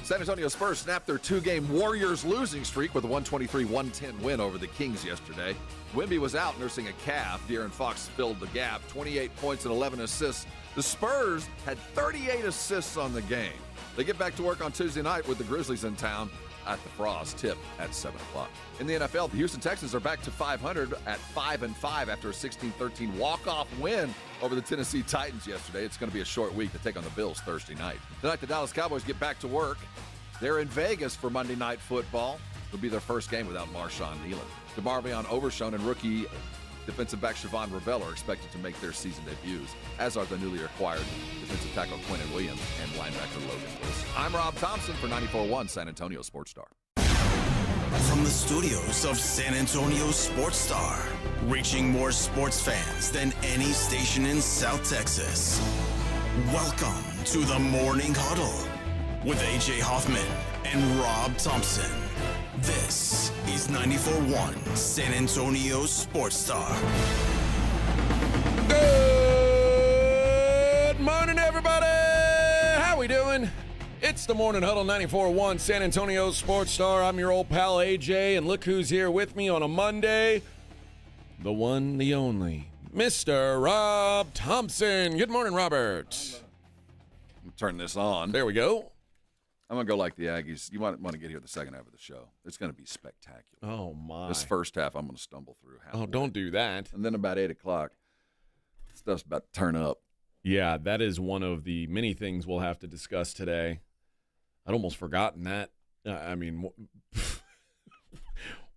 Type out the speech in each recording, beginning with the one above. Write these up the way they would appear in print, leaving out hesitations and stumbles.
San Antonio Spurs snapped their two-game Warriors losing streak with a 123-110 win over the Kings yesterday. Wemby was out nursing a calf. De'Aaron Fox filled the gap, 28 points and 11 assists. The Spurs had 38 assists on the game. They get back to work on Tuesday night with the Grizzlies in town at the Frost tip at 7 o'clock. In the NFL, the Houston Texans are back to 500 at 5-5 after a 16-13 walk-off win over the Tennessee Titans yesterday. It's going to be a short week to take on the Bills Thursday night. Tonight, the Dallas Cowboys get back to work. They're in Vegas for Monday Night Football. It'll be their first game without Marshawn Nealon. DeMarvion Overshown and rookie defensive back Siobhan Ravel are expected to make their season debuts, as are the newly acquired defensive tackle Quentin Williams and linebacker Logan Wilson. I'm Rob Thompson for 94.1 San Antonio Sports Star. From the studios of San Antonio Sports Star, reaching more sports fans than any station in South Texas. Welcome to the Morning Huddle with A.J. Hoffman and Rob Thompson. This is 94.1 San Antonio Sports Star. Good morning, everybody. How we doing? It's the Morning Huddle, 94.1 San Antonio Sports Star. I'm your old pal, AJ, and look who's here with me on a Monday. The one, the only, Mr. Rob Thompson. Good morning, Robert. Turn this on. There we go. I'm going to go like the Aggies. You want to get here the second half of the show. It's going to be spectacular. Oh, my. This first half, I'm going to stumble through. Oh, don't do that. And then about 8 o'clock, stuff's about to turn up. Yeah, that is one of the many things we'll have to discuss today. I'd almost forgotten that. I mean,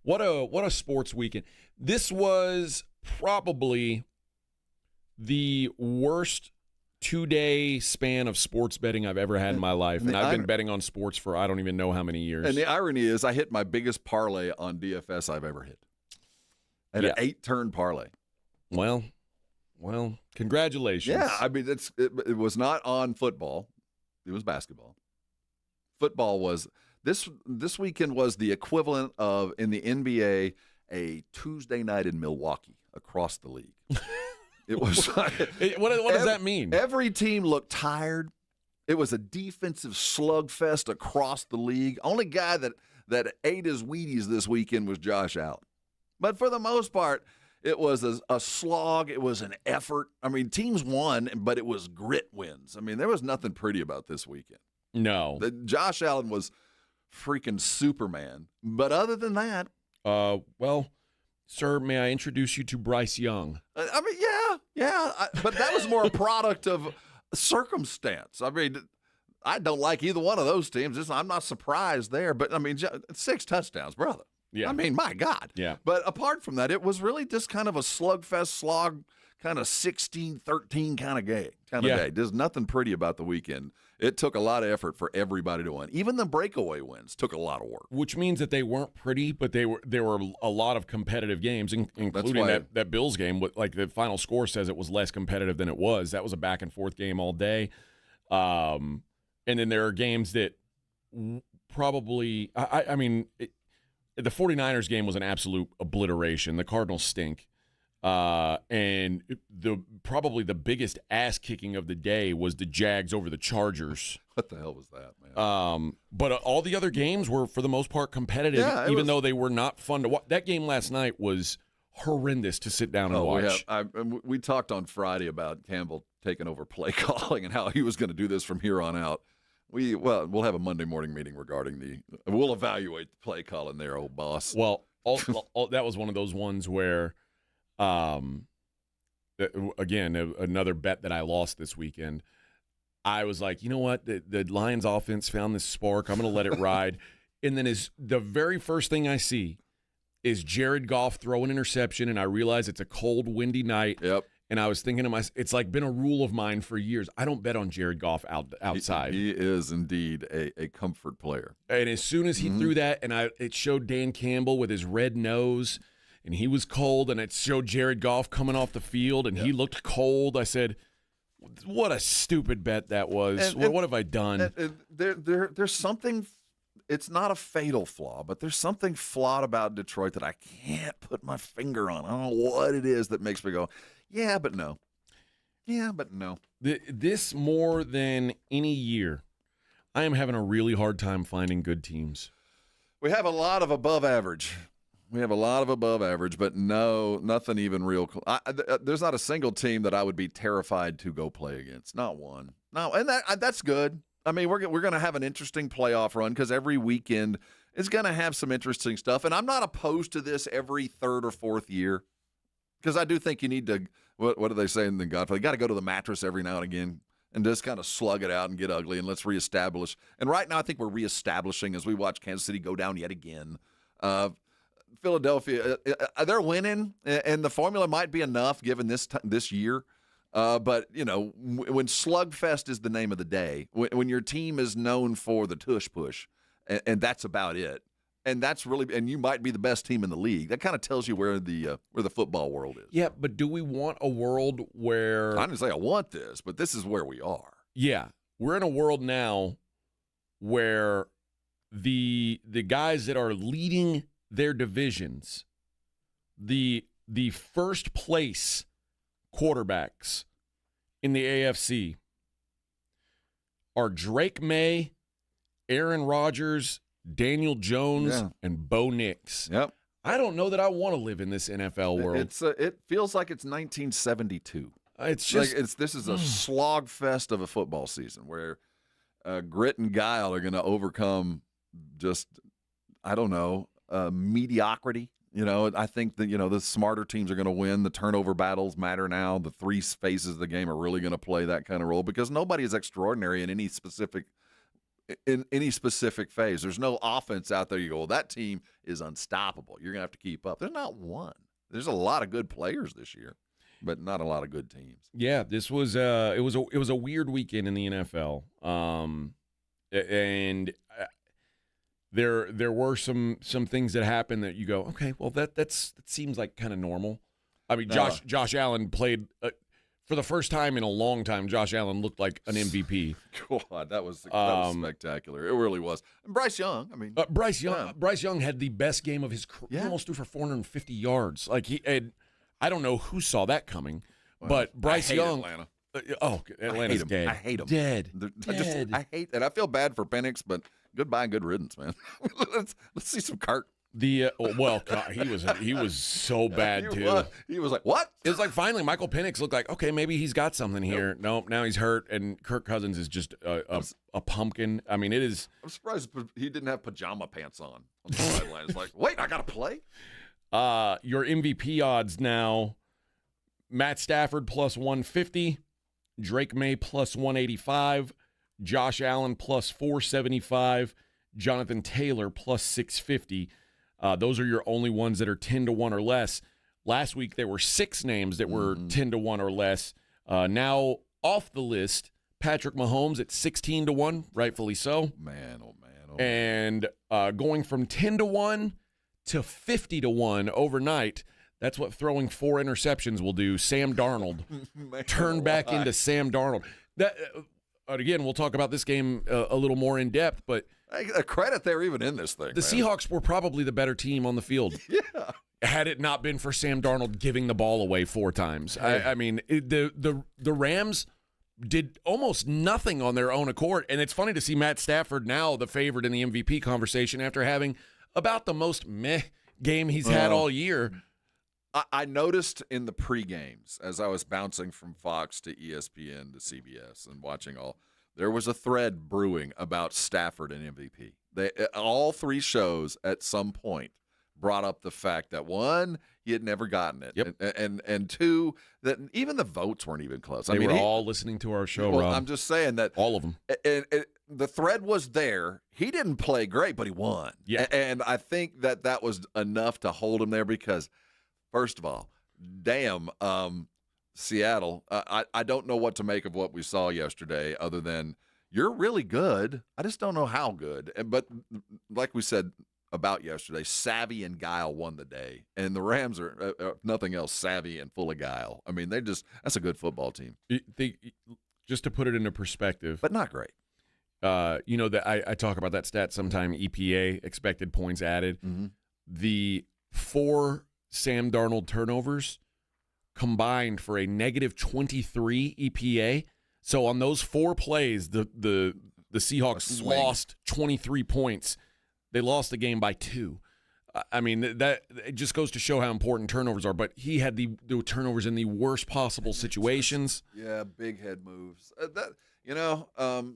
what a sports weekend. This was probably the worst two-day span of sports betting I've ever had in my life. And I've been betting on sports for I don't even know how many years. And the irony is I hit my biggest parlay on DFS I've ever hit. An 8-turn parlay. Well, congratulations. Yeah, I mean, it was not on football. It was basketball. Football was this weekend was the equivalent of, in the NBA, a Tuesday night in Milwaukee across the league. It was like, what does that mean? Every team looked tired. It was a defensive slugfest across the league. Only guy that ate his Wheaties this weekend was Josh Allen. But for the most part, it was a slog. It was an effort. I mean, teams won, but it was grit wins. I mean, there was nothing pretty about this weekend. No. Josh Allen was freaking Superman. But other than that. Well, sir, may I introduce you to Bryce Young? I mean, yeah. But that was more a product of circumstance. I mean, I don't like either one of those teams. I'm not surprised there. But, I mean, 6 touchdowns, brother. Yeah. I mean, my God. Yeah. But apart from that, it was really just kind of a slugfest, slog, kind of 16-13 kind of day. There's nothing pretty about the weekend. It took a lot of effort for everybody to win. Even the breakaway wins took a lot of work. Which means that they weren't pretty, but there were a lot of competitive games, including that Bills game. Like the final score says it was less competitive than it was. That was a back-and-forth game all day. And then there are games that probably – I mean – the 49ers game was an absolute obliteration. The Cardinals stink. And probably the biggest ass-kicking of the day was the Jags over the Chargers. What the hell was that, man? But all the other games were, for the most part, competitive, even though they were not fun to watch. That game last night was horrendous to sit down and watch. We talked on Friday about Campbell taking over play calling and how he was going to do this from here on out. We'll have a Monday morning meeting regarding we'll evaluate the play calling there, old boss. Well, that was one of those ones where, again, another bet that I lost this weekend. I was like, you know what? The Lions offense found this spark. I'm going to let it ride. And then the very first thing I see is Jared Goff throw an interception, and I realize it's a cold, windy night. Yep. And I was thinking to myself, it's like been a rule of mine for years. I don't bet on Jared Goff outside. He is indeed a comfort player. And as soon as he threw that, and it showed Dan Campbell with his red nose, and he was cold, and it showed Jared Goff coming off the field, and he looked cold. I said, what a stupid bet that was. What have I done? There's something. It's not a fatal flaw, but there's something flawed about Detroit that I can't put my finger on. I don't know what it is that makes me go, yeah, but no. Yeah, but no. This more than any year, I am having a really hard time finding good teams. We have a lot of above average. But nothing even real. There's not a single team that I would be terrified to go play against. Not one. No, and that's good. I mean, we're going to have an interesting playoff run because every weekend is going to have some interesting stuff. And I'm not opposed to this every third or fourth year because I do think you need to. What do they say in the Godfather? You got to go to the mattress every now and again and just kind of slug it out and get ugly, and let's reestablish. And right now, I think we're reestablishing as we watch Kansas City go down yet again. Philadelphia, they're winning, and the formula might be enough given this year. But, when slugfest is the name of the day, when your team is known for the tush push, and that's about it, and you might be the best team in the league, that kind of tells you where the football world is. Yeah, but do we want a world where... I didn't say I want this, but this is where we are. Yeah, we're in a world now where the guys that are leading their divisions, the first place quarterbacks in the AFC are Drake May, Aaron Rodgers, Daniel Jones, and Bo Nix. Yep. I don't know that I want to live in this NFL world. It feels like it's 1972. It's just this is a slog fest of a football season where grit and guile are going to overcome just, I don't know, mediocrity. I think that, the smarter teams are going to win. The turnover battles matter now. The three phases of the game are really going to play that kind of role because nobody is extraordinary in any specific phase. There's no offense out there you go, well, that team is unstoppable. You're going to have to keep up. There's not one. There's a lot of good players this year, but not a lot of good teams. Yeah, this was it was a weird weekend in the NFL. And there were some things that happened that you go, okay, well that seems like kind of normal. I mean, Josh Allen played for the first time in a long time. Josh Allen looked like an MVP. God, that was spectacular. It really was. And Bryce Young, I mean, Bryce Young had the best game of his career. Yeah. He almost threw for 450 yards. Like I don't know who saw that coming, but Bryce Young. Atlanta. Atlanta's dead. I hate them. Dead. I hate that. I feel bad for Penix, but goodbye and good riddance, man. let's see some Kurt. God, he was so bad too. He was like, what? It was like finally Michael Penix looked like, okay, maybe he's got something here. Nope, now he's hurt, and Kirk Cousins is just a pumpkin. I mean, it is. I'm surprised he didn't have pajama pants on the sideline. It's like, wait, I got to play? Your MVP odds now, Matt Stafford plus 150, Drake May plus 185, Josh Allen plus 475, Jonathan Taylor plus 650. Those are your only ones that are 10-1 or less. Last week, there were 6 names that were 10-1 or less. Now off the list, Patrick Mahomes at 16-1, rightfully so. Man. And going from 10-1 to 50-1 overnight, that's what throwing 4 interceptions will do. Sam Darnold. Turn back into Sam Darnold. That again, we'll talk about this game a little more in depth, but a credit they're even in this thing. The Seahawks were probably the better team on the field. Yeah. Had it not been for Sam Darnold giving the ball away 4 times. I mean, the Rams did almost nothing on their own accord, and it's funny to see Matt Stafford now the favorite in the MVP conversation after having about the most meh game he's had all year. I noticed in the pre-games as I was bouncing from Fox to ESPN to CBS and watching there was a thread brewing about Stafford and MVP. All 3 shows at some point brought up the fact that 1, he had never gotten it, yep. and 2, that even the votes weren't even close. They were all listening to our show, Rob. I'm just saying that all of them. The thread was there. He didn't play great, but he won. Yeah. And I think that was enough to hold him there because, first of all, damn, Seattle, I don't know what to make of what we saw yesterday other than you're really good. I just don't know how good. But like we said about yesterday, savvy and guile won the day. And the Rams are, nothing else, savvy and full of guile. I mean, that's a good football team. Just to put it into perspective. But not great. That I talk about that stat sometime, EPA, expected points added. Mm-hmm. The 4 Sam Darnold turnovers combined for a negative 23 EPA. So on those 4 plays, the the Seahawks lost 23 points. They lost the game by 2. I mean, that it just goes to show how important turnovers are. But he had the turnovers in the worst possible situations. Yeah, big head moves.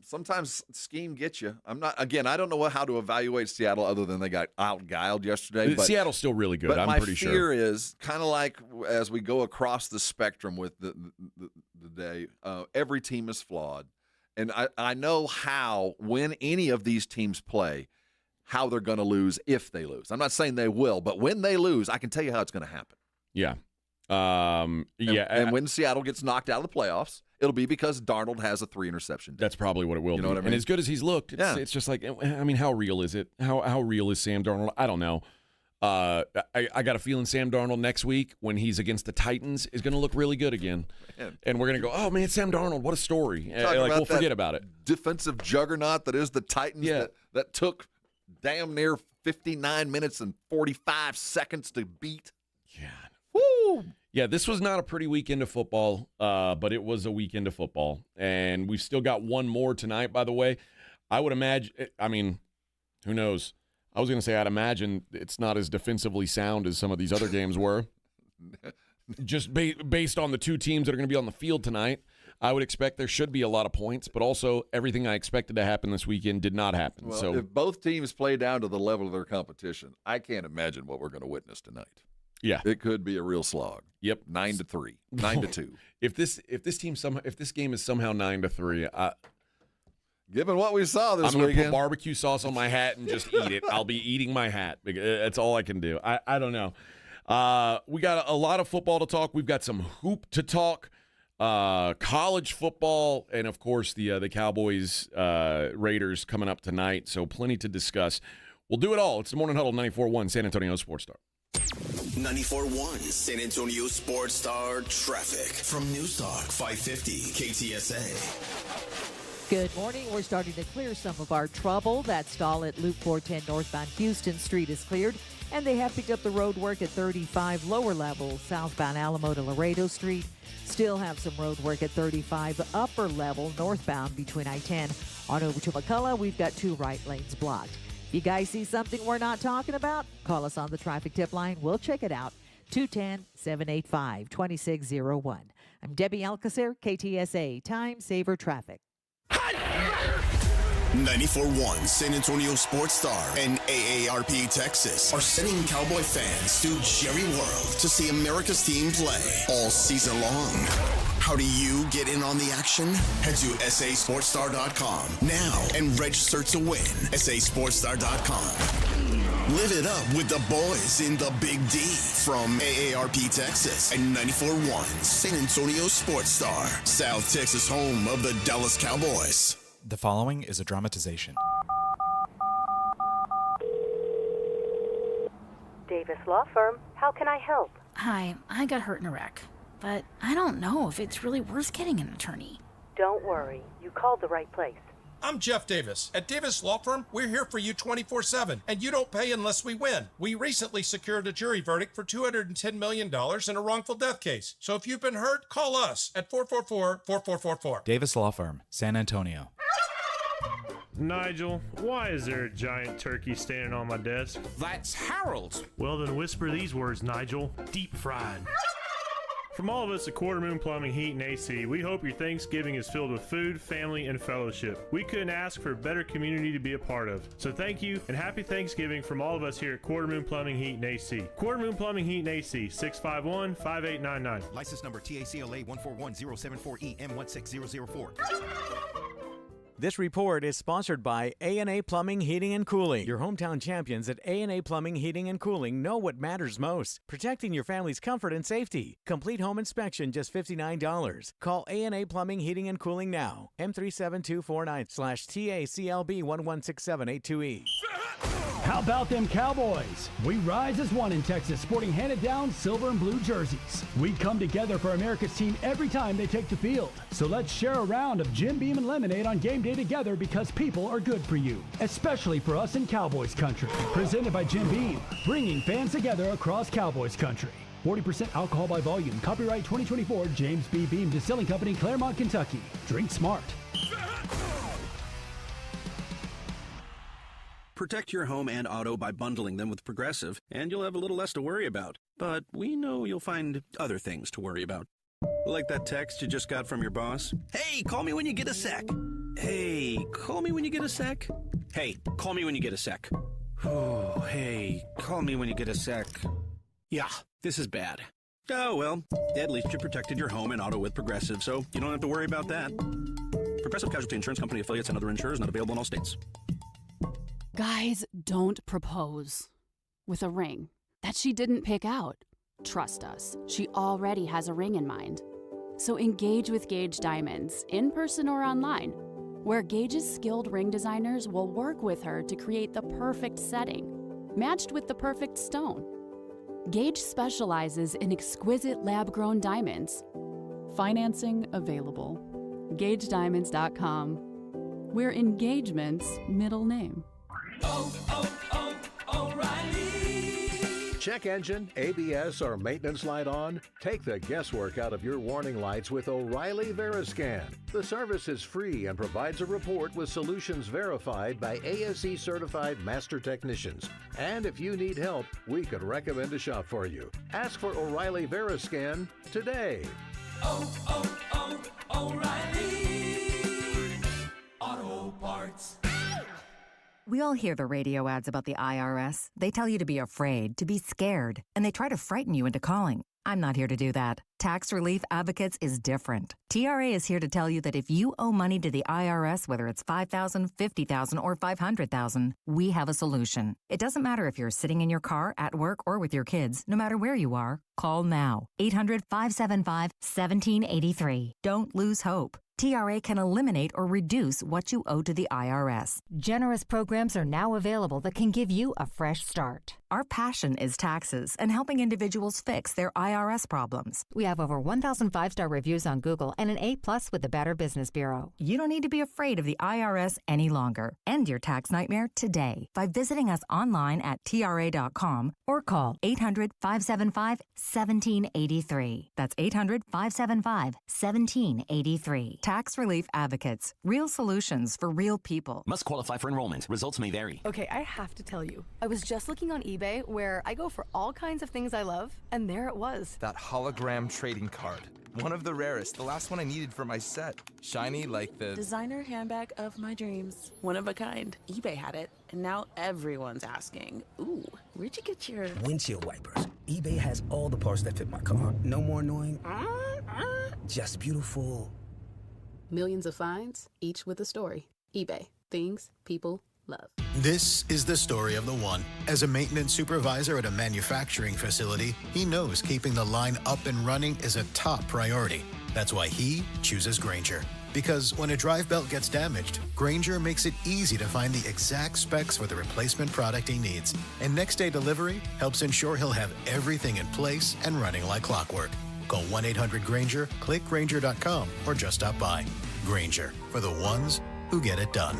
Sometimes scheme gets you. I don't know how to evaluate Seattle other than they got out-guiled yesterday. But Seattle's still really good, I'm pretty sure. My fear is kind of like as we go across the spectrum with the day, every team is flawed. And I know when any of these teams play, how they're going to lose if they lose. I'm not saying they will, but when they lose, I can tell you how it's going to happen. Yeah. And when Seattle gets knocked out of the playoffs, it'll be because Darnold has a 3-interception day. That's probably what it will be. You know what I mean? And as good as he's looked, it's just like, I mean, how real is it? How real is Sam Darnold? I don't know. I got a feeling Sam Darnold next week when he's against the Titans is going to look really good again. Man. And we're going to go, oh, man, Sam Darnold, what a story. We'll forget about it. Defensive juggernaut that is the Titans that took damn near 59 minutes and 45 seconds to beat. Yeah. Woo! Yeah, this was not a pretty weekend of football, but it was a weekend of football. And we've still got one more tonight, by the way. I would imagine, who knows? I was going to say I'd imagine it's not as defensively sound as some of these other games were. Just based on the two teams that are going to be on the field tonight, I would expect there should be a lot of points, but also everything I expected to happen this weekend did not happen. Well, so if both teams play down to the level of their competition, I can't imagine what we're going to witness tonight. Yeah, it could be a real slog. Yep, 9-3, 9-2. If this game is somehow 9-3, given what we saw this I'm going weekend, to put barbecue sauce on my hat and just eat it. I'll be eating my hat. That's all I can do. I don't know. We got a lot of football to talk. We've got some hoop to talk. College football, and of course the Cowboys Raiders coming up tonight. So plenty to discuss. We'll do it all. It's the Morning Huddle 94.1 San Antonio Sports Star. 94.1 San Antonio Sports Star traffic from Newstalk 550 KTSA. Good morning. We're starting to clear some of our trouble. That stall at Loop 410 northbound Houston Street is cleared, and they have picked up the road work at 35 lower level southbound Alamo to Laredo Street. Still have some road work at 35 upper level northbound between I-10. On over to McCullough, we've got 2 right lanes blocked. If you guys see something we're not talking about, call us on the traffic tip line. We'll check it out. 210-785-2601. I'm Debbie Alcacer, KTSA Time Saver Traffic. 94.1 San Antonio Sports Star and AARP Texas are sending Cowboy fans to Jerry World to see America's team play all season long. How do you get in on the action? Head to sasportstar.com now and register to win. sasportstar.com. Live it up with the boys in the Big D from AARP Texas and 94.1 San Antonio Sports Star, South Texas home of the Dallas Cowboys. The following is a dramatization. Davis Law Firm, how can I help? Hi, I got hurt in a wreck, but I don't know if it's really worth getting an attorney. Don't worry, you called the right place. I'm Jeff Davis. At Davis Law Firm, we're here for you 24/7, and you don't pay unless we win. We recently secured a jury verdict for $210 million in a wrongful death case. So if you've been hurt, call us at 444-4444. Davis Law Firm, San Antonio. Nigel, why is there a giant turkey standing on my desk? That's Harold. Well, then whisper these words, Nigel. Deep fried. From all of us at Quarter Moon Plumbing, Heat, and AC, we hope your Thanksgiving is filled with food, family, and fellowship. We couldn't ask for a better community to be a part of. So thank you, and happy Thanksgiving from all of us here at Quarter Moon Plumbing, Heat, and AC. Quarter Moon Plumbing, Heat, and AC, 651-5899. License number TACLA 141074E M16004. This report is sponsored by A&A Plumbing, Heating, and Cooling. Your hometown champions at A&A Plumbing, Heating, and Cooling know what matters most. Protecting your family's comfort and safety. Complete home inspection, just $59. Call A&A Plumbing, Heating, and Cooling now. M37249/TACLB116782E. How about them Cowboys? We rise as one in Texas, sporting handed-down silver and blue jerseys. We come together for America's team every time they take the field. So let's share a round of Jim Beam and lemonade on game day together, because people are good for you, especially for us in Cowboys country. Presented by Jim Beam, bringing fans together across Cowboys country. 40% alcohol by volume. Copyright 2024, James B. Beam Distilling Company, Claremont, Kentucky. Drink smart. Protect your home and auto by bundling them with Progressive, and you'll have a little less to worry about. But we know you'll find other things to worry about. Like that text you just got from your boss. Hey, call me when you get a sec. Hey, call me when you get a sec. Hey, call me when you get a sec. Oh, hey, call me when you get a sec. Yeah, this is bad. Oh, well, at least you protected your home and auto with Progressive, so you don't have to worry about that. Progressive Casualty Insurance Company affiliates and other insurers not available in all states. Guys, don't propose with a ring that she didn't pick out. Trust us, she already has a ring in mind. So engage with Gage Diamonds, in person or online, where Gage's skilled ring designers will work with her to create the perfect setting, matched with the perfect stone. Gage specializes in exquisite lab-grown diamonds. Financing available. GageDiamonds.com. We're engagement's middle name. O'Reilly. Check engine, ABS, or maintenance light on? Take the guesswork out of your warning lights with O'Reilly Veriscan. The service is free and provides a report with solutions verified by ASE certified master technicians. And if you need help, we could recommend a shop for you. Ask for O'Reilly Veriscan today. O'Reilly Auto Parts. We all hear the radio ads about the IRS. They tell you to be afraid, to be scared, and they try to frighten you into calling. I'm not here to do that. Tax Relief Advocates is different. TRA is here to tell you that if you owe money to the IRS, whether it's $5,000, $50,000, or $500,000, we have a solution. It doesn't matter if you're sitting in your car, at work, or with your kids. No matter where you are, call now. 800-575-1783. Don't lose hope. TRA can eliminate or reduce what you owe to the IRS. Generous programs are now available that can give you a fresh start. Our passion is taxes and helping individuals fix their IRS problems. We have over 1,000 5-star reviews on Google and an A+ with the Better Business Bureau. You don't need to be afraid of the IRS any longer. End your tax nightmare today by visiting us online at TRA.com or call 800-575-1783. That's 800-575-1783. Tax Relief Advocates. Real solutions for real people. Must qualify for enrollment. Results may vary. Okay, I have to tell you. I was just looking on eBay where I go for all kinds of things I love, and there it was. That hologram trading card. One of the rarest. The last one I needed for my set. Shiny like the designer handbag of my dreams. One of a kind. eBay had it, and now everyone's asking, ooh, where'd you get your windshield wipers? eBay has all the parts that fit my car. No more annoying. Just beautiful. Millions of finds, each with a story. eBay. Things people love. This is the story of the one. As a maintenance supervisor at a manufacturing facility, he knows keeping the line up and running is a top priority. That's why he chooses Grainger. Because when a drive belt gets damaged, Grainger makes it easy to find the exact specs for the replacement product he needs. And next day delivery helps ensure he'll have everything in place and running like clockwork. Call 1-800-GRAINGER, click Grainger.com, or just stop by. Grainger, for the ones who get it done.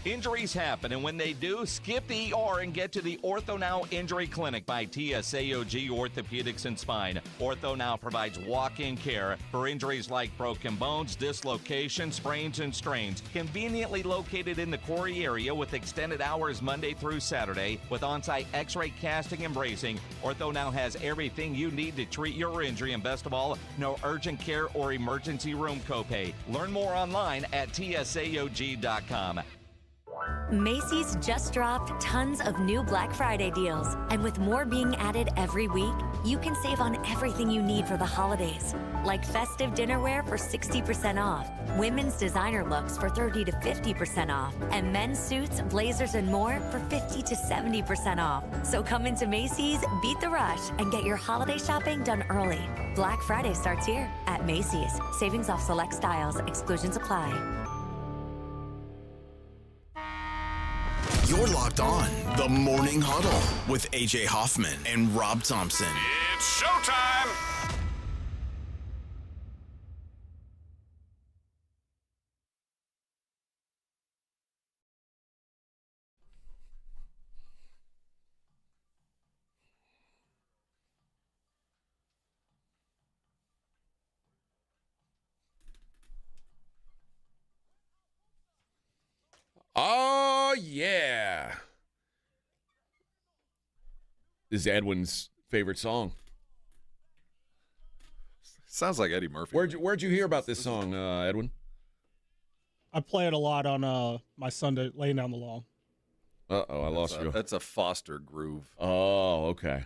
Injuries happen, and when they do, skip the ER and get to the Ortho Now Injury Clinic by TSAOG Orthopedics and Spine. Ortho Now provides walk-in care for injuries like broken bones, dislocations, sprains, and strains. Conveniently located in the Quarry area with extended hours Monday through Saturday with on-site x-ray casting and bracing, Ortho Now has everything you need to treat your injury, and best of all, no urgent care or emergency room copay. Learn more online at tsaog.com. Macy's just dropped tons of new Black Friday deals. And with more being added every week, you can save on everything you need for the holidays. Like festive dinnerware for 60% off, women's designer looks for 30 to 50% off, and men's suits, blazers, and more for 50 to 70% off. So come into Macy's, beat the rush, and get your holiday shopping done early. Black Friday starts here at Macy's. Savings off select styles. Exclusions apply. You're locked on the Morning Huddle with AJ Hoffman and Rob Thompson. It's showtime! Oh, yeah. This is Edwin's favorite song. Sounds like Eddie Murphy. Where'd you hear about this song, Edwin? I play it a lot on my Sunday laying down the lawn. Uh-oh, I lost you. That's a Foster groove. Oh, okay.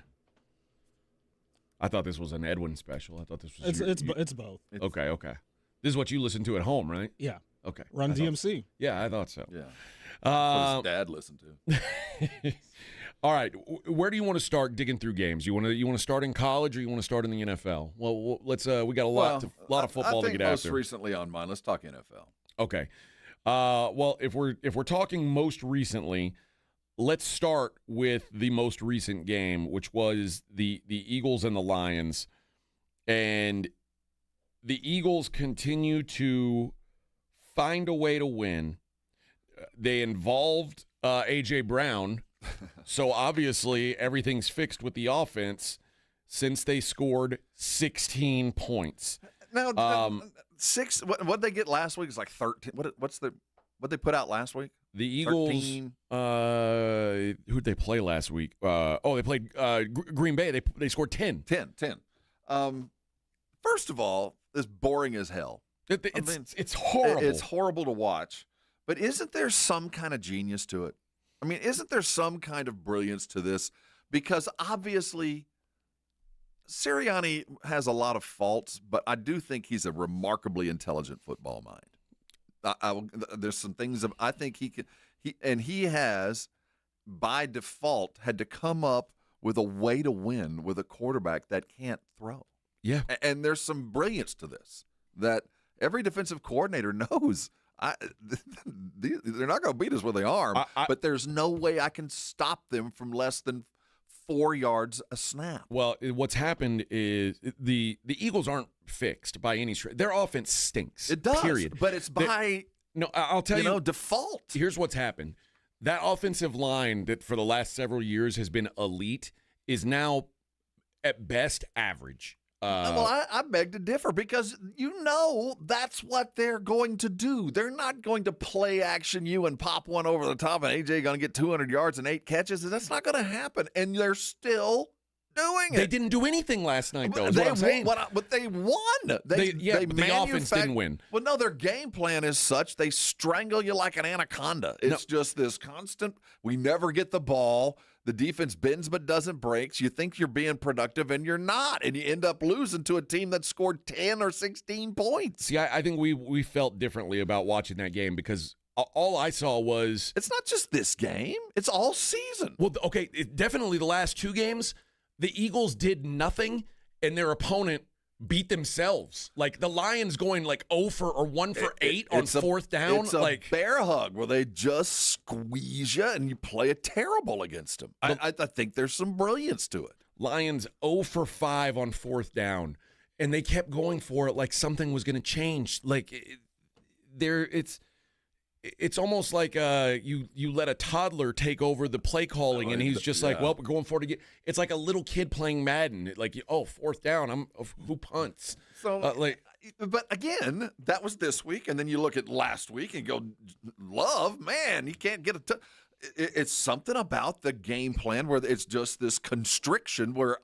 I thought this was an Edwin special. I thought this was It's both. Okay. This is what you listen to at home, right? Yeah. Okay. Run DMC. Yeah, I thought so. Yeah. What his dad listened to. All right, where do you want to start digging through games? You want to start in college or you want to start in the NFL? Well, let's. We got a lot of football to get most after. Recently on mine. Let's talk NFL. Okay. Well, if we're talking most recently, let's start with the most recent game, which was the Eagles and the Lions, and the Eagles continue to find a way to win. They involved A.J. Brown. So obviously everything's fixed with the offense since they scored 16 points. Now, 6. What they get last week is like 13. What they put out last week? The Eagles. 13. Who'd they play last week? They played Green Bay. They scored 10. 10. First of all, it's boring as hell. It's horrible. It's horrible to watch. But isn't there some kind of genius to it? I mean, isn't there some kind of brilliance to this? Because obviously, Sirianni has a lot of faults, but I do think he's a remarkably intelligent football mind. There's some things that I think he has, by default, had to come up with a way to win with a quarterback that can't throw. Yeah. And there's some brilliance to this that every defensive coordinator knows. They're not going to beat us with the arm, but there's no way I can stop them from less than 4 yards a snap. Well, what's happened is the Eagles aren't fixed by any stretch. Their offense stinks. It does, period. But it's by I'll tell you default. Here's what's happened. That offensive line that for the last several years has been elite is now at best average. I beg to differ because that's what they're going to do. They're not going to play action you and pop one over the top and AJ going to get 200 yards and 8 catches. That's not going to happen, and they're still doing it. They didn't do anything last night, though. But they won. But the offense didn't win. Well, no, their game plan is such they strangle you like an anaconda. It's just this constant. We never get the ball. The defense bends but doesn't break. You think you're being productive, and you're not. And you end up losing to a team that scored 10 or 16 points. See, I think we felt differently about watching that game because all I saw was... It's not just this game. It's all season. Well, okay, definitely the last 2 games, the Eagles did nothing, and their opponent beat themselves. Like the Lions going like 0 for or 1 for 8 on 4th down. It's a bear hug where they just squeeze you and you play it terrible against them. I think there's some brilliance to it. Lions 0 for 5 on 4th down, and they kept going for it like something was going to change. Like it's almost like you let a toddler take over the play calling, and he's just like, well, we're going for it again. It's like a little kid playing Madden. Like, 4th down, who punts? So, but again, that was this week, and then you look at last week and go, Love, man, you can't get it's something about the game plan where it's just this constriction where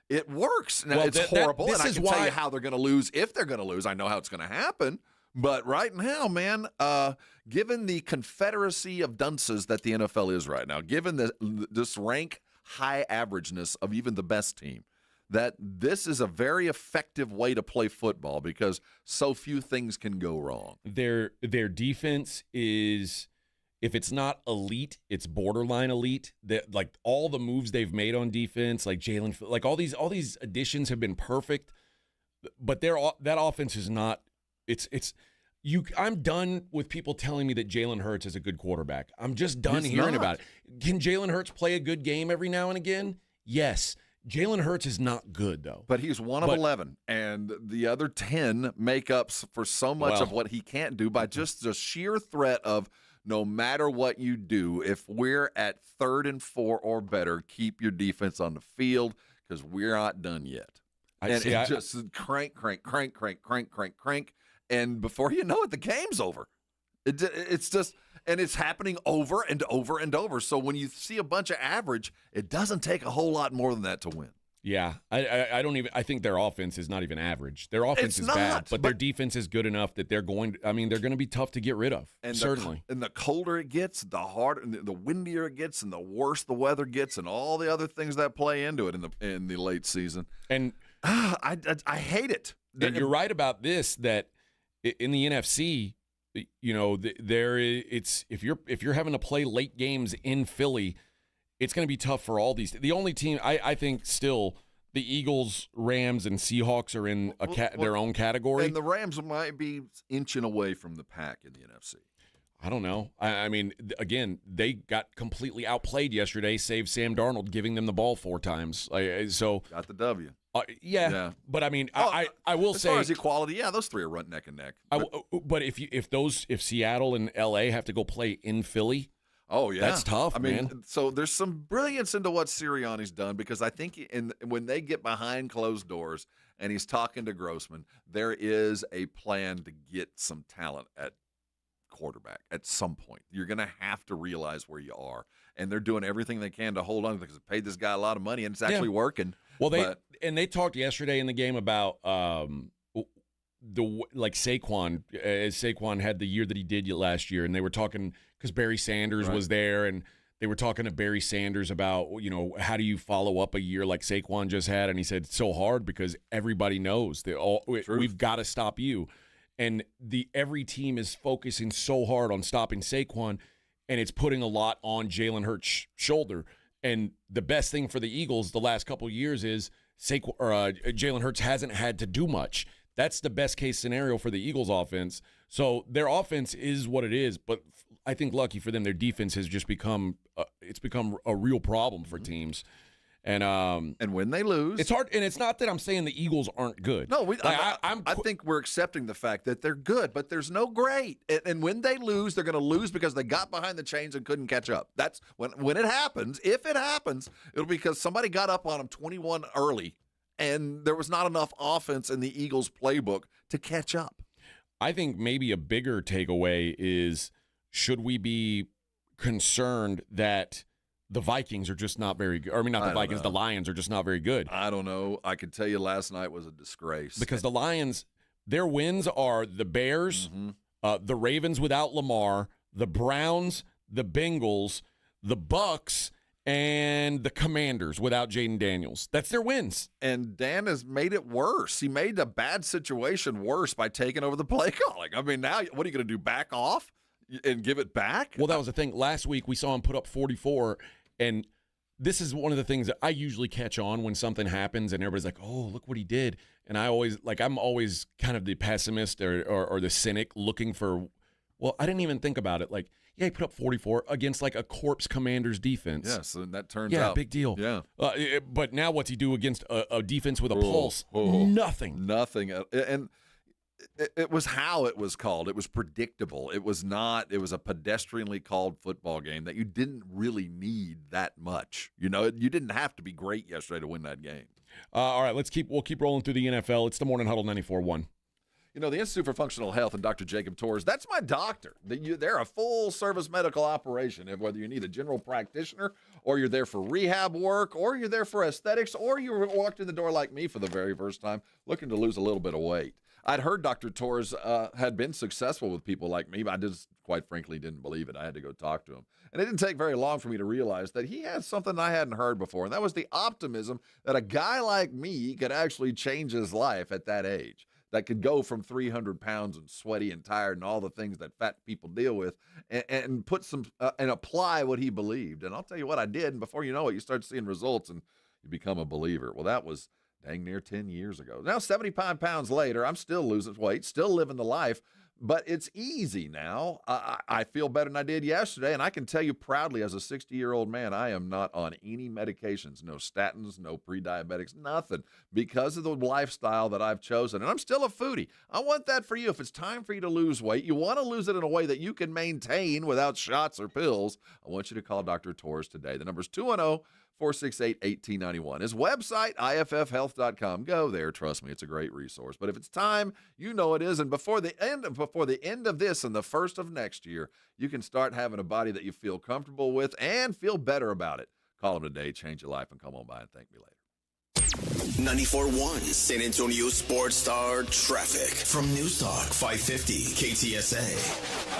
it works. Now, it's horrible, and I can tell you how they're going to lose if they're going to lose. I know how it's going to happen. But right now, man, given the confederacy of dunces that the NFL is right now, given this rank high averageness of even the best team, that this is a very effective way to play football because so few things can go wrong. Their defense is, if it's not elite, it's borderline elite. Like all the moves they've made on defense, like Jalen, like all these additions have been perfect, but that offense is not. I'm done with people telling me that Jalen Hurts is a good quarterback. I'm just done hearing about it. Can Jalen Hurts play a good game every now and again? Yes. Jalen Hurts is not good, though. But he's one of 11, and the other 10 make up for so much of what he can't do by just the sheer threat of no matter what you do, if we're at 3rd and 4 or better, keep your defense on the field because we're not done yet. Just crank. And before you know it, the game's over. It's just, And it's happening over and over and over. So when you see a bunch of average, it doesn't take a whole lot more than that to win. Yeah, I don't even. I think their offense is not even average. Their offense is bad, but their defense is good enough that they're going to be tough to get rid of. And certainly. And the colder it gets, the harder, the windier it gets, and the worse the weather gets, and all the other things that play into it in the late season. And I hate it. And you're right about this, that in the NFC, if you're having to play late games in Philly, it's going to be tough for all these. The only team I think still, the Eagles, Rams, and Seahawks are in their own category. And the Rams might be inching away from the pack in the NFC. I don't know. I mean, again, they got completely outplayed yesterday, save Sam Darnold giving them the ball 4 times. Got the W. Yeah, but I mean, I will say, as far as equality, those 3 are running neck and neck. But if Seattle and LA have to go play in Philly, oh yeah, that's tough. I mean, man. So there's some brilliance into what Sirianni's done, because I think when they get behind closed doors and he's talking to Grossman, there is a plan to get some talent at quarterback at some point. You're going to have to realize where you are, and they're doing everything they can to hold on, because they paid this guy a lot of money and it's actually working. Well, they talked yesterday in the game about Saquon, as Saquon had the year that he did last year, and they were talking because Barry Sanders was there, and they were talking to Barry Sanders about, how do you follow up a year like Saquon just had, and he said it's so hard because everybody knows we've got to stop you, and every team is focusing so hard on stopping Saquon, and it's putting a lot on Jalen Hurts' shoulder. And the best thing for the Eagles the last couple of years is Jalen Hurts hasn't had to do much. That's the best case scenario for the Eagles offense. So their offense is what it is, but I think lucky for them, their defense has just become a real problem for teams. And when they lose, it's hard. And it's not that I'm saying the Eagles aren't good. No, I think we're accepting the fact that they're good, but there's no great. And when they lose, they're going to lose because they got behind the chains and couldn't catch up. That's when it happens. If it happens, it'll be because somebody got up on them 21 early, and there was not enough offense in the Eagles' playbook to catch up. I think maybe a bigger takeaway is, should we be concerned that the Vikings are just not very good? Or, I mean, not the Vikings, the Lions are just not very good. I don't know. I could tell you last night was a disgrace. Because the Lions, their wins are the Bears, the Ravens without Lamar, the Browns, the Bengals, the Bucks, and the Commanders without Jaden Daniels. That's their wins. And Dan has made it worse. He made a bad situation worse by taking over the play calling. I mean, now what are you going to do, back off and give it back? Well, that was the thing. Last week we saw him put up 44, and this is one of the things that I usually catch on when something happens and everybody's like, oh, look what he did. And I'm always kind of the pessimist or the cynic looking for, well, I didn't even think about it. Like, yeah, he put up 44 against like a corpse Commanders defense. Yes, and that turns out. out. Yeah, big deal. Yeah. But now what's he do against a defense with a pulse? Nothing. Nothing. And it was how it was called. It was predictable. It was not. It was a pedestrianly called football game that you didn't really need that much. You didn't have to be great yesterday to win that game. All right, we'll keep rolling through the NFL. It's the Morning Huddle 94.1. The Institute for Functional Health and Dr. Jacob Torres, that's my doctor. They're a full-service medical operation, whether you need a general practitioner or you're there for rehab work or you're there for aesthetics or you walked in the door like me for the very first time looking to lose a little bit of weight. I'd heard Dr. Torres had been successful with people like me, but I just, quite frankly, didn't believe it. I had to go talk to him. And it didn't take very long for me to realize that he had something I hadn't heard before, and that was the optimism that a guy like me could actually change his life at that age. That could go from 300 pounds and sweaty and tired and all the things that fat people deal with and put some and apply what he believed. And I'll tell you what, I did. And before you know it, you start seeing results and you become a believer. Well, that was dang near 10 years ago. Now, 75 pounds later, I'm still losing weight, still living the life, but it's easy now. I feel better than I did yesterday, and I can tell you proudly as a 60-year-old man, I am not on any medications, no statins, no pre-diabetics, nothing, because of the lifestyle that I've chosen. And I'm still a foodie. I want that for you. If it's time for you to lose weight, you want to lose it in a way that you can maintain without shots or pills, I want you to call Dr. Torres today. The number is 468-1891. His website, iffhealth.com. Go there. Trust me, it's a great resource. But if it's time, you know it is. And before the end of this and the first of next year, you can start having a body that you feel comfortable with and feel better about it. Call them today, change your life, and come on by and thank me later. 94.1 San Antonio Sports Star Traffic from News Talk 550 KTSA.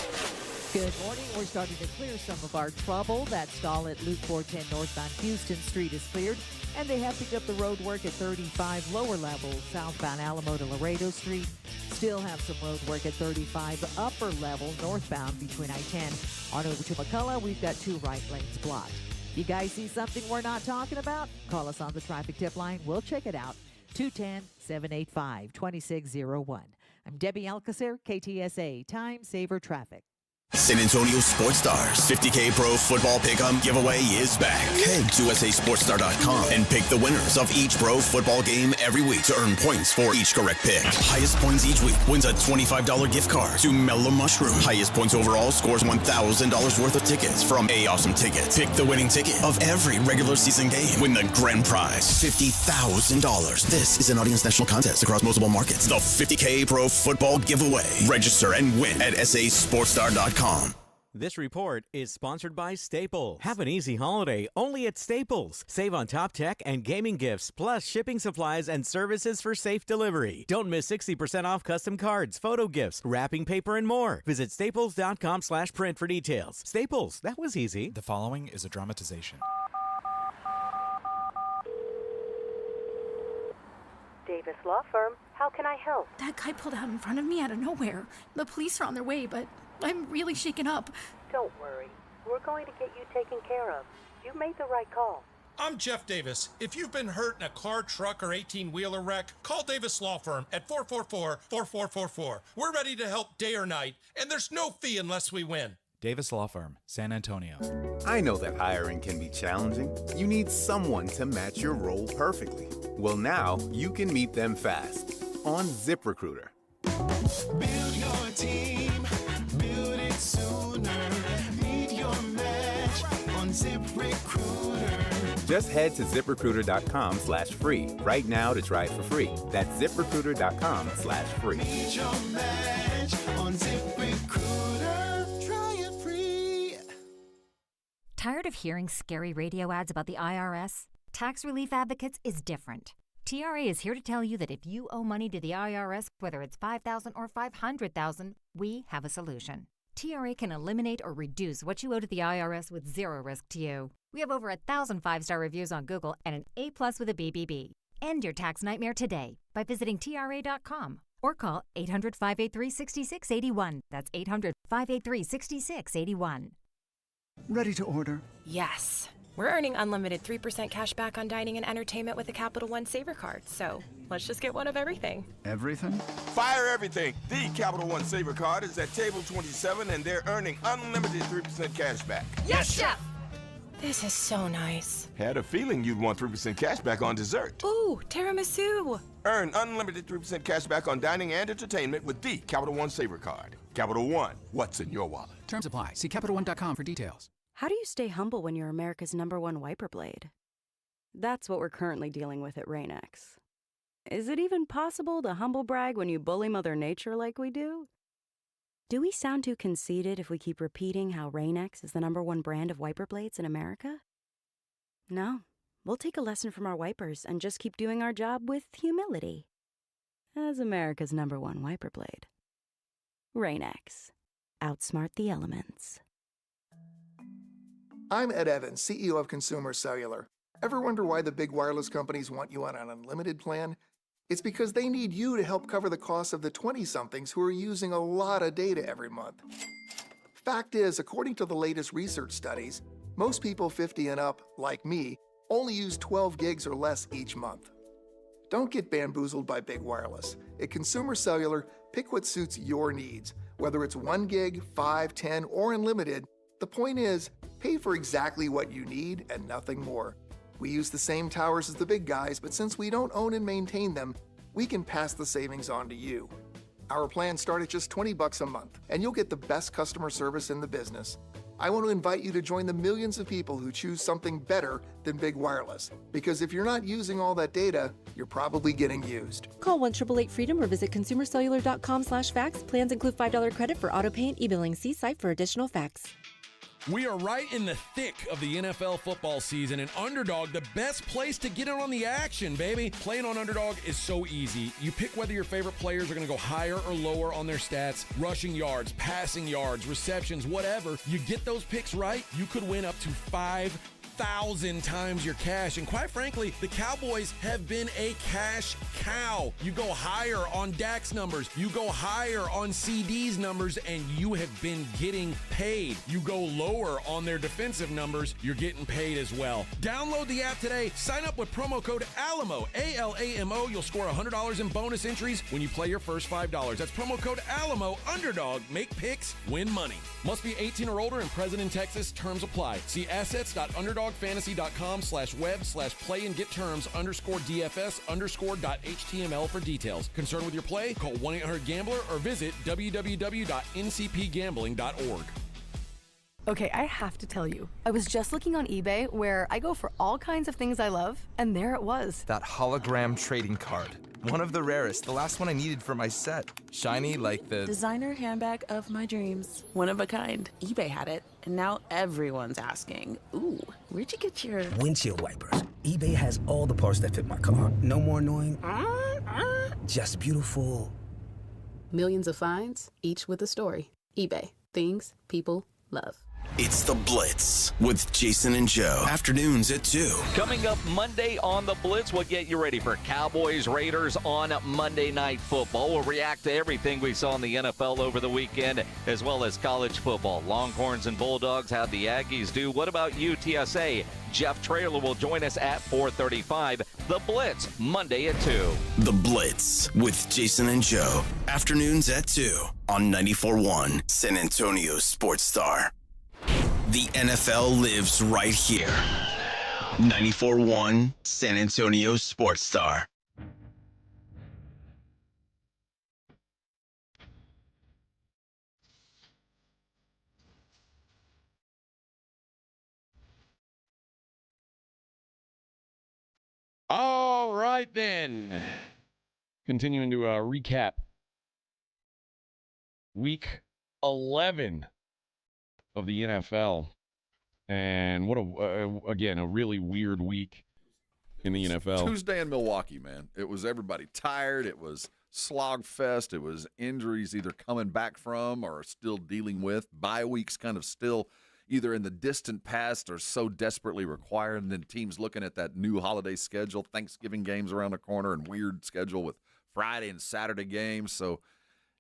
Good morning. We're starting to clear some of our trouble. That stall at Loop 410 northbound Houston Street is cleared, and they have picked up the road work at 35 lower level southbound Alamo to Laredo Street. Still have some road work at 35 upper level northbound between I-10. On over to McCullough, we've got 2 right lanes blocked. You guys see something we're not talking about? Call us on the traffic tip line. We'll check it out. 210-785-2601. I'm Debbie Alcacer, KTSA Time Saver Traffic. San Antonio Sports Stars 50K Pro Football Pick'em giveaway is back. Head to sasportsstar.com and pick the winners of each pro football game every week to earn points for each correct pick. Highest points each week wins a $25 gift card to Mellow Mushroom. Highest points overall scores $1,000 worth of tickets from A Awesome Tickets. Pick the winning ticket of every regular season game. Win the grand prize, $50,000. This is an Audience National contest across multiple markets. The 50K Pro Football Giveaway. Register and win at sasportsstar.com. This report is sponsored by Staples. Have an easy holiday only at Staples. Save on top tech and gaming gifts, plus shipping supplies and services for safe delivery. Don't miss 60% off custom cards, photo gifts, wrapping paper, and more. Visit staples.com/print for details. Staples, that was easy. The following is a dramatization. Davis Law Firm, how can I help? That guy pulled out in front of me out of nowhere. The police are on their way, but I'm really shaken up. Don't worry. We're going to get you taken care of. You made the right call. I'm Jeff Davis. If you've been hurt in a car, truck, or 18-wheeler wreck, call Davis Law Firm at 444-4444. We're ready to help day or night, and there's no fee unless we win. Davis Law Firm, San Antonio. I know that hiring can be challenging. You need someone to match your role perfectly. Well, now you can meet them fast on ZipRecruiter. Build your team, build it sooner. Meet your match on ZipRecruiter. Just head to ZipRecruiter.com/free right now to try it for free. That's ZipRecruiter.com/free. Meet your match on ZipRecruiter. Try it free. Tired of hearing scary radio ads about the IRS? Tax Relief Advocates is different. TRA is here to tell you that if you owe money to the IRS, whether it's $5,000 or $500,000, we have a solution. TRA can eliminate or reduce what you owe to the IRS with zero risk to you. We have over 1,000 5-star reviews on Google and an A+ with a BBB. End your tax nightmare today by visiting TRA.com or call 800-583-6681. That's 800-583-6681. Ready to order? Yes. We're earning unlimited 3% cash back on dining and entertainment with a Capital One Saver card. So let's just get one of everything. Everything? Fire everything. The Capital One Saver card is at table 27, and they're earning unlimited 3% cash back. Yes, Chef! This is so nice. Had a feeling you'd want 3% cash back on dessert. Ooh, tiramisu. Earn unlimited 3% cash back on dining and entertainment with the Capital One Saver card. Capital One, what's in your wallet? Terms apply. See CapitalOne.com for details. How do you stay humble when you're America's #1 wiper blade? That's what we're currently dealing with at Rain-X. Is it even possible to humble brag when you bully Mother Nature like we do? Do we sound too conceited if we keep repeating how Rain-X is the #1 brand of wiper blades in America? No, we'll take a lesson from our wipers and just keep doing our job with humility. As America's #1 wiper blade. Rain-X. Outsmart the elements. I'm Ed Evans, CEO of Consumer Cellular. Ever wonder why the big wireless companies want you on an unlimited plan? It's because they need you to help cover the costs of the 20-somethings who are using a lot of data every month. Fact is, according to the latest research studies, most people 50 and up, like me, only use 12 gigs or less each month. Don't get bamboozled by big wireless. At Consumer Cellular, pick what suits your needs. Whether it's 1 gig, 5, 10, or unlimited, the point is, pay for exactly what you need and nothing more. We use the same towers as the big guys, but since we don't own and maintain them, we can pass the savings on to you. Our plans start at just $20 a month, and you'll get the best customer service in the business. I want to invite you to join the millions of people who choose something better than big wireless. Because if you're not using all that data, you're probably getting used. Call 1-888-FREEDOM or visit consumercellular.com/facts. Plans include $5 credit for auto pay and e-billing. See site for additional facts. We are right in the thick of the NFL football season, and Underdog, the best place to get in on the action, baby. Playing on Underdog is so easy. You pick whether your favorite players are going to go higher or lower on their stats, rushing yards, passing yards, receptions, whatever. You get those picks right, you could win up to 5,000 times your cash. And quite frankly, the Cowboys have been a cash cow. You go higher on Dak's numbers, you go higher on CD's numbers, and you have been getting paid. You go lower on their defensive numbers, you're getting paid as well. Download the app today. Sign up with promo code ALAMO, ALAMO. You'll score $100 in bonus entries when you play your first $5. That's promo code ALAMO. Underdog. Make picks, win money. Must be 18 or older and present in Texas. Terms apply. See assets.underdogfantasy.com/web/play and get terms _DFS_.html for details. Concerned with your play? Call 1-800-GAMBLER or visit www.ncpgambling.org. Okay, I have to tell you, I was just looking on eBay where I go for all kinds of things I love, and there it was. That hologram trading card. One of the rarest, the last one I needed for my set. Shiny like the designer handbag of my dreams. One of a kind. eBay had it, and now everyone's asking, ooh, where'd you get your windshield wipers? eBay has all the parts that fit my car. No more annoying, just beautiful. Millions of finds, each with a story. eBay. Things people love. It's The Blitz with Jason and Joe. Afternoons at 2. Coming up Monday on The Blitz, we'll get you ready for Cowboys Raiders on Monday Night Football. We'll react to everything we saw in the NFL over the weekend, as well as college football. Longhorns and Bulldogs, how'd the Aggies do? What about UTSA? Jeff Traylor will join us at 4:35. The Blitz, Monday at 2. The Blitz with Jason and Joe. Afternoons at 2 on 94.1 San Antonio Sports Star. The NFL lives right here. 94.1 San Antonio Sports Star. All right, then. Continuing to recap Week 11 of the NFL. And what again, a really weird week in the NFL. Tuesday in Milwaukee, man. It was everybody tired. It was slog fest. It was injuries either coming back from or still dealing with. Bye weeks kind of still either in the distant past or so desperately required. And then teams looking at that new holiday schedule, Thanksgiving games around the corner, and weird schedule with Friday and Saturday games. So,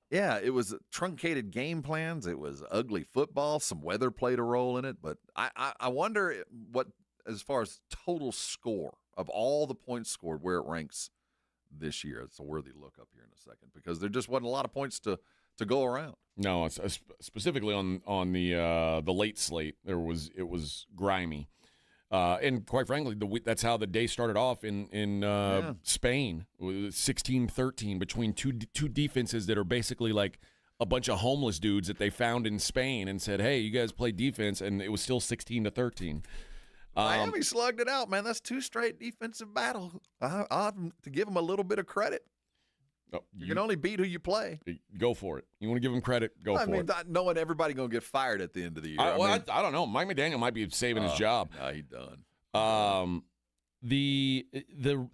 yeah, it was truncated game plans. It was ugly football. Some weather played a role in it. But I wonder what, as far as total score of all the points scored, where it ranks this year. It's a worthy look up here in a second because there just wasn't a lot of points to go around. No, it's specifically on the late slate. It was grimy. And quite frankly, that's how the day started off in Spain. It was 16-13 between two defenses that are basically like a bunch of homeless dudes that they found in Spain and said, "Hey, you guys play defense," and it was still 16-13. Miami slugged it out, man. That's two straight defensive battles. I have to give them a little bit of credit. Oh, you can only beat who you play. Go for it. You want to give them credit? Go for it. I mean, knowing everybody going to get fired at the end of the year. I don't know. Mike McDaniel might be saving his job. No, he done. The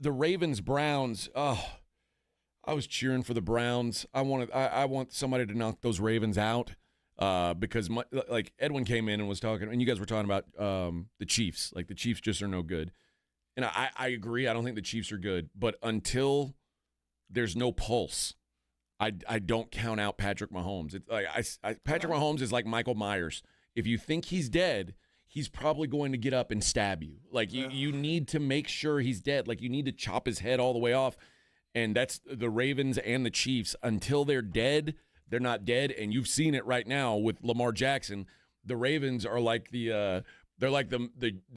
Ravens Browns. Oh, I was cheering for the Browns. I want somebody to knock those Ravens out because like Edwin came in and was talking, and you guys were talking about the Chiefs. Like the Chiefs just are no good, and I agree. I don't think the Chiefs are good, but until there's no pulse, I don't count out Patrick Mahomes. It's like Patrick Mahomes is like Michael Myers. If you think he's dead, he's probably going to get up and stab you. Like you need to make sure he's dead. Like you need to chop his head all the way off. And that's the Ravens and the Chiefs. Until they're dead, they're not dead. And you've seen it right now with Lamar Jackson. The Ravens are like the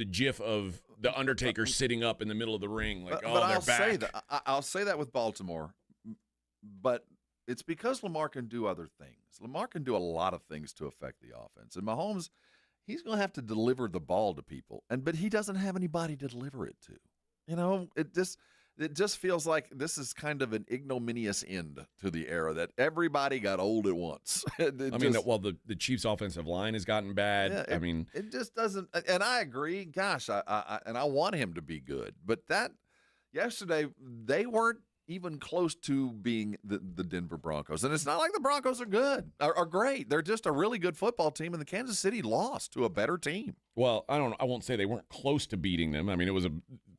gif of the Undertaker sitting up in the middle of the ring, like, they're back. I'll say that with Baltimore, but it's because Lamar can do other things. Lamar can do a lot of things to affect the offense. And Mahomes, he's going to have to deliver the ball to people, but he doesn't have anybody to deliver it to. It just feels like this is kind of an ignominious end to the era that everybody got old at once. The Chiefs' offensive line has gotten bad. Yeah, it just doesn't. And I agree. Gosh, I want him to be good, but yesterday they weren't even close to being the Denver Broncos. And it's not like the Broncos are good are great. They're just a really good football team, and the Kansas City lost to a better team. Well, I won't say they weren't close to beating them. I mean, it was a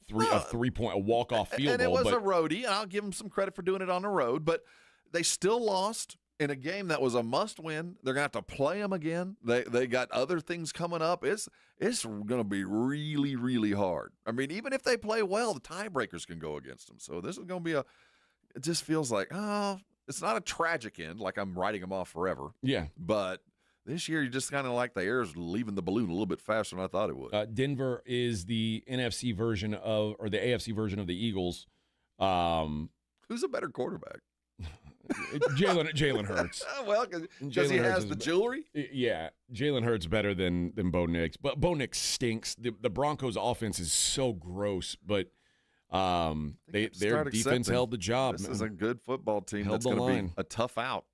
3-point walk-off field goal. And it was a roadie, and I'll give them some credit for doing it on the road, but they still lost in a game that was a must-win. They're going to have to play them again. They got other things coming up. It's going to be really, really hard. I mean, even if they play well, the tiebreakers can go against them. So this is going to be it just feels like, it's not a tragic end, like I'm writing them off forever. Yeah. But this year, you just kind of like the air's leaving the balloon a little bit faster than I thought it would. Denver is the NFC version or the AFC version of the Eagles. Who's a better quarterback? Jalen Hurts. Well, because he has the jewelry? Yeah. Jalen Hurts better than Bo Nix. But Bo Nix stinks. The Broncos' offense is so gross, but their defense held the job. This is a good football team Held that's the going to line. be a tough out.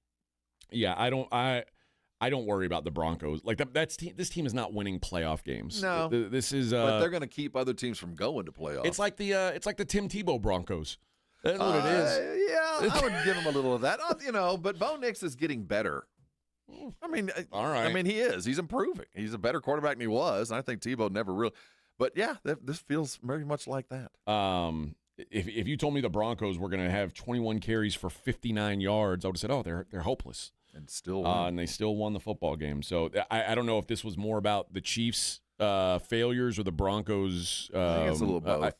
Yeah, I don't worry about the Broncos. Like this team is not winning playoff games. No. This is but they're going to keep other teams from going to playoffs. It's like the Tim Tebow Broncos. That's what it is. Yeah, I would give him a little of that. But Bo Nix is getting better. I mean, all right. I mean, he is. He's improving. He's a better quarterback than he was. And I think Tebow never really. But yeah, this feels very much like that. If you told me the Broncos were going to have 21 carries for 59 yards, I would have said, oh, they're hopeless. And still won. And they still won the football game. So I don't know if this was more about the Chiefs' failures or the Broncos. I think it's a little both.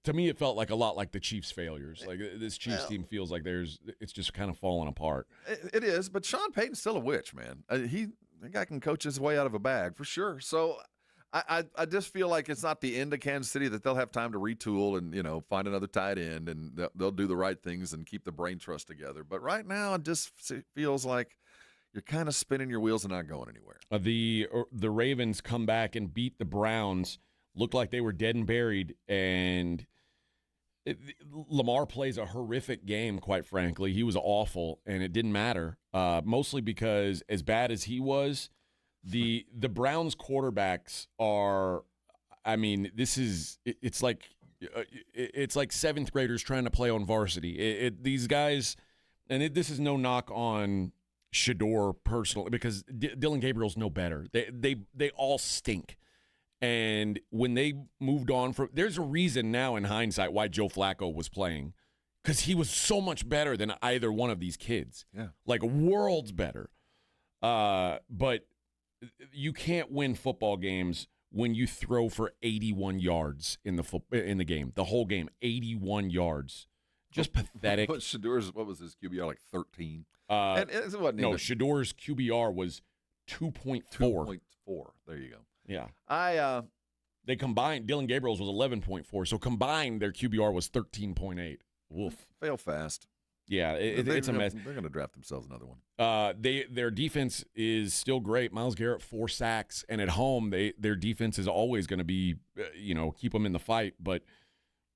To me, it felt like a lot like the Chiefs' failures. Like this Chiefs team feels like it's just kind of falling apart. It is, but Sean Payton's still a witch, man. The guy can coach his way out of a bag for sure. So I just feel like it's not the end of Kansas City, that they'll have time to retool and find another tight end, and they'll do the right things and keep the brain trust together. But right now, it just feels like you're kind of spinning your wheels and not going anywhere. The Ravens come back and beat the Browns. Looked like they were dead and buried, and Lamar plays a horrific game, quite frankly. He was awful, and it didn't matter, mostly because as bad as he was, the Browns quarterbacks are, I mean, it's like seventh graders trying to play on varsity. These guys, and this is no knock on Shador personally, because Dylan Gabriel's no better. They all stink. And when they moved on there's a reason now in hindsight why Joe Flacco was playing, because he was so much better than either one of these kids. Yeah. Like worlds better. But you can't win football games when you throw for 81 yards in the game. The whole game, 81 yards. Just pathetic. But Shador's, what was his QBR, like 13? Shador's QBR was 2.4. 2.4. There you go. Yeah. They combined, Dylan Gabriel's was 11.4, so combined their QBR was 13.8. Woof. Fail fast. Yeah, it's a mess. They're going to draft themselves another one. Their defense is still great. Myles Garrett, 4 sacks, and at home their defense is always going to be, keep them in the fight, but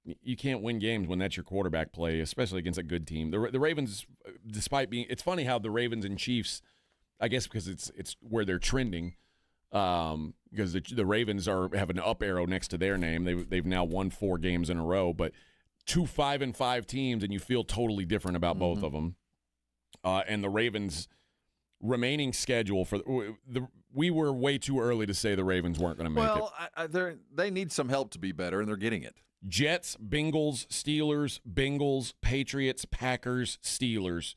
you can't win games when that's your quarterback play, especially against a good team. The Ravens, despite being, it's funny how the Ravens and Chiefs, I guess because it's where they're trending, because the Ravens have an up arrow next to their name. They've now won 4 games in a row, but 2 5-5 teams, and you feel totally different about both of them. And the Ravens' remaining schedule we were way too early to say the Ravens weren't going to make it. Well, they need some help to be better, and they're getting it. Jets, Bengals, Steelers, Bengals, Patriots, Packers, Steelers.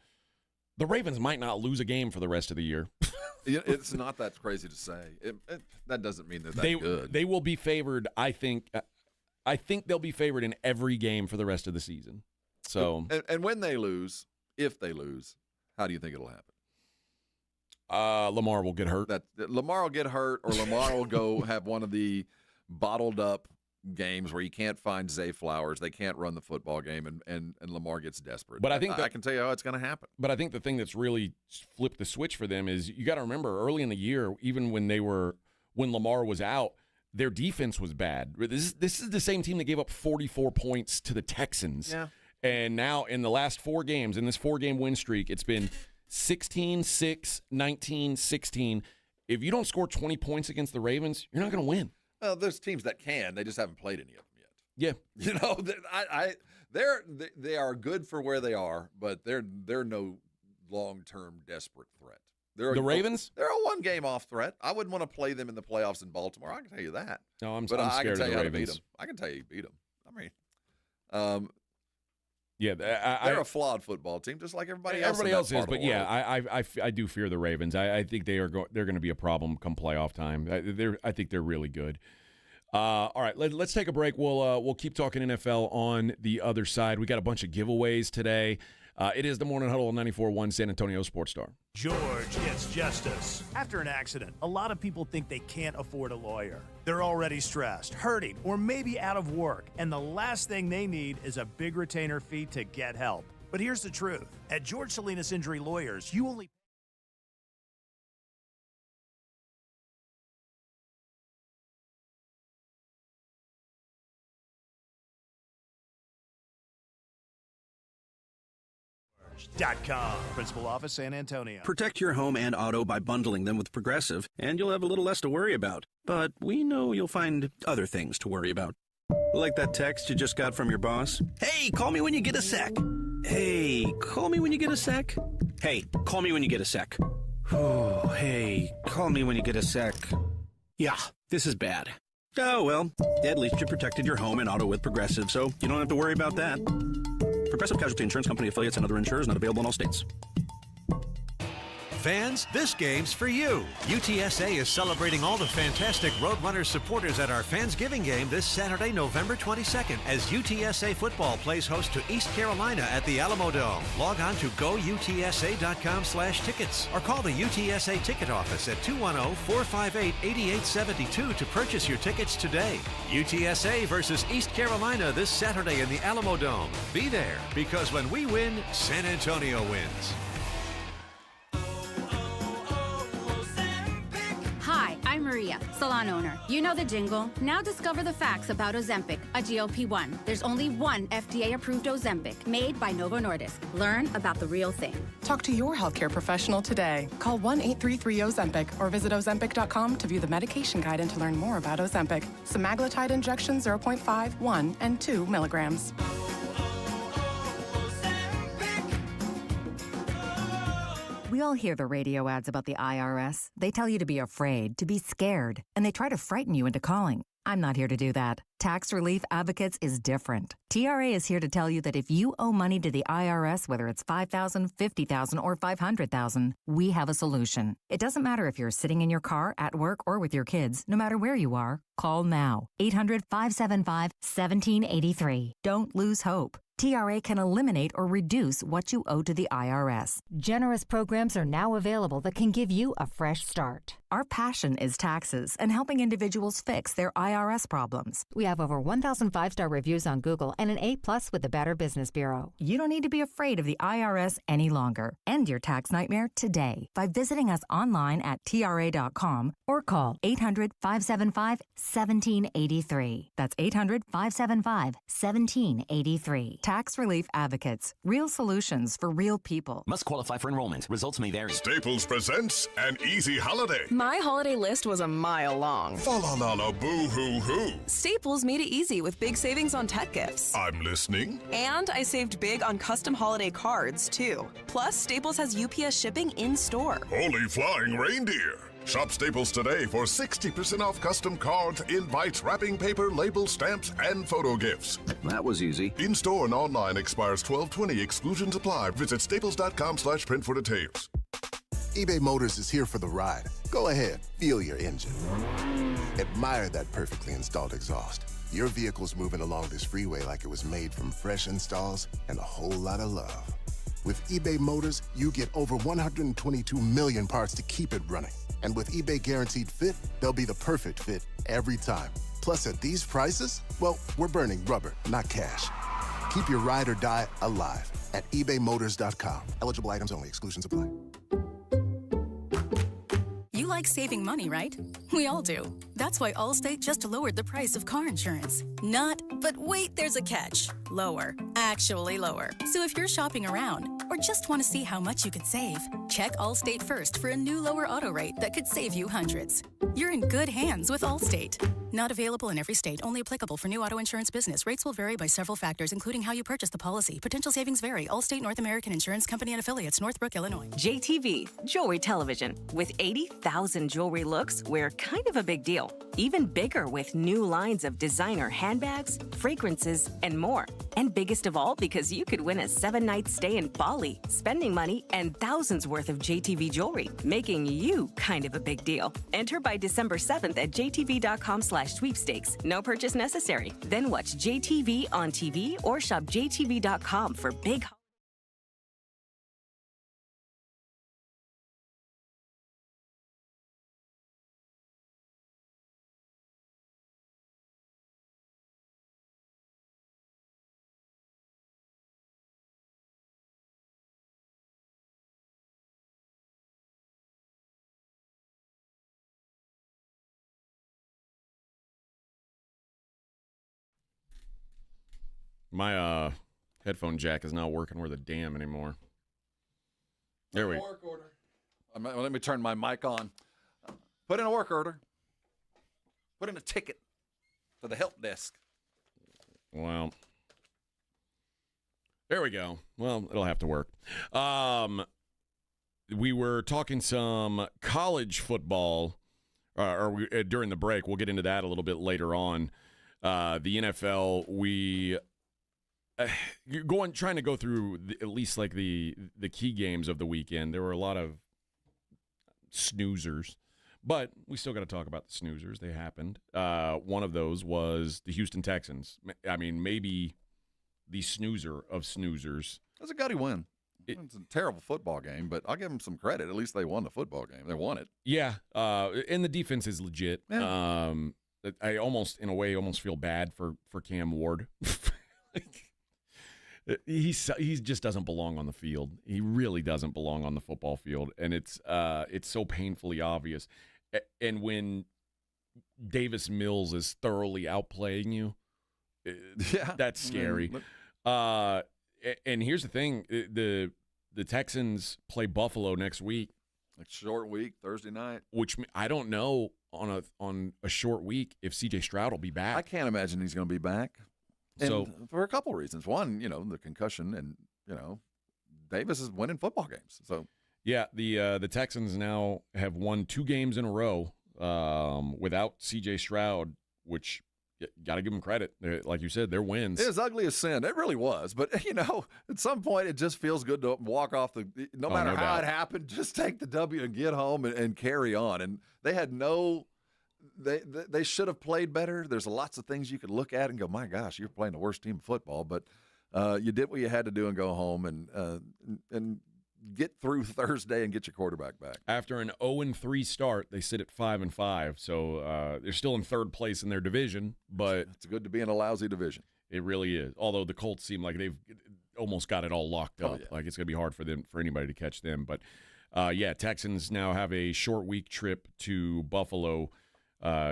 The Ravens might not lose a game for the rest of the year. It's not that crazy to say. That doesn't mean they're that good. They will be favored, I think. I think they'll be favored in every game for the rest of the season. So, and when they lose, if they lose, how do you think it'll happen? Lamar will get hurt. Lamar will get hurt, or Lamar will go have one of the bottled up games where you can't find Zay Flowers. They can't run the football game, and Lamar gets desperate. But I think I can tell you how it's going to happen. But I think the thing that's really flipped the switch for them is you got to remember early in the year, even when they were when Lamar was out, their defense was bad. This is the same team that gave up 44 points to the Texans. Yeah. And now in the last 4 games, in this 4-game win streak, it's been 16-6, 19-16. If you don't score 20 points against the Ravens, you're not going to win. Well, there's teams that can. They just haven't played any of them yet. Yeah. You know, they are good for where they are, but they're no long-term desperate threat. The Ravens? They're a one-game off threat. I wouldn't want to play them in the playoffs in Baltimore. I can tell you that. No, I'm but scared I can tell of you the how to beat Ravens. them. I can tell you beat them. I mean, yeah, they're a flawed football team, just like everybody else. Everybody else is, but yeah, I do fear the Ravens. I think they're going to be a problem come playoff time. I think they're really good. All right, let's take a break. We'll keep talking NFL on the other side. We got a bunch of giveaways today. It is the Morning Huddle on 94.1 San Antonio Sports Star. George gets justice. After an accident, a lot of people think they can't afford a lawyer. They're already stressed, hurting, or maybe out of work, and the last thing they need is a big retainer fee to get help. But here's the truth. At George Salinas Injury Lawyers, you only .com. Principal Office, San Antonio. Protect your home and auto by bundling them with Progressive, and you'll have a little less to worry about. But we know you'll find other things to worry about. Like that text you just got from your boss. Hey, call me when you get a sec. Hey, call me when you get a sec. Hey, call me when you get a sec. Oh, hey, call me when you get a sec. Yeah, this is bad. Oh, well, at least you protected your home and auto with Progressive, so you don't have to worry about that. Progressive Casualty Insurance Company affiliates and other insurers not available in all states. Fans, this game's for you. UTSA is celebrating all the fantastic Roadrunners supporters at our Fansgiving game this Saturday, November 22nd, as UTSA football plays host to East Carolina at the Alamo Dome. Log on to goutsa.com/tickets or call the UTSA ticket office at 210-458-8872 to purchase your tickets today. UTSA versus East Carolina this Saturday in the Alamo Dome. Be there, because when we win, San Antonio wins. Hi, I'm Maria, salon owner. You know the jingle. Now discover the facts about Ozempic, a GLP-1. There's only one FDA-approved Ozempic, made by Novo Nordisk. Learn about the real thing. Talk to your healthcare professional today. Call 1-833-OZEMPIC or visit Ozempic.com to view the medication guide and to learn more about Ozempic. Semaglutide injection 0.5, 1, and 2 milligrams. We all hear the radio ads about the IRS. They tell you to be afraid, to be scared, and they try to frighten you into calling. I'm not here to do that. Tax Relief Advocates is different. TRA is here to tell you that if you owe money to the IRS, whether it's $5,000, $50,000, or $500,000, we have a solution. It doesn't matter if you're sitting in your car, at work, or with your kids. No matter where you are, call now. 800-575-1783. Don't lose hope. TRA can eliminate or reduce what you owe to the IRS. Generous programs are now available that can give you a fresh start. Our passion is taxes and helping individuals fix their IRS problems. We have over 1,000 5-star reviews on Google and an A+ with the Better Business Bureau. You don't need to be afraid of the IRS any longer. End your tax nightmare today by visiting us online at TRA.com or call 800-575-1783. That's 800-575-1783. Tax Relief Advocates. Real solutions for real people. Must qualify for enrollment. Results may vary. Staples presents an easy holiday. My holiday list was a mile long. Fa la la la boo hoo hoo. Staples made it easy with big savings on tech gifts. I'm listening. And I saved big on custom holiday cards, too. Plus, Staples has UPS shipping in store. Holy flying reindeer. Shop Staples today for 60% off custom cards, invites, wrapping paper, label, stamps, and photo gifts. That was easy. In-store and online expires 12/20. Exclusions apply. Visit staples.com/print for details. eBay Motors is here for the ride. Go ahead, feel your engine. Admire that perfectly installed exhaust. Your vehicle's moving along this freeway like it was made from fresh installs and a whole lot of love. With eBay Motors, you get over 122 million parts to keep it running. And with eBay Guaranteed Fit, they'll be the perfect fit every time. Plus, at these prices, well, we're burning rubber, not cash. Keep your ride or die alive at ebaymotors.com. Eligible items only. Exclusions apply. You like like saving money, right? We all do. That's why Allstate just lowered the price of car insurance. Not, but wait, there's a catch. Lower. Actually lower. So if you're shopping around or just want to see how much you could save, check Allstate first for a new lower auto rate that could save you hundreds. You're in good hands with Allstate. Not available in every state. Only applicable for new auto insurance business. Rates will vary by several factors, including how you purchase the policy. Potential savings vary. Allstate North American Insurance Company and affiliates, Northbrook, Illinois. JTV, Jewelry Television. With 80,000 jewelry looks, we're kind of a big deal. Even bigger with new lines of designer handbags, fragrances, and more. And biggest of all, because you could win a 7-night stay in Bali, spending money, and thousands worth of JTV jewelry, making you kind of a big deal. Enter by December 7th at jtv.com/sweepstakes. No purchase necessary. Then watch JTV on TV or shop jtv.com for big. My headphone jack is not working worth a damn anymore. There we go. Work order. Let me turn my mic on. Put in a work order. Put in a ticket to the help desk. Well, there we go. Well, it'll have to work. We were talking some college football during the break. We'll get into that a little bit later on. The NFL, trying to go through at least like the key games of the weekend. There were a lot of snoozers, but we still got to talk about the snoozers. They happened. One of those was the Houston Texans. I mean, maybe the snoozer of snoozers. That's a gutty win. It's a terrible football game, but I'll give them some credit. At least they won the football game. They won it. Yeah, and the defense is legit. Yeah. I almost feel bad for Cam Ward. He just doesn't belong on the field. He really doesn't belong on the football field, and it's so painfully obvious. And when Davis Mills is thoroughly outplaying you, that's scary. And here's the thing: the Texans play Buffalo next week. Like short week, Thursday night. Which I don't know on a short week if C.J. Stroud will be back. I can't imagine he's going to be back. And for a couple of reasons. One, the concussion, and Davis is winning football games. So yeah, the Texans now have won 2 games in a row without C.J. Stroud, which got to give them credit. Like you said, they're wins. It was ugly as sin. It really was. But at some point, it just feels good to walk off no matter how it happened, just take the W and get home and carry on. And they had They should have played better. There's lots of things you could look at and go, my gosh, you're playing the worst team of football. But you did what you had to do and go home and get through Thursday and get your quarterback back. After an 0-3 start, they sit at 5-5. So they're still in third place in their division. But it's good to be in a lousy division. It really is. Although the Colts seem like they've almost got it all locked up. Yeah. Like it's going to be hard for anybody to catch them. But Texans now have a short week trip to Buffalo.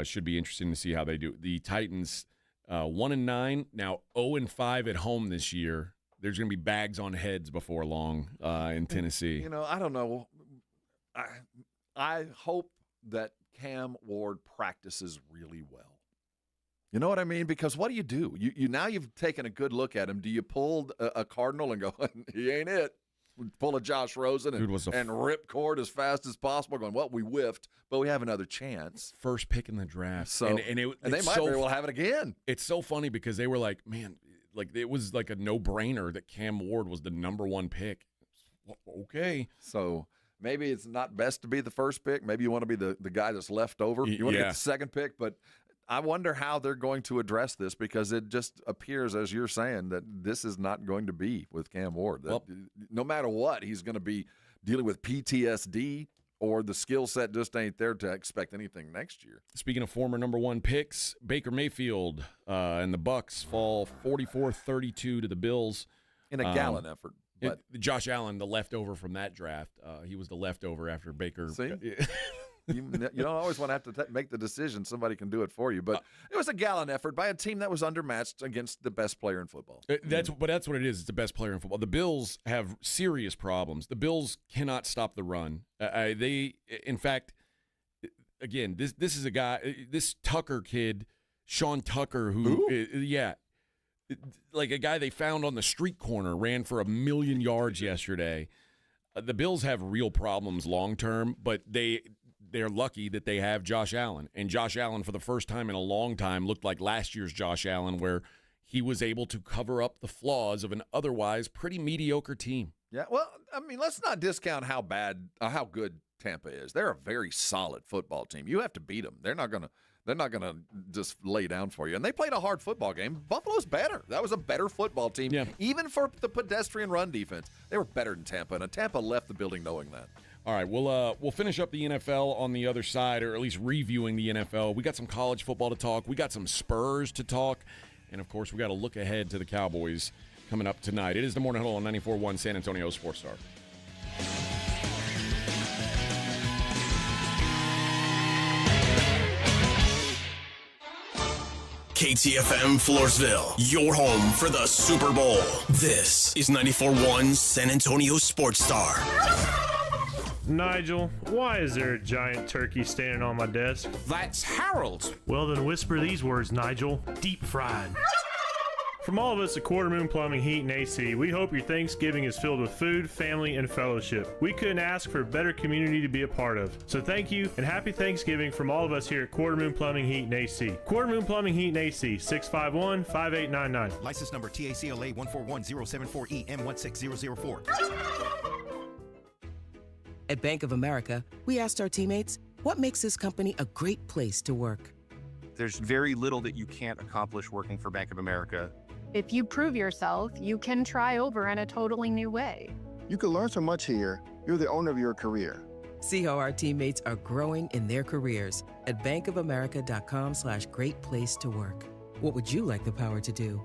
Should be interesting to see how they do. The Titans, 1-9, now 0-5 at home this year. There's going to be bags on heads before long in Tennessee. I don't know. I hope that Cam Ward practices really well. You know what I mean? Because what do? You now you've taken a good look at him. Do you pull a Cardinal and go, he ain't it? Pull a Josh Rosen and rip cord as fast as possible, going, well, we whiffed, but we have another chance. First pick in the draft. So, and they might very well have it again. It's so funny because they were like, man, like it was like a no-brainer that Cam Ward was the number 1 pick. Okay. So maybe it's not best to be the first pick. Maybe you want to be the guy that's left over. You want to get the second pick, but I wonder how they're going to address this because it just appears, as you're saying, that this is not going to be with Cam Ward. No matter what, he's going to be dealing with PTSD or the skill set just ain't there to expect anything next year. Speaking of former number 1 picks, Baker Mayfield and the Bucs fall 44-32 to the Bills. In a gallant effort. But Josh Allen, the leftover from that draft, he was the leftover after Baker. See? You don't always want to have to make the decision. Somebody can do it for you. But it was a gallant effort by a team that was undermatched against the best player in football. That's what it is. It's the best player in football. The Bills have serious problems. The Bills cannot stop the run. In fact, again, this is a guy, this Tucker kid, Sean Tucker, like a guy they found on the street corner, ran for 1,000,000 yards yesterday. The Bills have real problems long term, but they're lucky that they have Josh Allen. And Josh Allen, for the first time in a long time, looked like last year's Josh Allen, where he was able to cover up the flaws of an otherwise pretty mediocre team. Yeah, well, I mean, let's not discount how good Tampa is. They're a very solid football team. You have to beat them. They're not gonna just lay down for you. And they played a hard football game. Buffalo's better. That was a better football team. Yeah. Even for the pedestrian run defense, they were better than Tampa. And Tampa left the building knowing that. All right, we'll finish up the NFL on the other side, or at least reviewing the NFL. We got some college football to talk. We got some Spurs to talk. And, of course, we got to look ahead to the Cowboys coming up tonight. It is the Morning Huddle on 94.1 San Antonio Sports Star. KTFM Floresville, your home for the Super Bowl. This is 94.1 San Antonio Sports Star. Nigel, why is there a giant turkey standing on my desk? That's Harold. Well, then whisper these words, Nigel. Deep fried. From all of us at Quarter Moon Plumbing, Heat, and AC, we hope your Thanksgiving is filled with food, family, and fellowship. We couldn't ask for a better community to be a part of. So thank you, and happy Thanksgiving from all of us here at Quarter Moon Plumbing, Heat, and AC. Quarter Moon Plumbing, Heat, and AC, 651-5899. License number TACLA 141074E M16004. At Bank of America, we asked our teammates, what makes this company a great place to work? There's very little that you can't accomplish working for Bank of America. If you prove yourself, you can try over in a totally new way. You can learn so much here. You're the owner of your career. See how our teammates are growing in their careers at bankofamerica.com/great place to work. What would you like the power to do?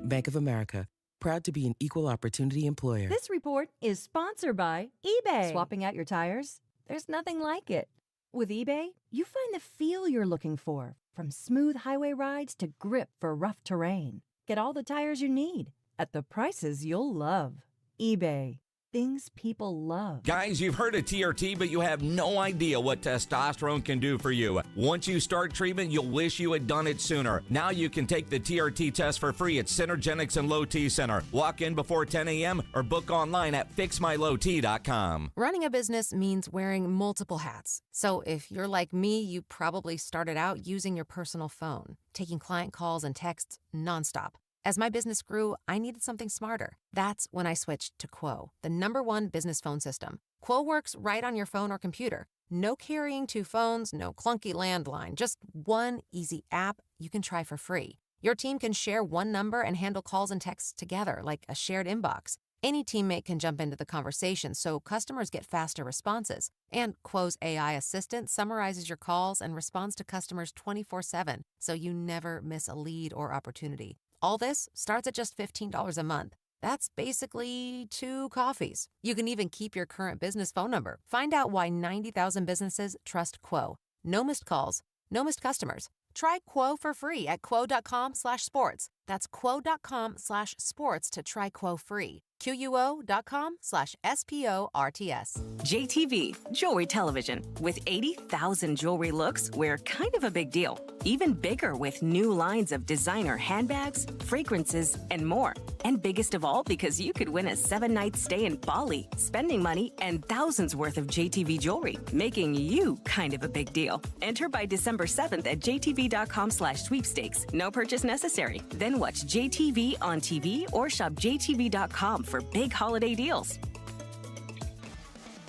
Bank of America, proud to be an equal opportunity employer. This report is sponsored by eBay. Swapping out your tires? There's nothing like it. With eBay, you find the feel you're looking for, from smooth highway rides to grip for rough terrain. Get all the tires you need at the prices you'll love. eBay. Things people love. Guys, you've heard of TRT, but you have no idea what testosterone can do for you. Once you start treatment, you'll wish you had done it sooner. Now you can take the TRT test for free at Synergenics and Low T Center. Walk in before 10 a.m. or book online at fixmylowt.com. Running a business means wearing multiple hats. So if you're like me, you probably started out using your personal phone, taking client calls and texts nonstop. As my business grew, I needed something smarter. That's when I switched to Quo, the #1 business phone system. Quo works right on your phone or computer. No carrying 2 phones, no clunky landline, just one easy app you can try for free. Your team can share one number and handle calls and texts together like a shared inbox. Any teammate can jump into the conversation so customers get faster responses. And Quo's AI assistant summarizes your calls and responds to customers 24/7, so you never miss a lead or opportunity. All this starts at just $15 a month. That's basically 2 coffees. You can even keep your current business phone number. Find out why 90,000 businesses trust Quo. No missed calls, no missed customers. Try Quo for free at quo.com/sports. That's quo.com/sports to try Quo free. QUO.com/SPORTS. JTV, Jewelry Television. With 80,000 jewelry looks, we're kind of a big deal. Even bigger with new lines of designer handbags, fragrances, and more. And biggest of all, because you could win a 7-night stay in Bali, spending money, and thousands worth of JTV jewelry, making you kind of a big deal. Enter by December 7th at jtv.com/sweepstakes. No purchase necessary. Then watch JTV on TV or shop jtv.com for big holiday deals.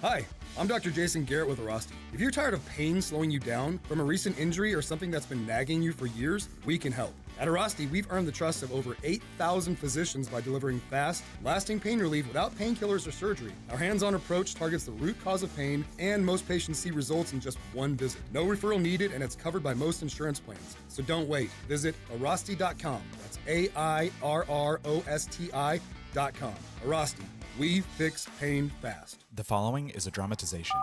Hi, I'm Dr. Jason Garrett with Arasti. If you're tired of pain slowing you down from a recent injury or something that's been nagging you for years, we can help. At Arasti, we've earned the trust of over 8,000 physicians by delivering fast, lasting pain relief without painkillers or surgery. Our hands-on approach targets the root cause of pain, and most patients see results in just one visit. No referral needed, and it's covered by most insurance plans. So don't wait. Visit Arasti.com. That's AIRROSTI.com. Arasti. We fix pain fast. The following is a dramatization.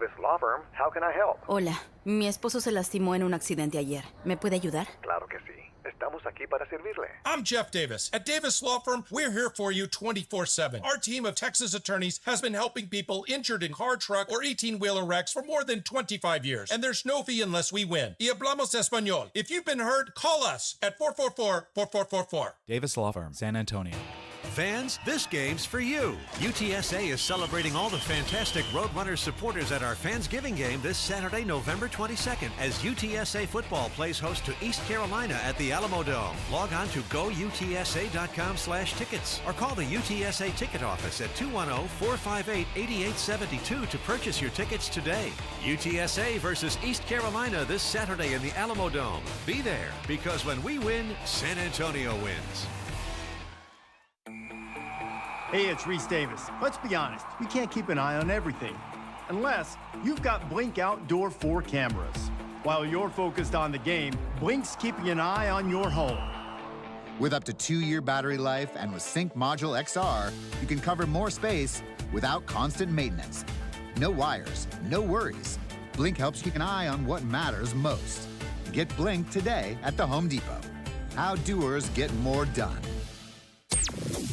Davis Law Firm. How can I help? Hola, mi esposo se lastimó en un accidente ayer. ¿Me puede ayudar? Claro que sí. Estamos aquí para servirle. I'm Jeff Davis. At Davis Law Firm, we're here for you 24/7. Our team of Texas attorneys has been helping people injured in car, truck, or 18-wheeler wrecks for more than 25 years. And there's no fee unless we win. Y hablamos español. If you've been hurt, call us at 444-4444. Davis Law Firm, San Antonio. Fans, this game's for you. UTSA is celebrating all the fantastic Roadrunners supporters at our Fansgiving game this Saturday, November 22nd, as UTSA football plays host to East Carolina at the Alamo Dome. Log on to goutsa.com/tickets or call the UTSA ticket office at 210-458-8872 to purchase your tickets today. UTSA versus East Carolina this Saturday in the Alamo Dome. Be there, because when we win, San Antonio wins. Hey, it's Reese Davis. Let's be honest, we can't keep an eye on everything. Unless you've got Blink Outdoor 4 cameras. While you're focused on the game, Blink's keeping an eye on your home. With up to 2-year battery life and with Sync Module XR, you can cover more space without constant maintenance. No wires, no worries. Blink helps keep an eye on what matters most. Get Blink today at the Home Depot. How doers get more done.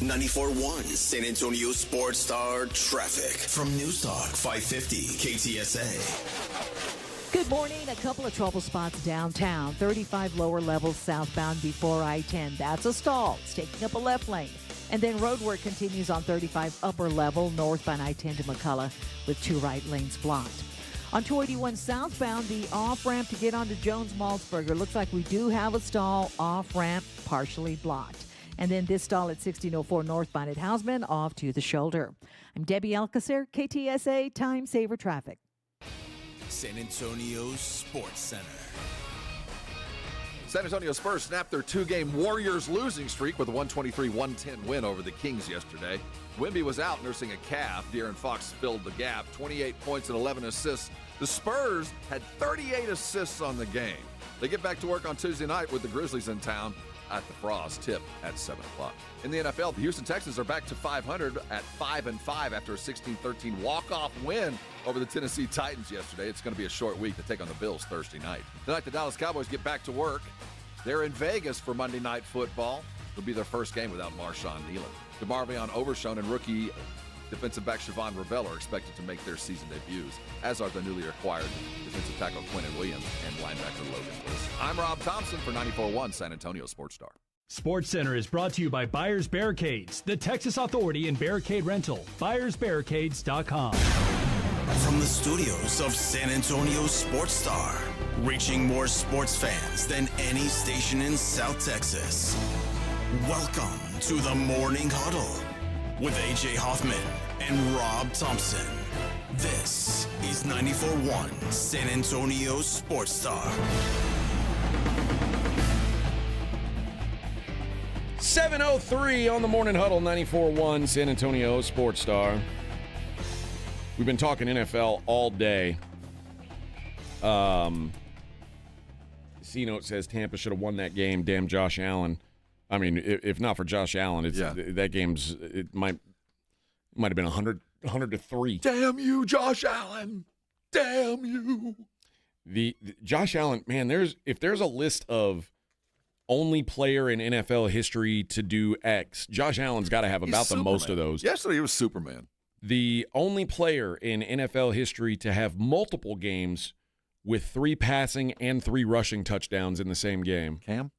94.1 San Antonio Sports Star traffic from News Talk 550 KTSA. Good morning. A couple of trouble spots downtown. 35 lower levels southbound before I-10. That's a stall. It's taking up a left lane. And then road work continues on 35 upper level northbound I-10 to McCullough with 2 right lanes blocked. On 281 southbound, the off-ramp to get onto Jones-Maltsberger. Looks like we do have a stall off-ramp partially blocked. And then this stall at 1604 northbound at Hausman off to the shoulder. I'm Debbie Alcacer, KTSA Time Saver Traffic. San Antonio Sports Center. San Antonio Spurs snapped their 2-game Warriors losing streak with a 123-110 win over the Kings yesterday. Wemby was out nursing a calf. De'Aaron Fox filled the gap, 28 points and 11 assists. The Spurs had 38 assists on the game. They get back to work on Tuesday night with the Grizzlies in town at the Frost tip at 7 o'clock. In the NFL, the Houston Texans are back to 500 at 5-5 after a 16-13 walk-off win over the Tennessee Titans yesterday. It's going to be a short week to take on the Bills Thursday night. Tonight, the Dallas Cowboys get back to work. They're in Vegas for Monday Night Football. It'll be their first game without Marshawn Nealon. DeMarvion Overshown and rookie defensive back Siobhan Ravel are expected to make their season debuts, as are the newly acquired defensive tackle Quentin Williams and linebacker Logan Bliss. I'm Rob Thompson for 94.1 San Antonio Sports Star. Sports Center is brought to you by Buyers Barricades, the Texas authority in barricade rental. BuyersBarricades.com. From the studios of San Antonio Sports Star, reaching more sports fans than any station in South Texas. Welcome to the Morning Huddle with A.J. Hoffman and Rob Thompson. This is 94.1 San Antonio Sports Star. 7:03 on the Morning Huddle, 94.1 San Antonio Sports Star. We've been talking NFL all day. C-Note says Tampa should have won that game. Damn Josh Allen. I mean, if not for Josh Allen, that game's it might have been 100-3. Damn you, Josh Allen! Damn you! The Josh Allen, man. If there's a list of only player in NFL history to do X, Josh Allen's got to have about the most of those. Yesterday he was Superman. The only player in NFL history to have multiple games with 3 passing and 3 rushing touchdowns in the same game. Cam?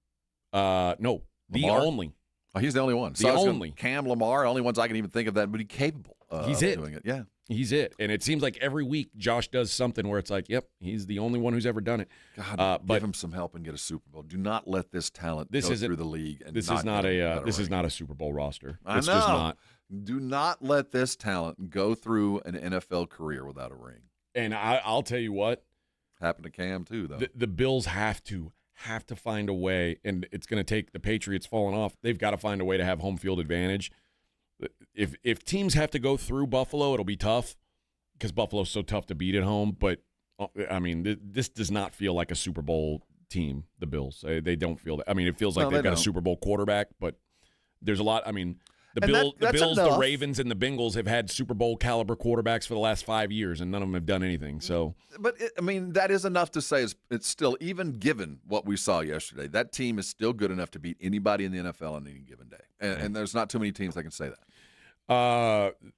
No. The Lamar? only. Oh, he's the only one. The only. Cam, Lamar, only ones I can even think of that would be capable of doing it. Yeah. He's it. And it seems like every week Josh does something where it's like, yep, he's the only one who's ever done it. God, give him some help and get a Super Bowl. Do not let this talent go through the league. And this is not a Super Bowl roster. It's just not. Do not let this talent go through an NFL career without a ring. And I'll tell you what. Happened to Cam too, though. The Bills have to find a way, and it's going to take the Patriots falling off. They've got to find a way to have home field advantage. If teams have to go through Buffalo, it'll be tough because Buffalo's so tough to beat at home. But, I mean, this does not feel like a Super Bowl team, the Bills. They don't feel that. I mean, it feels like they've got a Super Bowl quarterback, but there's a lot. I mean, The And Bills, enough. the Ravens, and the Bengals have had Super Bowl caliber quarterbacks for the last 5 years, and none of them have done anything. So, But, that is enough to say it's still, even given what we saw yesterday, that team is still good enough to beat anybody in the NFL on any given day. And there's not too many teams that can say that.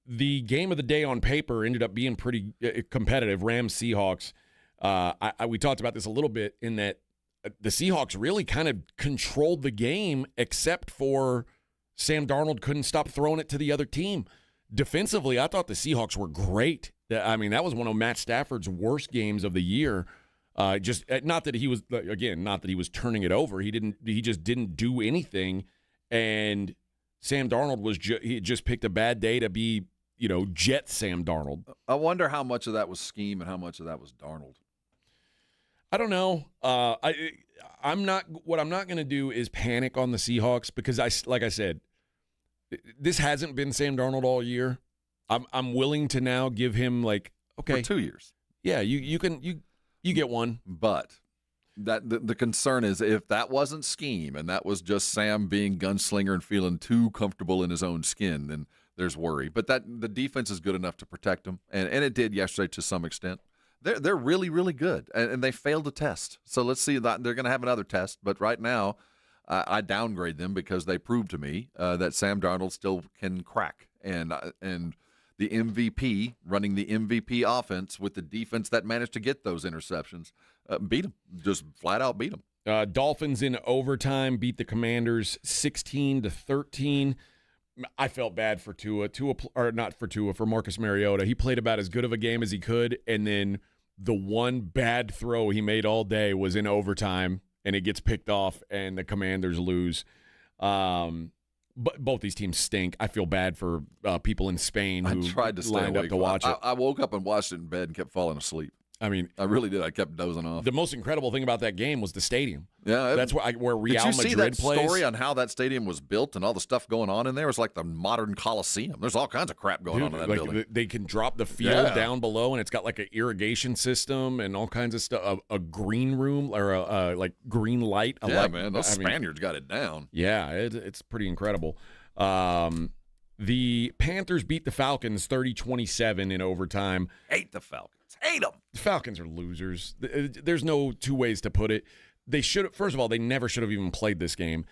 The game of the day on paper ended up being pretty competitive. Rams-Seahawks. We talked about this a little bit in that the Seahawks really kind of controlled the game, except for Sam Darnold couldn't stop throwing it to the other team. Defensively, I thought the Seahawks were great. I mean, that was one of Matt Stafford's worst games of the year. Just not that he was turning it over. He just didn't do anything. And Sam Darnold he just picked a bad day to be, jet Sam Darnold. I wonder how much of that was scheme and how much of that was Darnold. I don't know. I'm not. What I'm not going to do is panic on the Seahawks because like I said, this hasn't been Sam Darnold all year. I'm willing to now give him okay, for 2 years. Yeah, you get one. But that the concern is if that wasn't scheme and that was just Sam being gunslinger and feeling too comfortable in his own skin, then there's worry. But the defense is good enough to protect him, and it did yesterday to some extent. They're really, really good, and they failed a test. So let's see that they're going to have another test. But right now, I downgrade them because they proved to me that Sam Darnold still can crack, and the MVP running the MVP offense with the defense that managed to get those interceptions beat them, just flat out beat them. Dolphins in overtime beat the Commanders 16-13. I felt bad for for Marcus Mariota. He played about as good of a game as he could, and then the one bad throw he made all day was in overtime, and it gets picked off, and the Commanders lose. But both these teams stink. I feel bad for people in Spain who tried to stay lined up to watch it. I woke up and watched it in bed and kept falling asleep. I mean, I really did. I kept dozing off. The most incredible thing about that game was the stadium. Yeah, that's where Real Madrid plays. Did you see that story on how that stadium was built and all the stuff going on in there? It's like the modern Coliseum. There's all kinds of crap going on in that building. They can drop the field down below, and it's got an irrigation system and all kinds of stuff. A green room or a green light. Man, those Spaniards got it down. Yeah, it's pretty incredible. The Panthers beat the Falcons 30-27 in overtime. Hate the Falcons. Hate them. The Falcons are losers. There's no two ways to put it. They should. First of all, they never should have even played this game.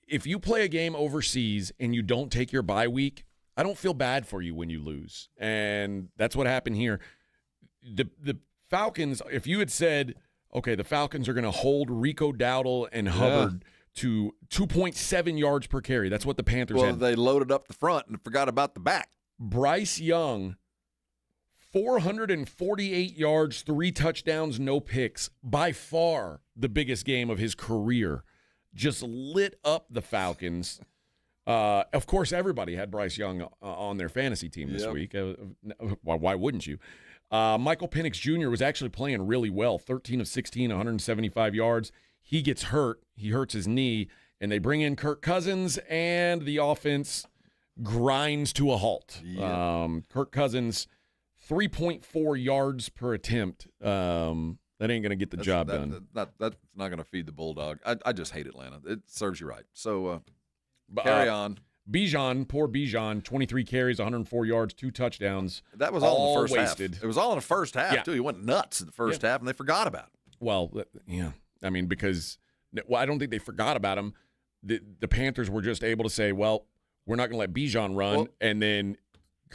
If you play a game overseas and you don't take your bye week, I don't feel bad for you when you lose. And that's what happened here. The Falcons, if you had said, okay, the Falcons are going to hold Rico Dowdle and Hubbard to 2.7 yards per carry. That's what the Panthers had. Well, they loaded up the front and forgot about the back. Bryce Young, 448 yards, 3 touchdowns, no picks. By far the biggest game of his career. Just lit up the Falcons. Of course, everybody had Bryce Young on their fantasy team this week. Why wouldn't you? Michael Penix Jr. was actually playing really well. 13 of 16, 175 yards. He gets hurt. He hurts his knee, and they bring in Kirk Cousins, and the offense grinds to a halt. Kirk Cousins, 3.4 yards per attempt. That ain't going to get the job done. That's not going to feed the Bulldog. I just hate Atlanta. It serves you right. So carry on. Bijan, poor Bijan, 23 carries, 104 yards, 2 touchdowns. That was all in the first wasted. half. It was all in the first half, too. He went nuts in the first half, and they forgot about it. Well, yeah. I mean, because I don't think they forgot about him. The Panthers were just able to say, well, we're not going to let Bijan run, and then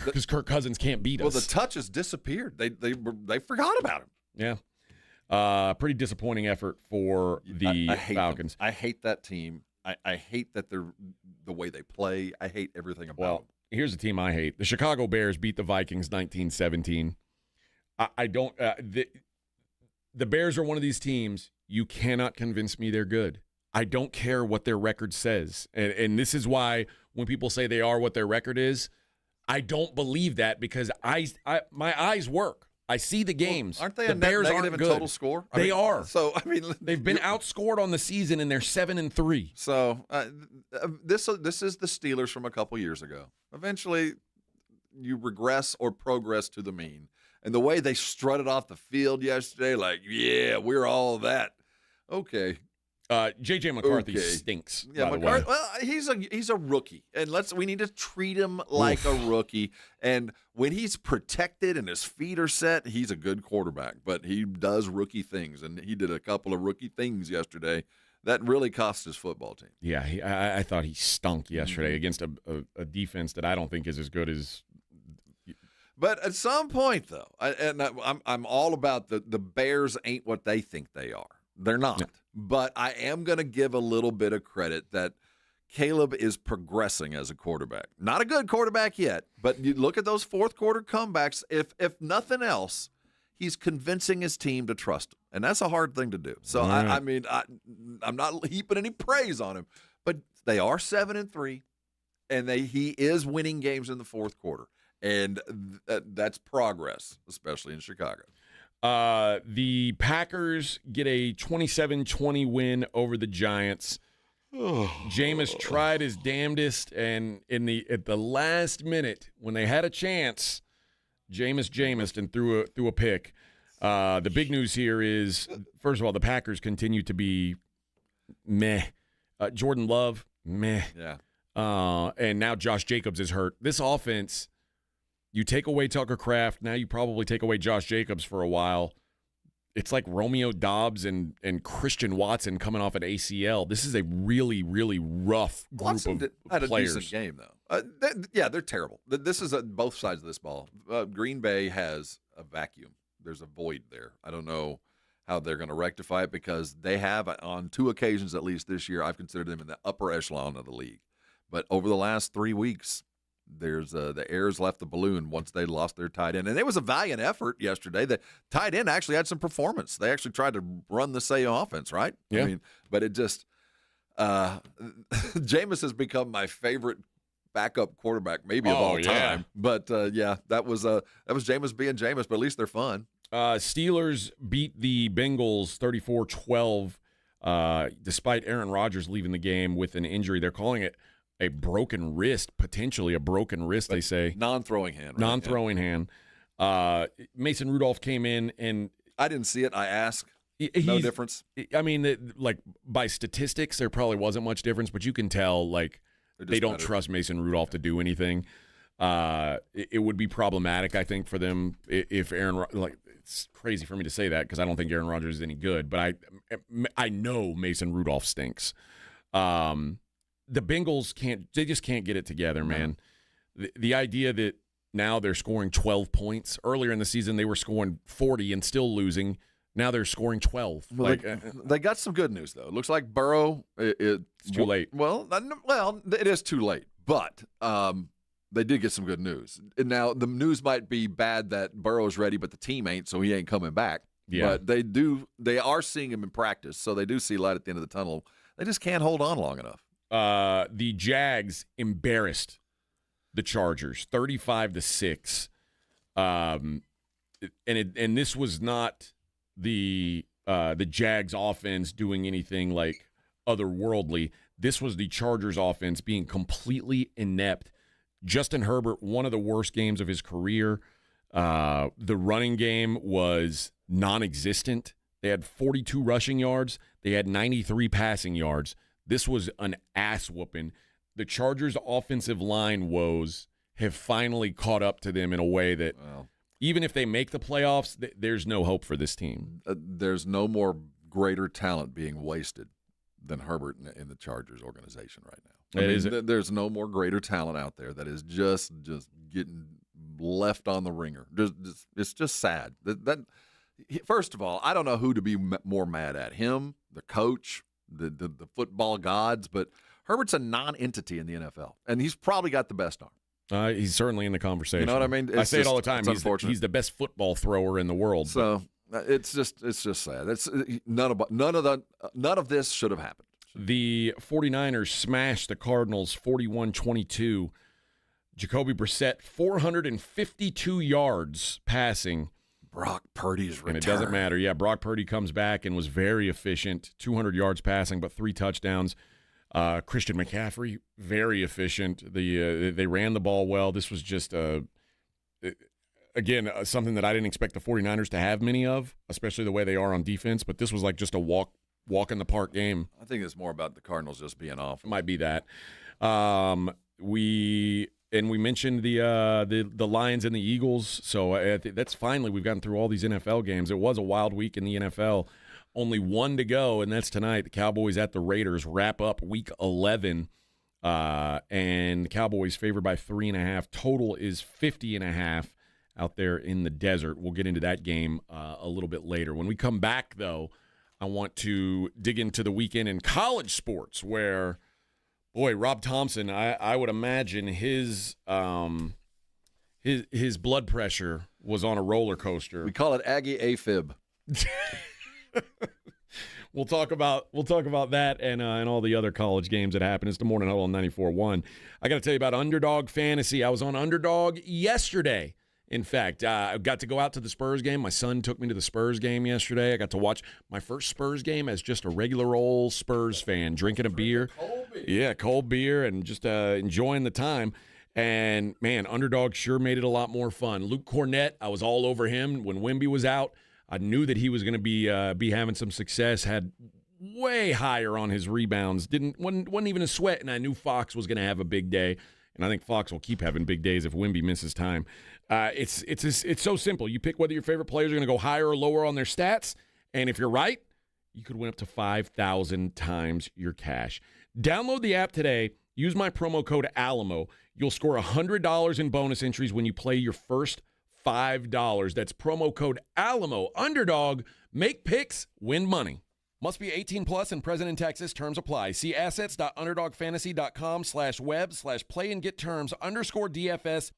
because Kirk Cousins can't beat us. Well, the touches disappeared. They forgot about him. Yeah. Pretty disappointing effort for the Falcons. I hate that team. I hate that they're the way they play. I hate everything about them. Here's a team I hate. The Chicago Bears beat the Vikings 19-17. I don't the Bears are one of these teams, you cannot convince me they're good. I don't care what their record says. And this is why when people say they are what their record is, I don't believe that because my eyes work. I see the games. Aren't they the Bears negative aren't in good. total score? They are. So they've been outscored on the season, and they're 7-3. So this is the Steelers from a couple years ago. Eventually, you regress or progress to the mean. And the way they strutted off the field yesterday, we're all that. Okay. J.J. McCarthy stinks. Yeah, by McCarthy. the way. Well, he's a rookie, and we need to treat him like a rookie. And when he's protected and his feet are set, he's a good quarterback. But he does rookie things, and he did a couple of rookie things yesterday that really cost his football team. Yeah, I thought he stunk yesterday against a defense that I don't think is as good as. But at some point, though, I'm all about the Bears ain't what they think they are. They're not. No. But I am going to give a little bit of credit that Caleb is progressing as a quarterback. Not a good quarterback yet, but you look at those fourth quarter comebacks. If nothing else, he's convincing his team to trust him, and that's a hard thing to do. So I'm not heaping any praise on him, but they are 7-3, and he is winning games in the fourth quarter, and that's progress, especially in Chicago. The Packers get a 27-20 win over the Giants. Jameis tried his damnedest, and at the last minute when they had a chance, Jameis and threw a pick. The big news here is, first of all, the Packers continue to be meh. Jordan Love, meh. Yeah. And now Josh Jacobs is hurt. This offense. You take away Tucker Kraft, now you probably take away Josh Jacobs for a while. It's like Romeo Doubs and Christian Watson coming off an ACL. This is a really, really rough group Watson of had a players. decent game, though. They're terrible. This is both sides of this ball. Green Bay has a vacuum. There's a void there. I don't know how they're going to rectify it because they have, on 2 occasions at least this year, I've considered them in the upper echelon of the league. But over the last 3 weeks, there's the airs left the balloon once they lost their tight end. And it was a valiant effort yesterday. The tight end actually had some performance. They actually tried to run the same offense, right? Yeah. I mean, but it just Jameis has become my favorite backup quarterback maybe of all time. But, that was Jameis being Jameis, but at least they're fun. Steelers beat the Bengals 34-12 despite Aaron Rodgers leaving the game with an injury. They're calling it a broken wrist, potentially a broken wrist, they say. Non-throwing hand. Right? Non-throwing hand. Mason Rudolph came in, and I didn't see it. I asked. No difference. I mean, like, by statistics, there probably wasn't much difference, but you can tell, like, they don't trust Mason Rudolph to do anything. It would be problematic, I think, for them if Aaron – like, it's crazy for me to say that because I don't think Aaron Rodgers is any good, but I know Mason Rudolph stinks. The Bengals just can't get it together, man. The idea that now they're scoring 12 points. Earlier in the season, they were scoring 40 and still losing. Now they're scoring 12. Well, they got some good news, though. It looks like Burrow it's too late. Well, it is too late, but they did get some good news. And now the news might be bad that Burrow's ready, but the team ain't, so he ain't coming back. Yeah. But they are seeing him in practice, so they do see light at the end of the tunnel. They just can't hold on long enough. The Jags embarrassed the Chargers 35-6. And this was not the Jags offense doing anything like otherworldly. This was the Chargers offense being completely inept. Justin Herbert, one of the worst games of his career. The running game was non-existent. They had 42 rushing yards. They had 93 passing yards. This was an ass whooping. The Chargers' offensive line woes have finally caught up to them in a way that even if they make the playoffs, there's no hope for this team. There's no more greater talent being wasted than Herbert in the Chargers organization right now. There's no more greater talent out there that is just getting left on the ringer. It's just sad. First of all, I don't know who to be more mad at, him, the coach, the football gods, but Herbert's a non-entity in the NFL, and he's probably got the best arm. He's certainly in the conversation. You know what I mean? I say it all the time. He's the best football thrower in the world. So it's just sad. It's none of this should have happened. The 49ers smashed the Cardinals 41-22. Jacoby Brissett 452 yards passing. Brock Purdy's return. And it doesn't matter. Yeah, Brock Purdy comes back and was very efficient. 200 yards passing, but 3 touchdowns. Christian McCaffrey, very efficient. They ran the ball well. This was just, something that I didn't expect the 49ers to have many of, especially the way they are on defense. But this was like just a walk in the park game. I think it's more about the Cardinals just being off. It might be that. We mentioned the Lions and the Eagles, so I think that's finally we've gotten through all these NFL games. It was a wild week in the NFL. Only one to go, and that's tonight. The Cowboys at the Raiders wrap up Week 11, and the Cowboys favored by 3.5. Total is 50.5 out there in the desert. We'll get into that game a little bit later. When we come back, though, I want to dig into the weekend in college sports where, boy, Rob Thompson, I would imagine his blood pressure was on a roller coaster. We call it Aggie AFib. We'll talk about that and all the other college games that happened. It's the Morning Huddle on 94.1. I got to tell you about Underdog Fantasy. I was on Underdog yesterday. In fact, I got to go out to the Spurs game. My son took me to the Spurs game yesterday. I got to watch my first Spurs game as just a regular old Spurs fan, drinking a beer. Cold beer, and just enjoying the time. And, man, Underdog sure made it a lot more fun. Luke Cornett, I was all over him when Wemby was out. I knew that he was going to be having some success, had way higher on his rebounds, wasn't even a sweat, and I knew Fox was going to have a big day. And I think Fox will keep having big days if Wemby misses time. It's so simple. You pick whether your favorite players are going to go higher or lower on their stats, and if you're right, you could win up to 5,000 times your cash. Download the app today. Use my promo code Alamo. You'll score $100 in bonus entries when you play your first $5. That's promo code Alamo. Underdog. Make picks. Win money. Must be 18 plus and present in Texas. Terms apply. See assets.underdogfantasy.com/web/play and get terms _DFS_.html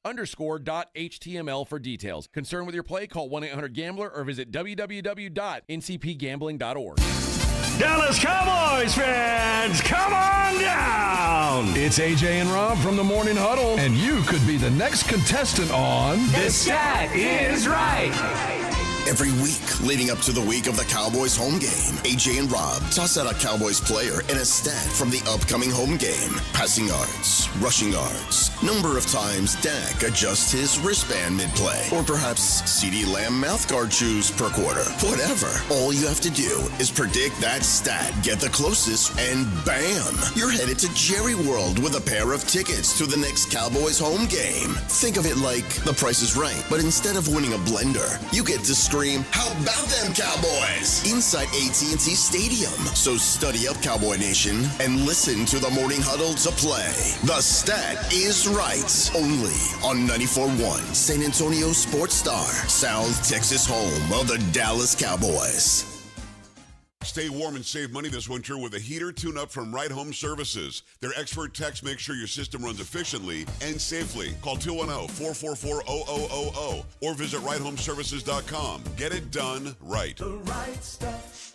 for details. Concerned with your play? Call 1-800-GAMBLER or visit www.ncpgambling.org. Dallas Cowboys fans, come on down! It's AJ and Rob from the Morning Huddle, and you could be the next contestant on The Stat Is Right. Every week leading up to the week of the Cowboys home game, AJ and Rob toss out a Cowboys player and a stat from the upcoming home game. Passing yards, rushing yards, number of times Dak adjusts his wristband mid-play, or perhaps CeeDee Lamb mouthguard chews per quarter. Whatever. All you have to do is predict that stat, get the closest, and bam! You're headed to Jerry World with a pair of tickets to the next Cowboys home game. Think of it like The Price is Right, but instead of winning a blender, you get to scream, "How about them Cowboys?" inside AT&T Stadium. So study up, Cowboy Nation, and listen to the Morning Huddle to play. The Stat Is Right. Only on 94.1 San Antonio Sports Star, South Texas home of the Dallas Cowboys. Stay warm and save money this winter with a heater tune-up from Right Home Services. Their expert techs make sure your system runs efficiently and safely. Call 210-444-0000 or visit righthomeservices.com. Get it done right. The right stuff.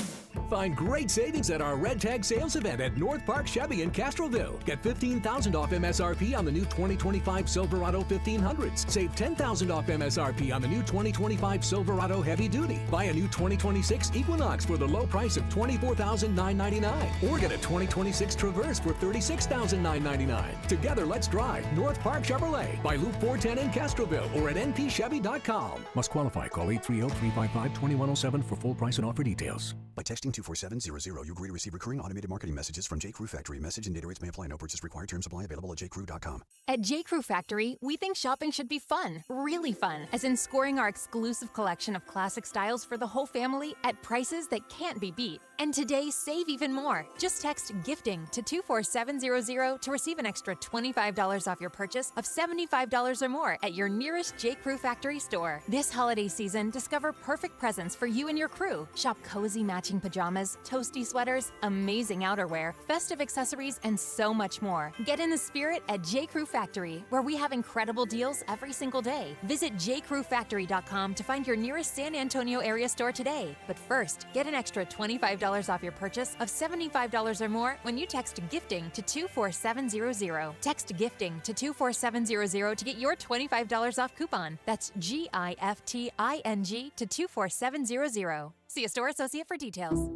Find great savings at our Red Tag sales event at North Park Chevy in Castroville. Get $15,000 off MSRP on the new 2025 Silverado 1500s. Save $10,000 off MSRP on the new 2025 Silverado Heavy Duty. Buy a new 2026 Equinox for the low price of $24,999. Or get a 2026 Traverse for $36,999. Together, let's drive North Park Chevrolet by Loop 410 in Castroville or at npchevy.com. Must qualify. Call 830-355-2107 for full price and offer details. By texting 24700, you agree to receive recurring automated marketing messages from J.Crew Factory. Message and data rates may apply. No purchase required. Terms apply. Available at jcrew.com. At J.Crew Factory, we think shopping should be fun, really fun, as in scoring our exclusive collection of classic styles for the whole family at prices that can't be beat. And today, save even more. Just text GIFTING to 24700 to receive an extra $25 off your purchase of $75 or more at your nearest J.Crew Factory store. This holiday season, discover perfect presents for you and your crew. Shop cozy matching pajamas, toasty sweaters, amazing outerwear, festive accessories, and so much more. Get in the spirit at J.Crew Factory, where we have incredible deals every single day. Visit jcrewfactory.com to find your nearest San Antonio area store today. But first, get an extra $25 off your purchase of $75 or more when you text GIFTING to 24700. Text GIFTING to 24700 to get your $25 off coupon. That's GIFTING to 24700. See a store associate for details.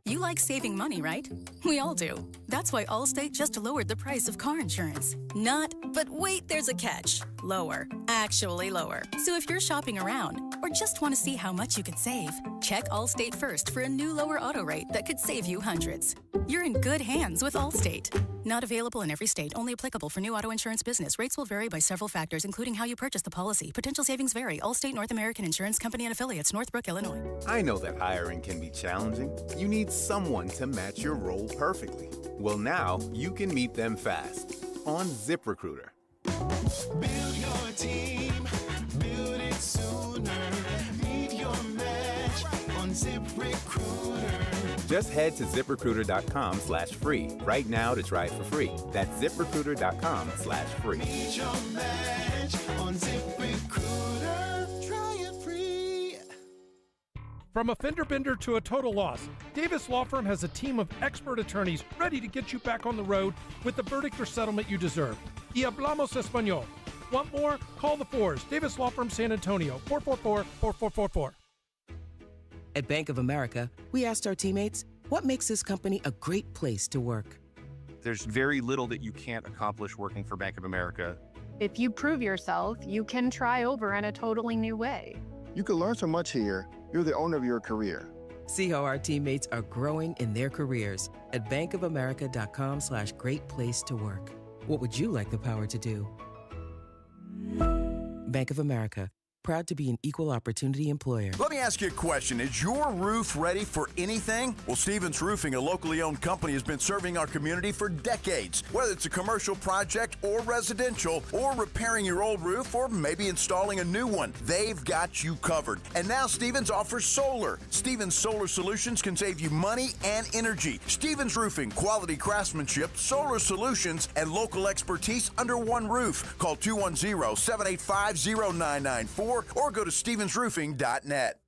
You like saving money, right? We all do. That's why Allstate just lowered the price of car insurance. But wait, there's a catch. Lower. Actually lower. So if you're shopping around or just want to see how much you could save, check Allstate first for a new lower auto rate that could save you hundreds. You're in good hands with Allstate. Not available in every state. Only applicable for new auto insurance business. Rates will vary by several factors, including how you purchase the policy. Potential savings vary. Allstate North American Insurance Company and affiliates, Northbrook, Illinois. I know that hiring can be challenging. You need someone to match your role perfectly. Well, now you can meet them fast on ZipRecruiter. Build your team, build it sooner. Meet your match on ZipRecruiter. Just head to ZipRecruiter.com/free right now to try it for free. That's ZipRecruiter.com/free. Meet your match on ZipRecruiter. Try it free. From a fender bender to a total loss, Davis Law Firm has a team of expert attorneys ready to get you back on the road with the verdict or settlement you deserve. Y hablamos español. Want more? Call the Fours. Davis Law Firm, San Antonio, 444-4444. At Bank of America, we asked our teammates, what makes this company a great place to work? There's very little that you can't accomplish working for Bank of America. If you prove yourself, you can try over in a totally new way. You can learn so much here. You're the owner of your career. See how our teammates are growing in their careers at bankofamerica.com/great place to work. What would you like the power to do? Bank of America, proud to be an equal opportunity employer. Let me ask you a question. Is your roof ready for anything? Well, Stevens Roofing, a locally owned company, has been serving our community for decades. Whether it's a commercial project or residential, or repairing your old roof, or maybe installing a new one, they've got you covered. And now Stevens offers solar. Stevens Solar Solutions can save you money and energy. Stevens Roofing, quality craftsmanship, solar solutions, and local expertise under one roof. Call 210-785-0994 or go to stevensroofing.net.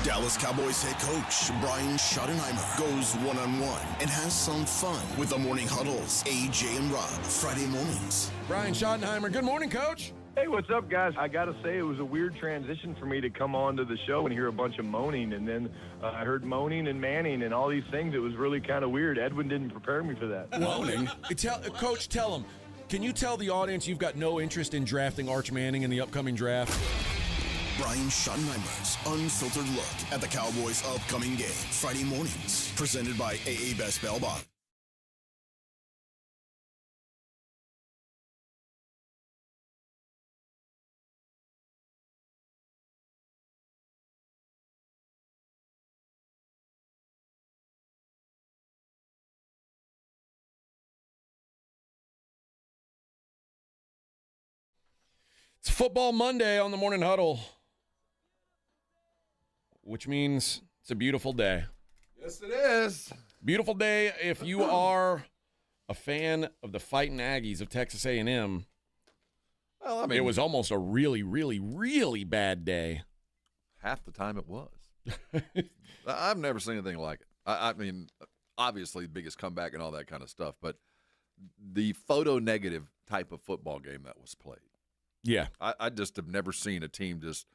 Dallas Cowboys head coach Brian Schottenheimer goes one-on-one and has some fun with the Morning Huddles, AJ and Rob, Friday mornings. Brian Schottenheimer, good morning, Coach. Hey, what's up, guys? I got to say, it was a weird transition for me to come on to the show and hear a bunch of moaning, and then I heard moaning and manning and all these things. It was really kind of weird. Edwin didn't prepare me for that. Moaning? Coach, tell him. Can you tell the audience you've got no interest in drafting Arch Manning in the upcoming draft? Brian Schottenheimer's unfiltered look at the Cowboys' upcoming game. Friday mornings, presented by AA Best Bell Bond. It's Football Monday on the Morning Huddle, which means it's a beautiful day. Yes, it is. Beautiful day if you are a fan of the Fighting Aggies of Texas A&M. Well, I mean, it was almost a really, really, really bad day. Half the time it was. I've never seen anything like it. I mean, obviously, biggest comeback and all that kind of stuff, but the photo negative type of football game that was played. Yeah. I just have never seen a team just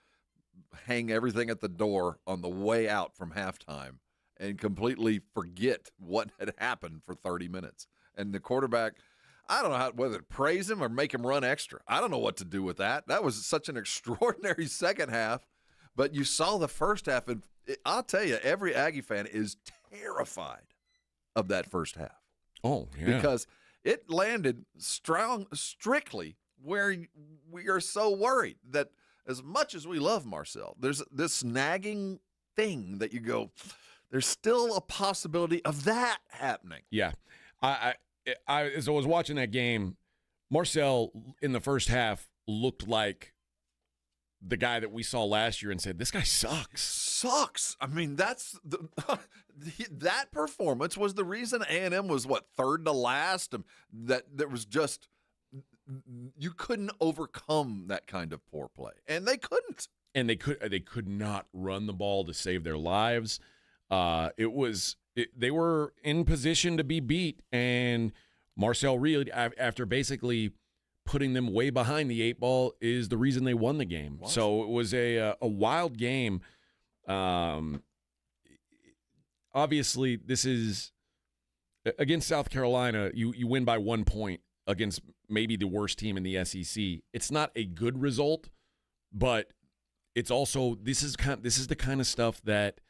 hang everything at the door on the way out from halftime and completely forget what had happened for 30 minutes. And the quarterback, I don't know whether to praise him or make him run extra. I don't know what to do with that. That was such an extraordinary second half. But you saw the first half, and I'll tell you, every Aggie fan is terrified of that first half. Oh, yeah. Because it landed strictly where we are so worried that as much as we love Marcel, there's this nagging thing that you go, there's still a possibility of that happening. Yeah. As I was watching that game, Marcel in the first half looked like the guy that we saw last year and said, this guy sucks. I mean, that's that performance was the reason A&M was, third to last? That was just – you couldn't overcome that kind of poor play, and they couldn't. And they could not run the ball to save their lives. They were in position to be beat, and Marcel Reed, after basically putting them way behind the 8 ball, is the reason they won the game. So it was a wild game. obviously this is against South Carolina. You win by 1 point against maybe the worst team in the SEC. It's not a good result, but it's also this is the kind of stuff that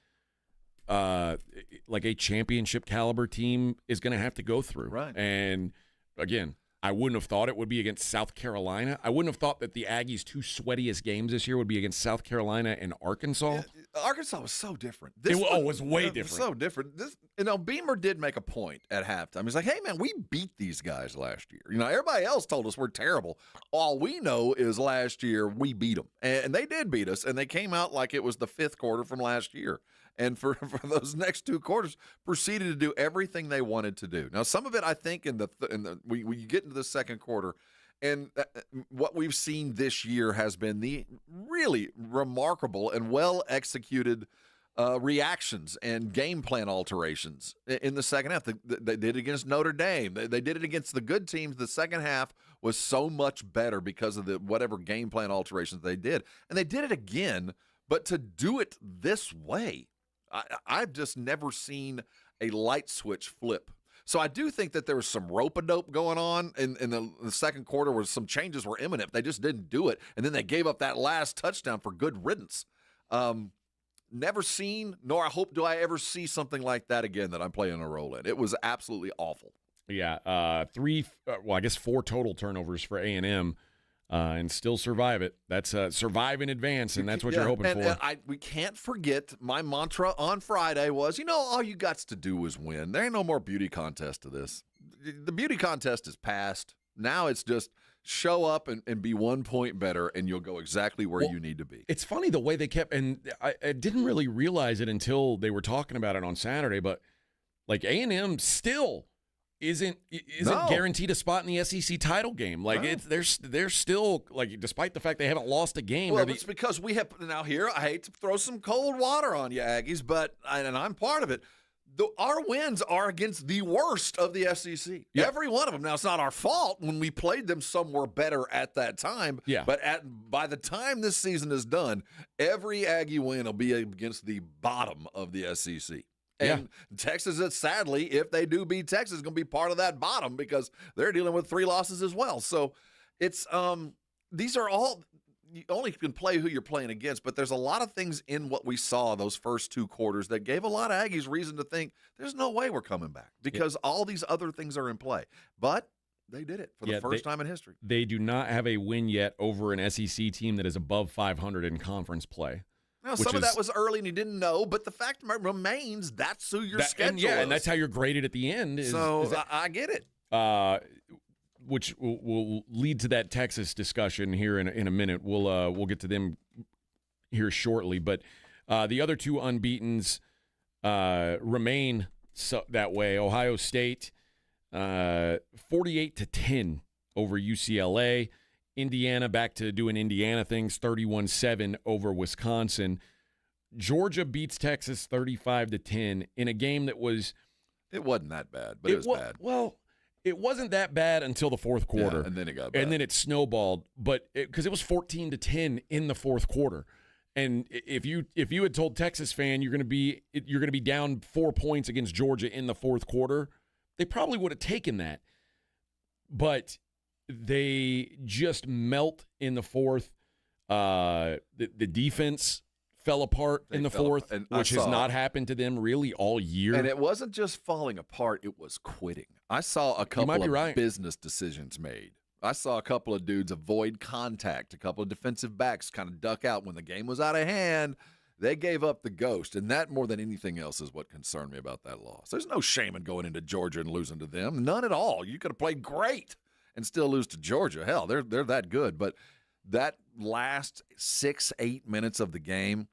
like a championship caliber team is going to have to go through. Right. And again, I wouldn't have thought it would be against South Carolina. I wouldn't have thought that the Aggies' two sweatiest games this year would be against South Carolina and Arkansas. Yeah, Arkansas was so different. It was way different. So different. Beamer did make a point at halftime. He's like, hey, man, we beat these guys last year. Everybody else told us we're terrible. All we know is last year we beat them. And they did beat us, and they came out like it was the fifth quarter from last year. And for those next two quarters, proceeded to do everything they wanted to do. Now, some of it, I think, when you get into the second quarter, and what we've seen this year has been the really remarkable and well-executed reactions and game plan alterations in the second half. They did it against Notre Dame. They did it against the good teams. The second half was so much better because of the whatever game plan alterations they did. And they did it again, but to do it this way, I've just never seen a light switch flip. So I do think that there was some rope-a-dope going on in the second quarter where some changes were imminent. They just didn't do it, and then they gave up that last touchdown for good riddance. Never seen, nor I hope do I ever see something like that again that I'm playing a role in. It was absolutely awful. Yeah, I guess 4 total turnovers for A&M. And still survive it. That's survive in advance, and that's what you're hoping for. We can't forget my mantra on Friday was, all you got to do is win. There ain't no more beauty contest to this. The beauty contest is past. Now it's just show up and be 1 point better, and you'll go exactly where you need to be. It's funny the way they kept, and I didn't really realize it until they were talking about it on Saturday, but like A&M still isn't guaranteed a spot in the SEC title game. Like they're still, like, despite the fact they haven't lost a game. Well, it's because we have now here. I hate to throw some cold water on you, Aggies, but and I'm part of it. Our wins are against the worst of the SEC. Yeah. Every one of them. Now, it's not our fault when we played them somewhere better at that time. Yeah. But by the time this season is done, every Aggie win will be against the bottom of the SEC. And Texas, sadly, if they do beat Texas, is going to be part of that bottom because they're dealing with 3 losses as well. So it's these are all – you only can play who you're playing against, but there's a lot of things in what we saw those first 2 quarters that gave a lot of Aggies reason to think there's no way we're coming back because all these other things are in play. But they did it for the first time in history. They do not have a win yet over an SEC team that is above 500 in conference play. Now, some of that was early and you didn't know, but the fact remains that's who your schedule is. And that's how you're graded at the end. I get it. Which will lead to that Texas discussion here in a minute. We'll get to them here shortly. But the other 2 unbeatens remain that way. Ohio State, 48-10 over UCLA. Indiana back to doing Indiana things, 31-7 over Wisconsin. Georgia beats Texas 35-10 in a game that was... It wasn't that bad, but it was bad. Well, it wasn't that bad until the fourth quarter. Yeah, and then it got bad. And then it snowballed, but because it was 14-10 in the fourth quarter. And if you had told Texas fan you're going to be down 4 points against Georgia in the fourth quarter, they probably would have taken that. But they just melt in the fourth. The defense fell apart in the fourth, which has not happened to them really all year. And it wasn't just falling apart, it was quitting. I saw a couple of business decisions made. I saw a couple of dudes avoid contact, a couple of defensive backs kind of duck out when the game was out of hand. They gave up the ghost, and that more than anything else is what concerned me about that loss. There's no shame in going into Georgia and losing to them. None at all. You could have played great and still lose to Georgia. Hell, they're that good. But that last 6-8 minutes of the game,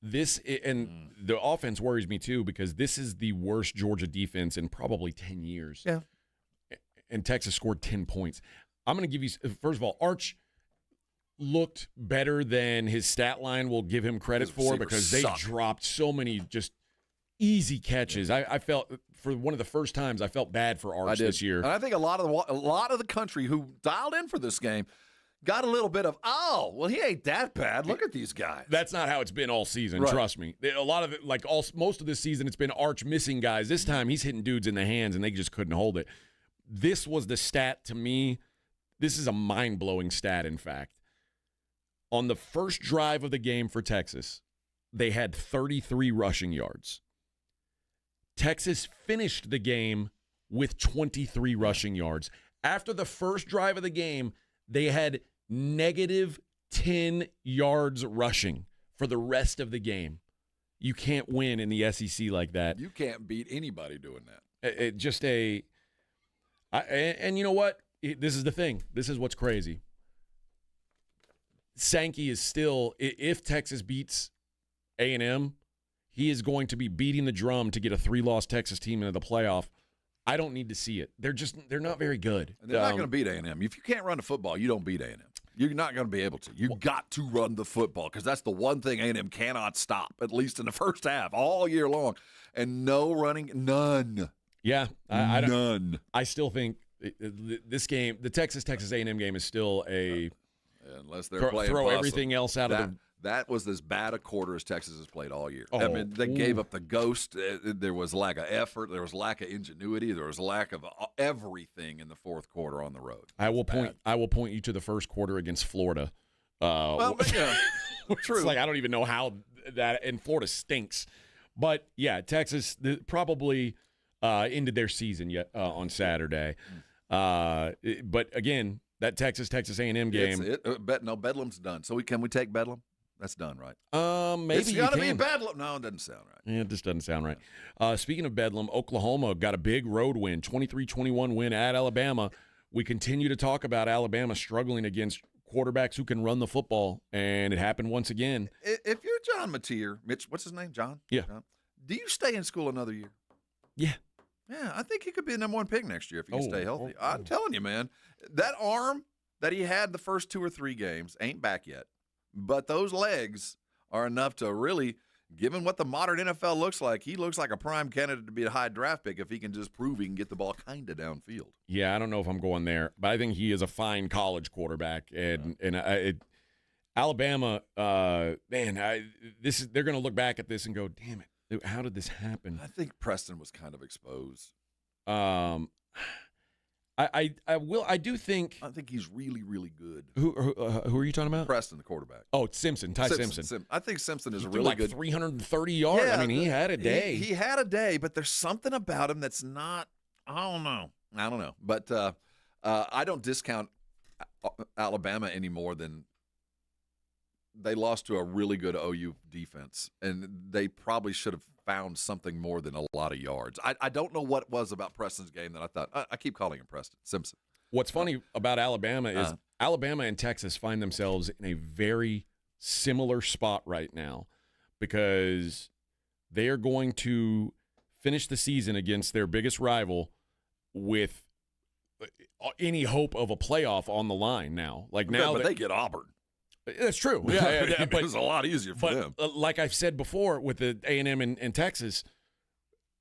the offense worries me too because this is the worst Georgia defense in probably 10 years. Yeah. And Texas scored 10 points. I'm going to give you, first of all, Arch looked better than his stat line will give him credit for because they dropped so many just easy catches. Yeah. I felt, for one of the first times, I felt bad for Arch this year. And I think a lot of the country who dialed in for this game got a little bit of, oh, well, he ain't that bad. Look at these guys. That's not how it's been all season, Right. trust me. A lot of it, like most of this season, it's been Arch missing guys. This time, he's hitting dudes in the hands, and they just couldn't hold it. This was the stat to me. This is a mind-blowing stat, in fact. On the first drive of the game for Texas, they had 33 rushing yards. Texas finished the game with 23 rushing yards. After the first drive of the game, they had negative 10 yards rushing for the rest of the game. You can't win in the SEC like that. You can't beat anybody doing that. And you know what? This is the thing. This is what's crazy. Sankey is still, if Texas beats A&M, he is going to be beating the drum to get a 3-loss Texas team into the playoff. I don't need to see it. They're not very good. And they're not going to beat A&M. If you can't run the football, you don't beat A&M. You're not going to be able to. You got to run the football because that's the one thing A&M cannot stop, at least in the first half, all year long. And no running, none. Yeah, none. I still think this game, the Texas A&M game, is still unless they're playing throw possum. everything else out of the. That was as bad a quarter as Texas has played all year. Oh, I mean, they gave up the ghost. There was lack of effort. There was lack of ingenuity. There was lack of everything in the fourth quarter on the road. I will point you to the first quarter against Florida. True. It's like I don't even know how that, and Florida stinks. But yeah, Texas probably ended their season yet on Saturday. But again, that Texas A&M game. Bedlam's done. So can we take Bedlam? That's done, right? Maybe it's got to be Bedlam. No, it doesn't sound right. Yeah, it just doesn't sound right. Speaking of Bedlam, Oklahoma got a big road win, 23-21 win at Alabama. We continue to talk about Alabama struggling against quarterbacks who can run the football, and it happened once again. If you're John Mateer, Mitch, what's his name? John? Yeah. John, do you stay in school another year? Yeah. Yeah, I think he could be the number one pick next year if he can stay healthy. I'm telling you, man, that arm that he had the first 2 or 3 games ain't back yet. But those legs are enough to really, given what the modern NFL looks like, he looks like a prime candidate to be a high draft pick if he can just prove he can get the ball kind of downfield. Yeah, I don't know if I'm going there, but I think he is a fine college quarterback. Alabama, they're going to look back at this and go, damn it, how did this happen? I think Preston was kind of exposed. I do think. I think he's really, really good. Who are you talking about? Preston, the quarterback. Oh, Simpson, Ty Simpson. I think Simpson is he a threw really like good. 330 yards. Yeah, I mean, he had a day. He had a day, but there's something about him that's not. I don't know. But I don't discount Alabama any more than they lost to a really good OU defense, and they probably should have found something more than a lot of yards. I don't know what it was about Preston's game that I thought. I keep calling him Preston Simpson. What's funny about Alabama is Alabama and Texas find themselves in a very similar spot right now because they are going to finish the season against their biggest rival with any hope of a playoff on the line now. Like now, but they get Auburn. That's true. Yeah, but it's a lot easier for them. Like I've said before with the A&M and Texas,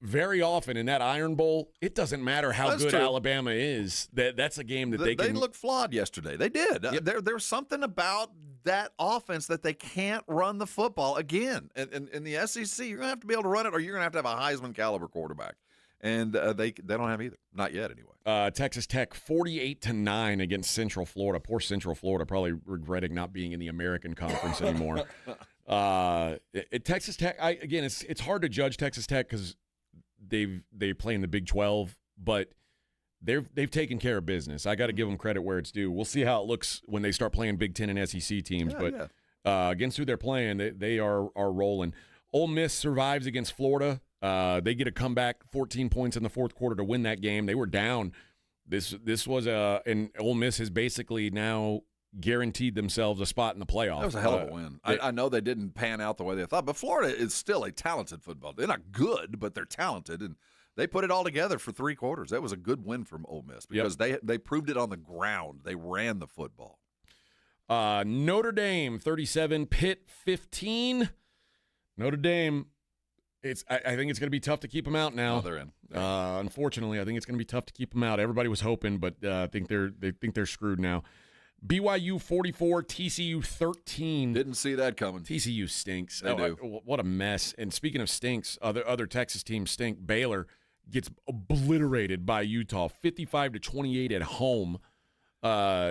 very often in that Iron Bowl, it doesn't matter how good Alabama is. That's a game that they can. They looked flawed yesterday. They did. Yep. There's something about that offense that they can't run the football again. And in the SEC, you're going to have to be able to run it, or you're going to have a Heisman caliber quarterback. And they don't have either. Not yet, anyway. Texas Tech 48-9 against Central Florida. Poor Central Florida, probably regretting not being in the American Conference anymore. Texas Tech, it's hard to judge Texas Tech because they play in the Big 12, but they've taken care of business. I got to give them credit where it's due. We'll see how it looks when they start playing Big 10 and SEC teams, against who they're playing, they are rolling. Ole Miss survives against Florida. They get a comeback, 14 points in the fourth quarter to win that game. They were down. This was and Ole Miss has basically now guaranteed themselves a spot in the playoff. That was a hell of a win. I know they didn't pan out the way they thought, but Florida is still a talented football. They're not good, but they're talented, and they put it all together for 3 quarters. That was a good win from Ole Miss because they proved it on the ground. They ran the football. Notre Dame 37, Pitt 15. Notre Dame. I think it's going to be tough to keep them out now. Oh, they're in. Unfortunately, I think it's going to be tough to keep them out. Everybody was hoping, but I think they're screwed now. BYU 44, TCU 13. Didn't see that coming. TCU stinks. They do. What a mess. And speaking of stinks, other Texas teams stink. Baylor gets obliterated by Utah, 55-28 at home.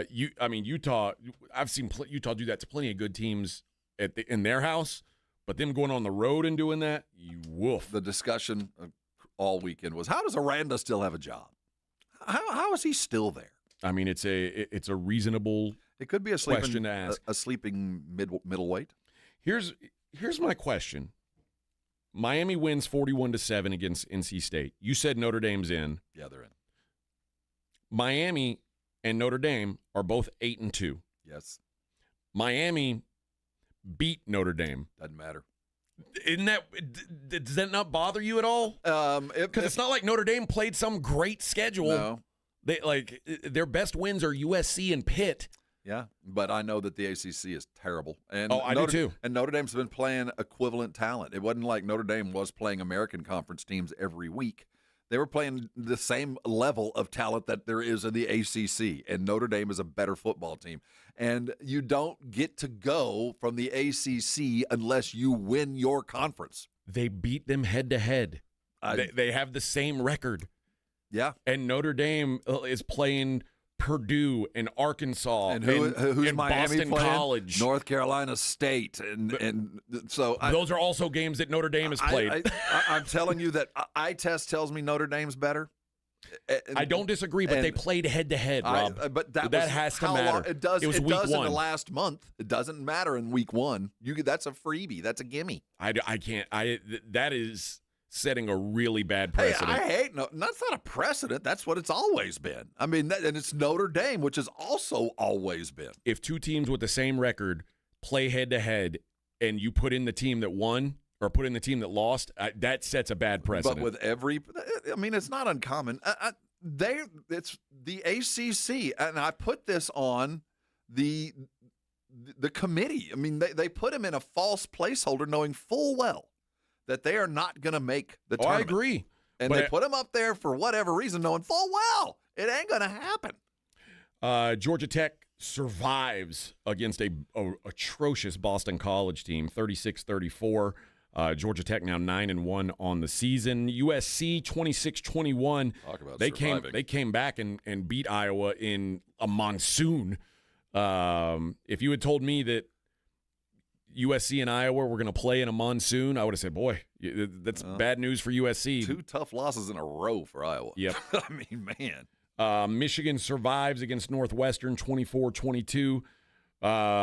Utah. I've seen Utah do that to plenty of good teams in their house, but them going on the road and doing that, you woof. The discussion all weekend was, how does Aranda still have a job? How is he still there? I mean, it's a reasonable. It could be a question to ask. A sleeping middleweight. Here's my question. Miami wins 41-7 against NC State. You said Notre Dame's in. Yeah, they're in. Miami and Notre Dame are both 8-2. Yes. Miami beat Notre Dame. Doesn't matter. Does that not bother you at all? Because it's not like Notre Dame played some great schedule. No. Their best wins are USC and Pitt. Yeah, but I know that the ACC is terrible. And I do too. And Notre Dame's been playing equivalent talent. It wasn't like Notre Dame was playing American Conference teams every week. They were playing the same level of talent that there is in the ACC, and Notre Dame is a better football team. And you don't get to go from the ACC unless you win your conference. They beat them head-to-head. They have the same record. Yeah. And Notre Dame is playing Purdue and Arkansas and who's and Miami Boston playing? College. North Carolina State. And so those are also games that Notre Dame has played. I'm telling you that eye test tells me Notre Dame's better. I don't disagree, but they played head-to-head, Rob. But that has to matter. It does week in one. the last month. It doesn't matter in week one. That's a freebie. That's a gimme. I can't. That is setting a really bad precedent. Hey, I hate that's not a precedent. That's what it's always been. I mean, and it's Notre Dame, which has also always been. If two teams with the same record play head-to-head and you put in the team that won or put in the team that lost, that sets a bad precedent. But with it's not uncommon. It's the ACC, and I put this on the committee. I mean, they put him in a false placeholder knowing full well that they are not going to make the tournament. I agree. And they put him up there for whatever reason, knowing full well it ain't going to happen. Georgia Tech survives against a atrocious Boston College team, 36-34. Georgia Tech now 9-1 on the season. USC 26-21. Talk about surviving. They came back and beat Iowa in a monsoon. If you had told me that USC and Iowa were going to play in a monsoon, I would have said, boy, that's bad news for USC. 2 tough losses in a row for Iowa. Yep. I mean, man. Michigan survives against Northwestern 24-22.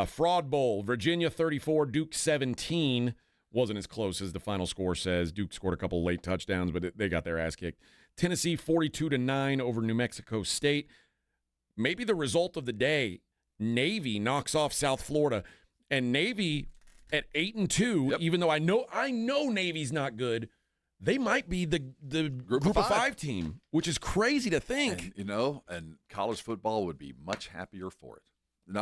Fraud Bowl, Virginia 34, Duke 17. Wasn't as close as the final score says. Duke scored a couple late touchdowns, but they got their ass kicked. Tennessee 42-9 over New Mexico State. Maybe the result of the day, Navy knocks off South Florida. And Navy at 8-2, even though I know Navy's not good, they might be the group of five team, which is crazy to think. And college football would be much happier for it.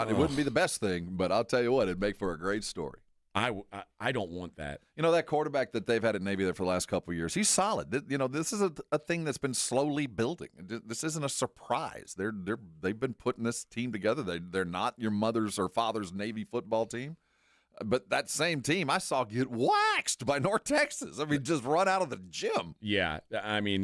It wouldn't be the best thing, but I'll tell you what, it'd make for a great story. I don't want that. That quarterback that they've had at Navy there for the last couple of years, he's solid. This is a thing that's been slowly building. This isn't a surprise. They've been putting this team together. They're not your mother's or father's Navy football team. But that same team I saw get waxed by North Texas. I mean, just run out of the gym. Yeah, I mean,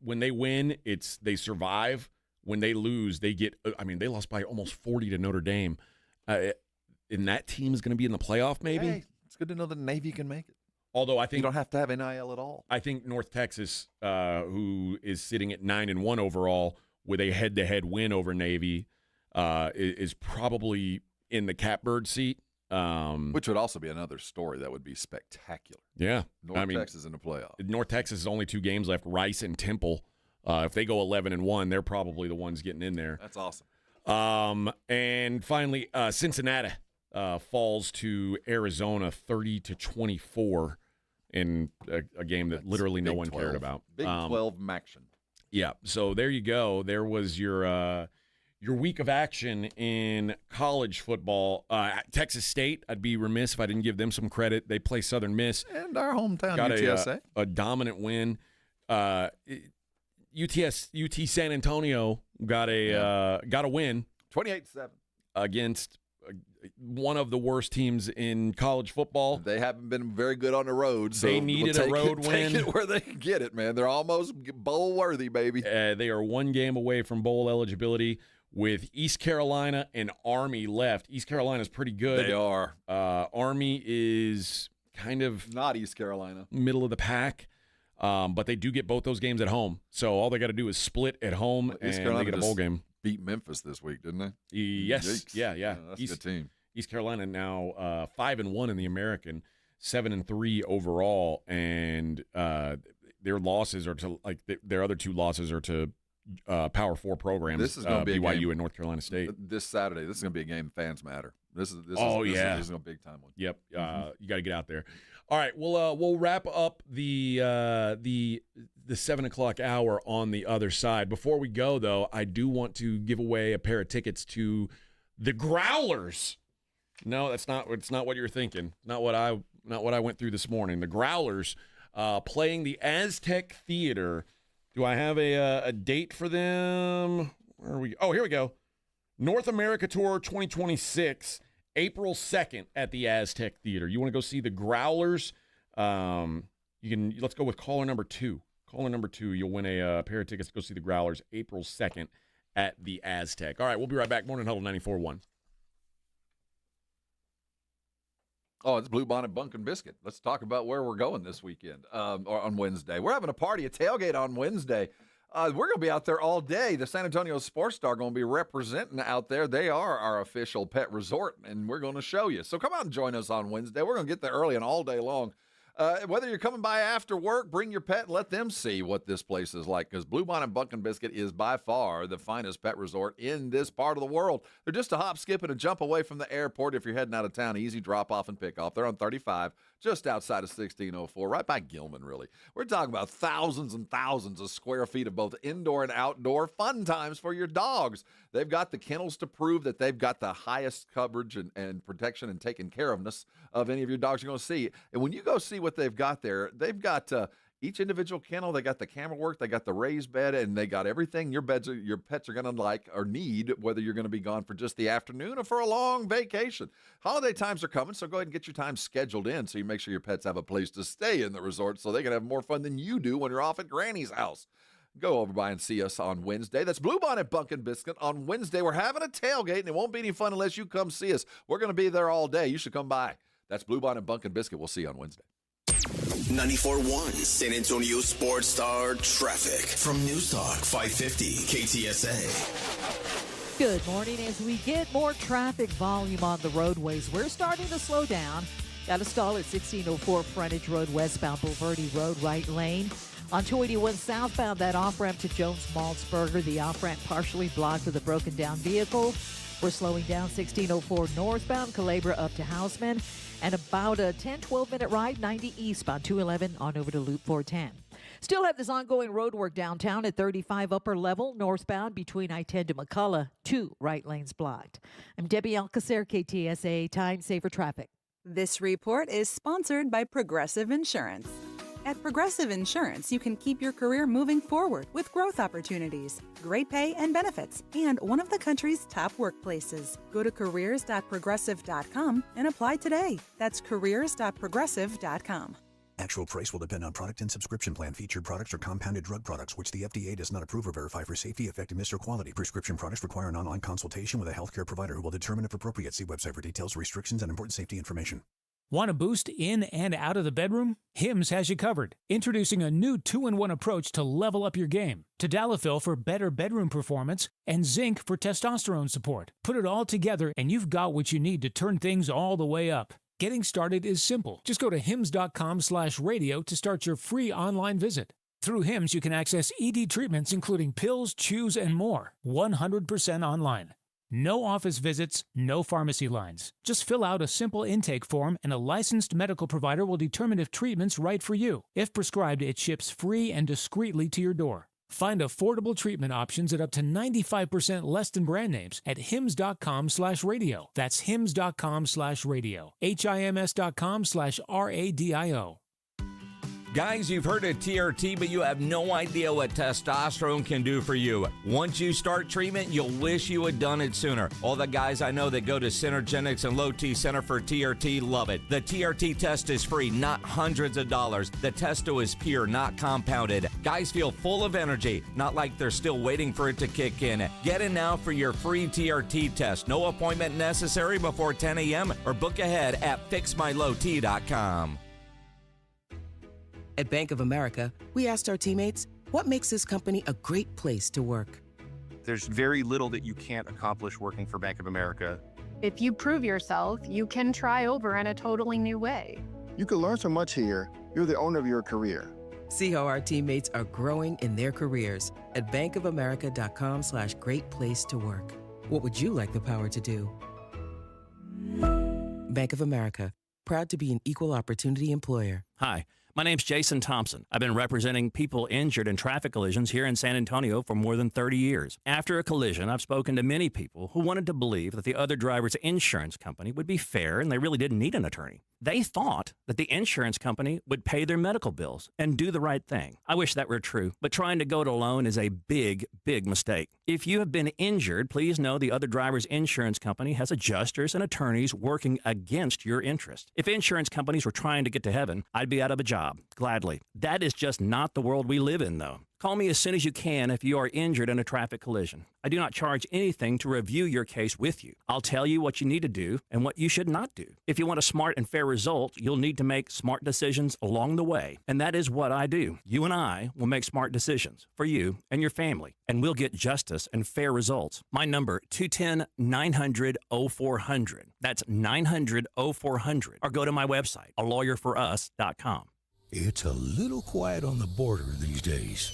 when they win, they survive. When they lose, they get. I mean, they lost by almost 40 to Notre Dame. And that team is going to be in the playoff, maybe. Hey, it's good to know that Navy can make it. Although I think you don't have to have NIL at all. I think North Texas, who is sitting at 9-1 overall with a head-to-head win over Navy, is probably in the catbird seat. Which would also be another story that would be spectacular. Yeah. North Texas in the playoff. North Texas has only 2 games left, Rice and Temple. If they go 11-1, they're probably the ones getting in there. That's awesome. And finally, Cincinnati falls to Arizona 30-24 in a game that literally no one cared about. Big 12 action. Yeah, so there you go. There was your week of action in college football. Texas State, I'd be remiss if I didn't give them some credit. They play Southern Miss. And our hometown got UTSA. A dominant win. UT San Antonio got a win. 28-7. against one of the worst teams in college football. They haven't been very good on the road, so they needed a road win. Take it where they can get it, man. They're almost bowl worthy, baby. They are one game away from bowl eligibility with East Carolina and Army left. East Carolina's pretty good. They are. Army is kind of not East Carolina, middle of the pack. But they do get both those games at home. So all they got to do is split at home, and they get a bowl game. Beat Memphis this week, didn't they? Yes. Yikes. Yeah. That's a good team. East Carolina now 5-1 in the American, 7-3 overall, and their losses are to their other two losses are to Power 4 programs. This is going to be BYU a game, and North Carolina State this Saturday. This is going to be a game fans matter. This is a big time one. Yep. You got to get out there. All right, we'll wrap up the 7 o'clock hour on the other side. Before we go, though, I do want to give away a pair of tickets to the Growlers. No, it's not what you're thinking. Not what I went through this morning. The Growlers playing the Aztec Theater. Do I have a date for them? Where are we? Oh, here we go. North America Tour 2026. April 2nd at the Aztec Theater. You want to go see the Growlers? Let's go with caller number 2. Caller number 2, you'll win a pair of tickets to go see the Growlers April 2nd at the Aztec. All right, we'll be right back. Morning Huddle 94.1. Oh, it's Blue Bonnet Bunkin' Biscuit. Let's talk about where we're going this weekend or on Wednesday. We're having a party, a tailgate on Wednesday. We're going to be out there all day. The San Antonio Sports Star going to be representing out there. They are our official pet resort, and we're going to show you. So come out and join us on Wednesday. We're going to get there early and all day long. Whether you're coming by after work, bring your pet and let them see what this place is like, because Blue Bonnet Bunkin' Biscuit is by far the finest pet resort in this part of the world. They're just a hop, skip, and a jump away from the airport if you're heading out of town. Easy drop-off and pick-off. They're on 35, just outside of 1604, right by Gilman, really. We're talking about thousands and thousands of square feet of both indoor and outdoor fun times for your dogs. They've got the kennels to prove that they've got the highest coverage and protection and taking care ofness of any of your dogs you're going to see. And when you go see what they've got there, they've got each individual kennel. They got the camera work, they got the raised bed, and they got everything your pets are going to like or need, whether you're going to be gone for just the afternoon or for a long vacation. Holiday times are coming, so go ahead and get your time scheduled in so you make sure your pets have a place to stay in the resort so they can have more fun than you do when you're off at Granny's house. Go over by and see us on Wednesday. That's Blue Bonnet Bunkin' Biscuit on Wednesday. We're having a tailgate, and it won't be any fun unless you come see us. We're going to be there all day. You should come by. That's Blue Bonnet Bunkin' Biscuit. We'll see you on Wednesday. 94.1 San Antonio Sports Star traffic from News Talk 550 KTSA. Good morning. As we get more traffic volume on the roadways, we're starting to slow down. Got a stall at 1604 Frontage Road westbound, Boulevardy Road right lane. On 281 southbound, that off-ramp to Jones Maltzberger, the off-ramp partially blocked with a broken down vehicle. We're slowing down 1604 northbound, Calabria up to Houseman, and about a 10-12 minute ride 90 eastbound 211 on over to Loop 410. Still have this ongoing road work downtown at 35 upper level northbound between I-10 to McCullough, 2 right lanes blocked. I'm Debbie Alcacer, KTSA Time Saver Traffic. This report is sponsored by Progressive Insurance. At Progressive Insurance, you can keep your career moving forward with growth opportunities, great pay and benefits, and one of the country's top workplaces. Go to careers.progressive.com and apply today. That's careers.progressive.com. Actual price will depend on product and subscription plan. Featured products are compounded drug products, which the FDA does not approve or verify for safety, effectiveness, or quality. Prescription products require an online consultation with a healthcare provider who will determine if appropriate. See website for details, restrictions, and important safety information. Want a boost in and out of the bedroom? Hims has you covered. Introducing a new 2-in-1 approach to level up your game. Tadalafil for better bedroom performance and zinc for testosterone support. Put it all together and you've got what you need to turn things all the way up. Getting started is simple. Just go to hims.com/radio to start your free online visit. Through Hims, you can access ED treatments including pills, chews, and more. 100% online. No office visits, no pharmacy lines. Just fill out a simple intake form and a licensed medical provider will determine if treatment's right for you. If prescribed, it ships free and discreetly to your door. Find affordable treatment options at up to 95% less than brand names at hims.com/radio. That's hims.com/radio. HIMS.com/RADIO. Guys, you've heard of TRT, but you have no idea what testosterone can do for you. Once you start treatment, you'll wish you had done it sooner. All the guys I know that go to Synergenics and Low T Center for TRT love it. The TRT test is free, not hundreds of dollars. The testo is pure, not compounded. Guys feel full of energy, not like they're still waiting for it to kick in. Get in now for your free TRT test. No appointment necessary before 10 a.m. or book ahead at fixmylowt.com. At Bank of America, we asked our teammates, what makes this company a great place to work? There's very little that you can't accomplish working for Bank of America. If you prove yourself, you can try over in a totally new way. You can learn so much here. You're the owner of your career. See how our teammates are growing in their careers at bankofamerica.com/great place to work. What would you like the power to do? Bank of America, proud to be an equal opportunity employer. Hi, my name's Jason Thompson. I've been representing people injured in traffic collisions here in San Antonio for more than 30 years. After a collision, I've spoken to many people who wanted to believe that the other driver's insurance company would be fair and they really didn't need an attorney. They thought that the insurance company would pay their medical bills and do the right thing. I wish that were true, but trying to go it alone is a big, big mistake. If you have been injured, please know the other driver's insurance company has adjusters and attorneys working against your interest. If insurance companies were trying to get to heaven, I'd be out of a job, gladly. That is just not the world we live in, though. Call me as soon as you can if you are injured in a traffic collision. I do not charge anything to review your case with you. I'll tell you what you need to do and what you should not do. If you want a smart and fair result, you'll need to make smart decisions along the way. And that is what I do. You and I will make smart decisions for you and your family, and we'll get justice and fair results. My number, 210-900-0400. That's 900-0400. Or go to my website, alawyerforus.com. It's a little quiet on the border these days.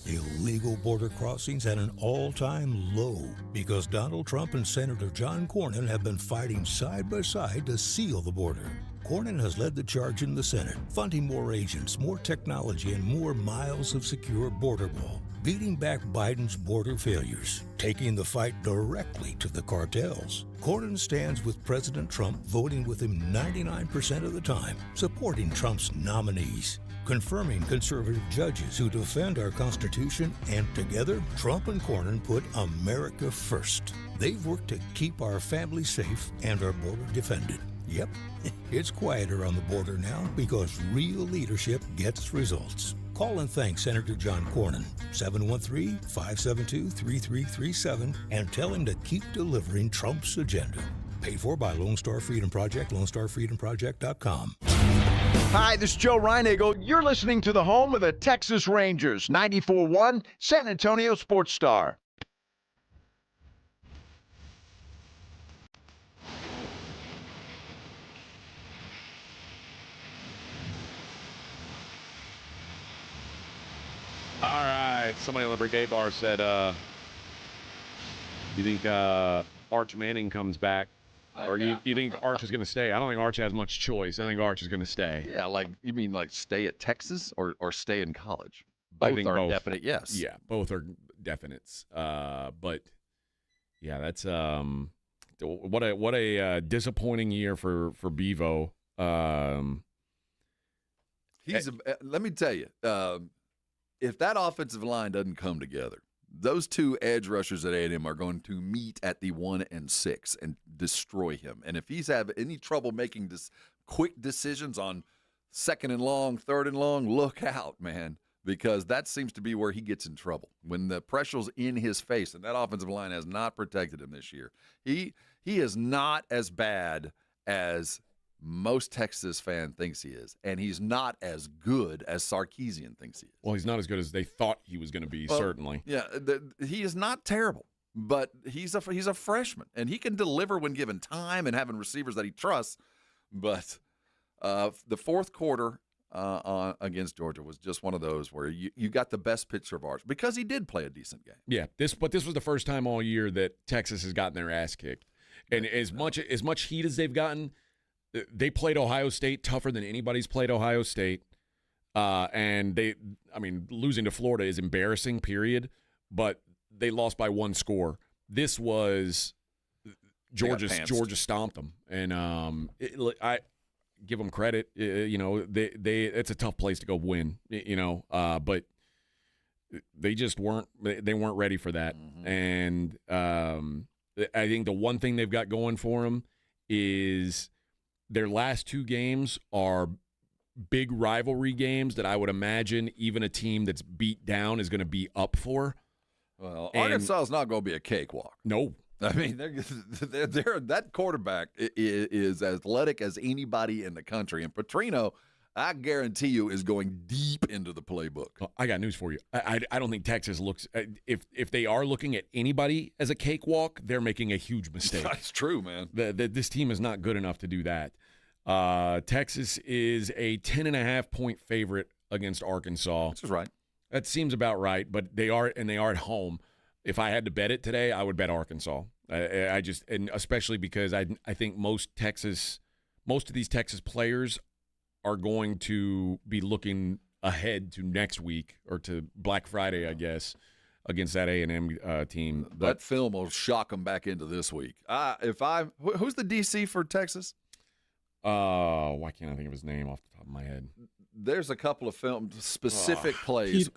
Illegal border crossings at an all-time low because Donald Trump and Senator John Cornyn have been fighting side by side to seal the border. Cornyn has led the charge in the Senate, funding more agents, more technology, and more miles of secure border wall, beating back Biden's border failures, taking the fight directly to the cartels. Cornyn stands with President Trump, voting with him 99% of the time, supporting Trump's nominees, confirming conservative judges who defend our Constitution, and together, Trump and Cornyn put America first. They've worked to keep our families safe and our border defended. Yep, it's quieter on the border now because real leadership gets results. Call and thank Senator John Cornyn, 713-572-3337, and tell him to keep delivering Trump's agenda. Paid for by Lone Star Freedom Project, LoneStarFreedomProject.com. Hi, this is Joe Reinagle. You're listening to the home of the Texas Rangers, 94.1 San Antonio Sports Star. All right. Somebody on the Brigade Bar said, you think Arch Manning comes back? Or you think Arch is going to stay? I don't think Arch has much choice. I think Arch is going to stay. Yeah, like you mean like stay at Texas or stay in college? I Both think are both. definite yes. Yeah, both are definites. But yeah, that's what a disappointing year for Bevo. Let me tell you, if that offensive line doesn't come together, those two edge rushers at A&M are going to meet at the 1 and 6 and destroy him. And if he's having any trouble making quick decisions on 2nd and long, 3rd and long, look out, man, because that seems to be where he gets in trouble. When the pressure's in his face, and that offensive line has not protected him this year. He is not as bad as most Texas fan thinks he is, and he's not as good as Sarkisian thinks he is. Well, he's not as good as they thought he was going to be, certainly. Yeah, he is not terrible, but he's a freshman, and he can deliver when given time and having receivers that he trusts. But the fourth quarter against Georgia was just one of those where you got the best picture of Arch because he did play a decent game. Yeah, this was the first time all year that Texas has gotten their ass kicked, and as much heat as they've gotten. They played Ohio State tougher than anybody's played Ohio State. And losing to Florida is embarrassing, period. But they lost by 1 score. This was Georgia stomped them. And give them credit. It's a tough place to go win. But they just weren't. They weren't ready for that. Mm-hmm. And I think the one thing they've got going for them is their last 2 games are big rivalry games that I would imagine even a team that's beat down is going to be up for. Well, Arkansas is not going to be a cakewalk. No. I mean, they're that quarterback is athletic as anybody in the country. And Petrino, I guarantee you, is going deep into the playbook. Well, I got news for you. I don't think Texas looks if they are looking at anybody as a cakewalk, they're making a huge mistake. That's true, man. This team is not good enough to do that. Texas is a 10.5-point favorite against Arkansas. This is right. That seems about right, but they are at home. If I had to bet it today, I would bet Arkansas. And especially because I think most of these Texas players are going to be looking ahead to next week or to Black Friday, I guess, against that A&M team. That film will shock them back into this week. Who's the DC for Texas? Why can't I think of his name off the top of my head? There's a couple of specific plays.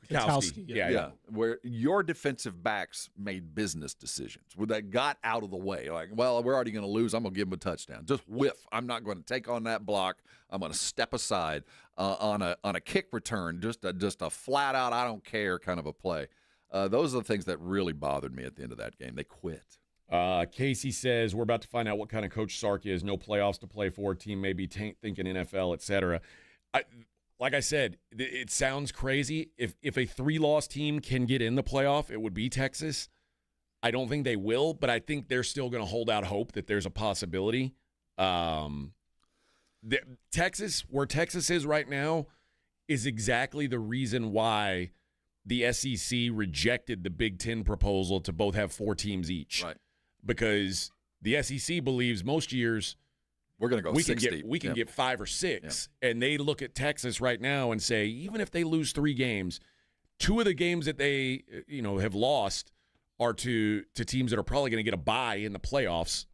Kwiatkowski. Yeah, where your defensive backs made business decisions, where they got out of the way. Like, well, we're already going to lose. I'm going to give them a touchdown. Just whiff. I'm not going to take on that block. I'm going to step aside on a kick return. Just a flat out, I don't care kind of a play. Those are the things that really bothered me at the end of that game. They quit. Casey says, we're about to find out what kind of coach Sark is. No playoffs to play for. Team may be thinking NFL, etc. Like I said, it sounds crazy. If a 3-loss team can get in the playoff, it would be Texas. I don't think they will, but I think they're still going to hold out hope that there's a possibility. Texas, where Texas is right now, is exactly the reason why the SEC rejected the Big Ten proposal to both have 4 teams each. Right. Because the SEC believes most years we're going to go 60. We can get 5 or 6. And they look at Texas right now and say, even if they lose 3 games, 2 of the games that they have lost are to teams that are probably going to get a bye in the playoffs.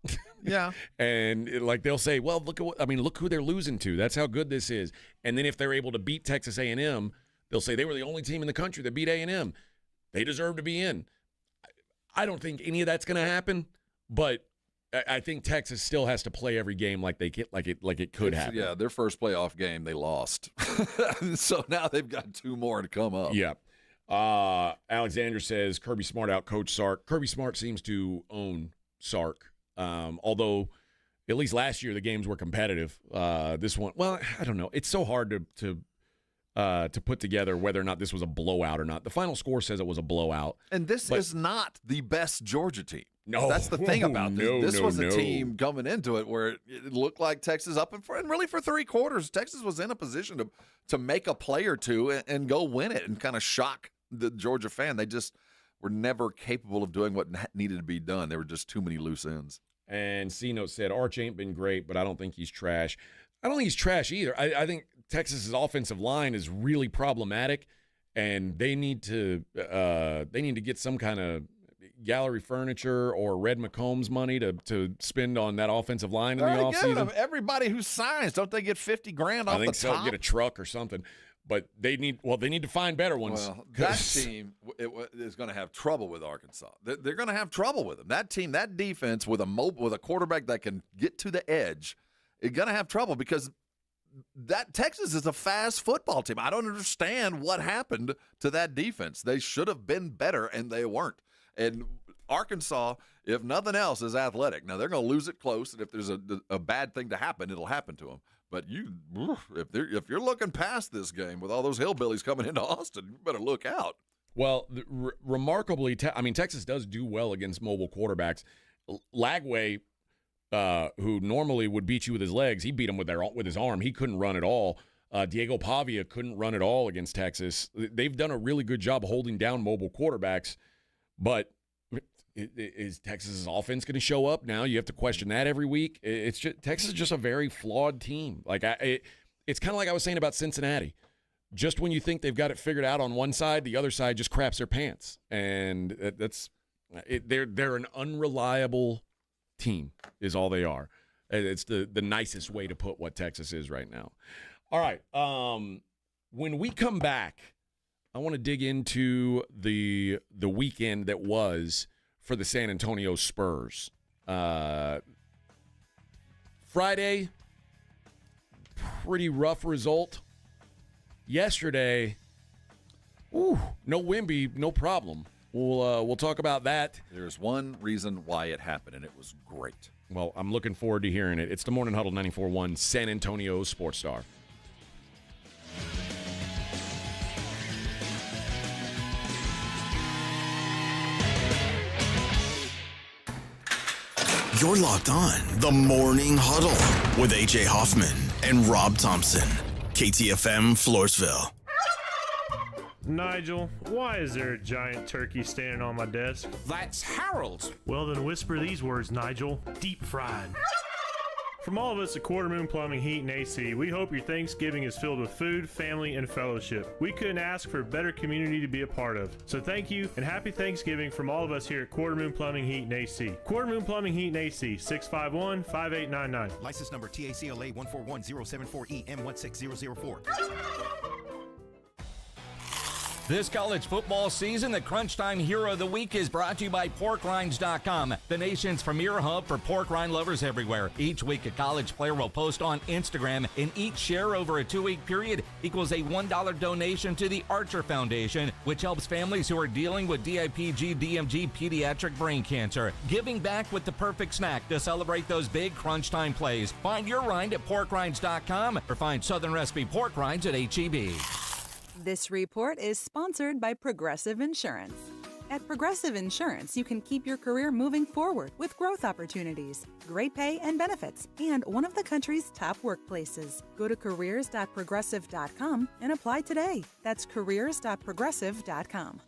Yeah. And they'll say, well, look who they're losing to. That's how good this is. And then if they're able to beat Texas A&M, they'll say they were the only team in the country that beat A&M. They deserve to be in. I don't think any of that's going to happen, but I think Texas still has to play every game like it could happen. Yeah, their first playoff game they lost, so now they've got 2 more to come up. Yeah. Alexander says Kirby Smart out Coach Sark. Kirby Smart seems to own Sark, although at least last year the games were competitive. This one, well, I don't know. It's so hard to put together whether or not this was a blowout or not. The final score says it was a blowout, and this is not the best Georgia team. No, that's the thing about this. This was a no. team coming into it where it looked like Texas up and really for 3 quarters, Texas was in a position to make a play or 2 and go win it and kind of shock the Georgia fan. They just were never capable of doing what needed to be done. There were just too many loose ends. And C-Note said, Arch ain't been great, but I don't think he's trash. I don't think he's trash either. I think Texas's offensive line is really problematic, and they need to get some kind of gallery furniture or Red McCombs money to spend on that offensive line in the offseason. Everybody who signs, don't they get $50,000 off the top? I think so. Get a truck or something. But they need to find better ones. Well, that team is going to have trouble with Arkansas. They're going to have trouble with them. That team, that defense with a quarterback that can get to the edge, is going to have trouble because that Texas is a fast football team. I don't understand what happened to that defense. They should have been better, and they weren't. And Arkansas, if nothing else, is athletic. Now, they're going to lose it close, and if there's a bad thing to happen, it'll happen to them. But if you're looking past this game with all those hillbillies coming into Austin, you better look out. Well, remarkably, Texas does do well against mobile quarterbacks. Lagway, who normally would beat you with his legs, he beat him with his arm. He couldn't run at all. Diego Pavia couldn't run at all against Texas. They've done a really good job holding down mobile quarterbacks. But is Texas's offense going to show up now? You have to question that every week. It's just, Texas is just a very flawed team. It's kind of like I was saying about Cincinnati. Just when you think they've got it figured out on one side, the other side just craps their pants, and they're an unreliable team is all they are. It's the nicest way to put what Texas is right now. All right. When we come back, I want to dig into the weekend that was for the San Antonio Spurs. Friday, pretty rough result. Yesterday, no Wemby, no problem. We'll talk about that. There's one reason why it happened, and it was great. Well, I'm looking forward to hearing it. It's the Morning Huddle 94.1 San Antonio Sports Star. You're locked on the Morning Huddle with AJ Hoffman and Rob Thompson. KTFM Floresville. Nigel, why is there a giant turkey standing on my desk? That's Harold. Well, then whisper these words, Nigel. Deep fried. From all of us at Quarter Moon Plumbing, Heat, and AC, we hope your Thanksgiving is filled with food, family, and fellowship. We couldn't ask for a better community to be a part of. So thank you, and happy Thanksgiving from all of us here at Quarter Moon Plumbing, Heat, and AC. Quarter Moon Plumbing, Heat, and AC, 651-5899. License number TACLA 141074EM16004. This college football season, the Crunch Time Hero of the Week is brought to you by PorkRinds.com, the nation's premier hub for pork rind lovers everywhere. Each week, a college player will post on Instagram, and each share over a 2-week period equals a $1 donation to the Archer Foundation, which helps families who are dealing with DIPG, DMG, pediatric brain cancer. Giving back with the perfect snack to celebrate those big Crunch Time plays. Find your rind at PorkRinds.com or find Southern Recipe pork rinds at H-E-B. This report is sponsored by Progressive Insurance. At Progressive Insurance, you can keep your career moving forward with growth opportunities, great pay and benefits, and one of the country's top workplaces. Go to careers.progressive.com and apply today. That's careers.progressive.com.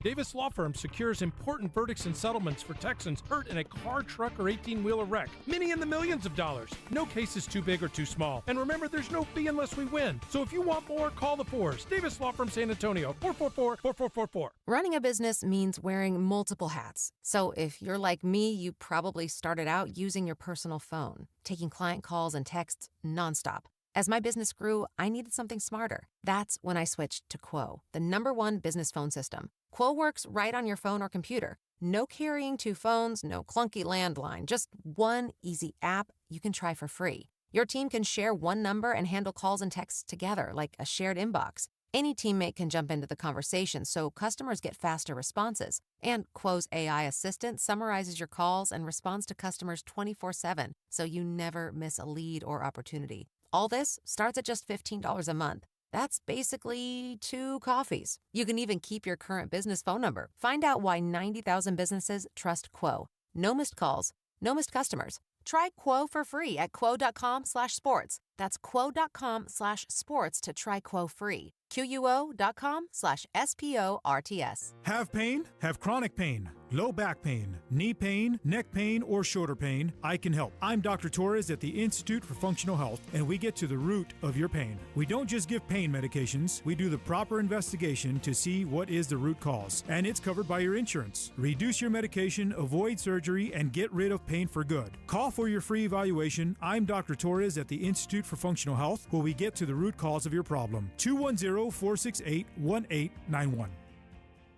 Davis Law Firm secures important verdicts and settlements for Texans hurt in a car, truck, or 18-wheeler wreck. Many in the millions of dollars. No case is too big or too small. And remember, there's no fee unless we win. So if you want more, call the Fours. Davis Law Firm San Antonio, 444-4444. Running a business means wearing multiple hats. So if you're like me, you probably started out using your personal phone, taking client calls and texts nonstop. As my business grew, I needed something smarter. That's when I switched to Quo, the #1 business phone system. Quo works right on your phone or computer. No carrying 2 phones, no clunky landline, just one easy app you can try for free. Your team can share one number and handle calls and texts together like a shared inbox. Any teammate can jump into the conversation so customers get faster responses. And Quo's AI assistant summarizes your calls and responds to customers 24/7, so you never miss a lead or opportunity. All this starts at just $15 a month. That's basically 2 coffees. You can even keep your current business phone number. Find out why 90,000 businesses trust Quo. No missed calls, no missed customers. Try Quo for free at quo.com/sports. That's quo.com/sports to try Quo free. QUO.com/SPORTS. Have pain? Have chronic pain, low back pain, knee pain, neck pain, or shoulder pain? I can help. I'm Dr. Torres at the Institute for Functional Health, and we get to the root of your pain. We don't just give pain medications, we do the proper investigation to see what is the root cause, and it's covered by your insurance. Reduce your medication, avoid surgery, and get rid of pain for good. Call for your free evaluation. I'm Dr. Torres at the Institute for Functional Health, where we get to the root cause of your problem. 210-468-1891.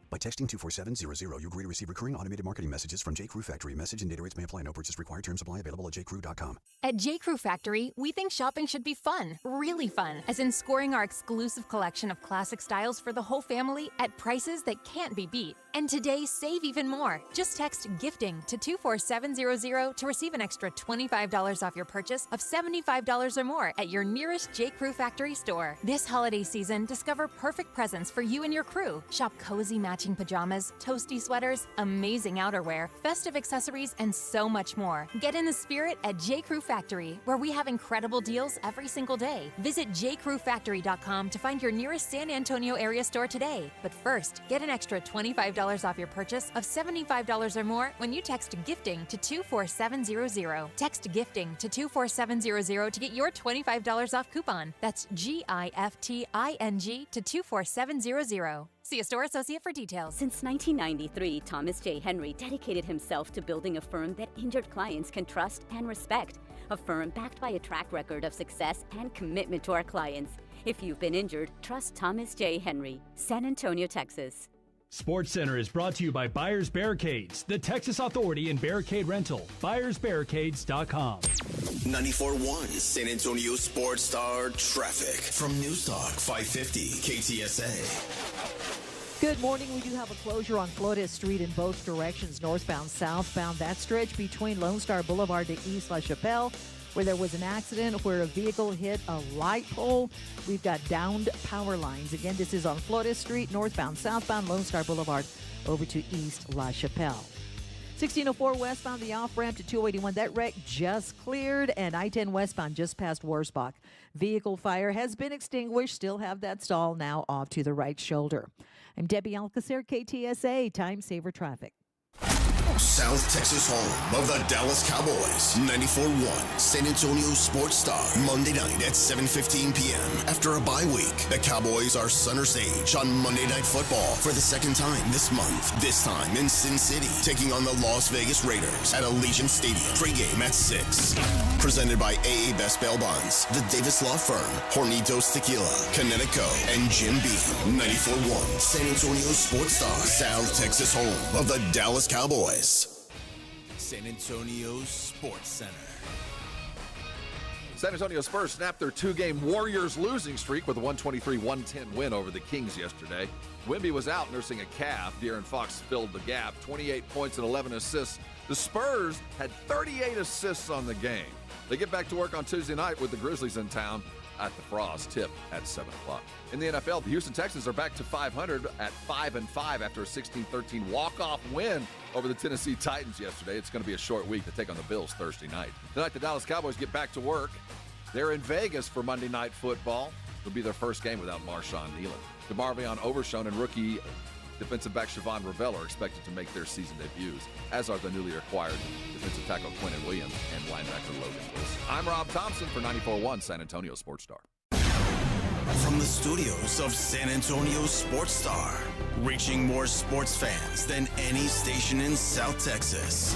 By texting 24700, you agree to receive recurring automated marketing messages from J.Crew Factory. Message and data rates may apply. No purchase required. Terms apply. Available at jcrew.com. At J.Crew Factory, we think shopping should be fun, really fun, as in scoring our exclusive collection of classic styles for the whole family at prices that can't be beat. And today, save even more. Just text GIFTING to 24700 to receive an extra $25 off your purchase of $75 or more at your nearest J.Crew Factory store. This holiday season, discover perfect presents for you and your crew. Shop cozy matching pajamas, toasty sweaters, amazing outerwear, festive accessories, and so much more. Get in the spirit at J.Crew Factory, where we have incredible deals every single day. Visit jcrewfactory.com to find your nearest San Antonio area store today. But first, get an extra $25 off your purchase of $75 or more when you text GIFTING to 24700. Text GIFTING to 24700 to get your $25 off coupon. That's GIFTING to 24700. See a store associate for details. Since 1993, Thomas J. Henry dedicated himself to building a firm that injured clients can trust and respect. A firm backed by a track record of success and commitment to our clients. If you've been injured, trust Thomas J. Henry, San Antonio, Texas. SportsCenter is brought to you by Buyers Barricades, the Texas authority in barricade rental. BuyersBarricades.com. 94.1 San Antonio Sports Star traffic from News Talk 550 KTSA. Good morning. We do have a closure on Flores Street in both directions, northbound, southbound. That stretch between Lone Star Boulevard to East La Chapelle, where there was an accident where a vehicle hit a light pole. We've got downed power lines. Again, this is on Flores Street, northbound, southbound, Lone Star Boulevard over to East La Chapelle. 1604 westbound, the off-ramp to 281. That wreck just cleared, and I-10 westbound just past Wurzbach. Vehicle fire has been extinguished. Still have that stall now off to the right shoulder. I'm Debbie Alcacer, KTSA, Time Saver Traffic. South Texas home of the Dallas Cowboys. 94.1 San Antonio Sports Star. Monday night at 7:15 p.m. After a bye week, the Cowboys are center stage on Monday Night Football for the second time this month. This time in Sin City, taking on the Las Vegas Raiders at Allegiant Stadium. Pre-game at 6. Presented by AA Best Bail Bonds, the Davis Law Firm, Hornitos Tequila, Connecticut, and Jim Beam. 94.1 San Antonio Sports Star. South Texas home of the Dallas Cowboys. San Antonio Sports Center. San Antonio Spurs snapped their two-game Warriors losing streak with a 123-110 win over the Kings yesterday. Wemby was out nursing a calf. De'Aaron Fox filled the gap, 28 points and 11 assists. The Spurs had 38 assists on the game. They get back to work on Tuesday night with the Grizzlies in town at the Frost, tip at 7 o'clock. In the NFL, the Houston Texans are back to 500 at 5-5 after a 16-13 walk-off win over the Tennessee Titans yesterday. It's going to be a short week to take on the Bills Thursday night. Tonight, the Dallas Cowboys get back to work. They're in Vegas for Monday Night Football. It'll be their first game without Marshawn Nealon. DeMarvion Overshown and rookie defensive back Siobhan Ravel are expected to make their season debuts, as are the newly acquired defensive tackle Quentin Williams and linebacker Logan Wilson. I'm Rob Thompson for 94.1 San Antonio Sports Star. From the studios of San Antonio Sports Star, reaching more sports fans than any station in South Texas.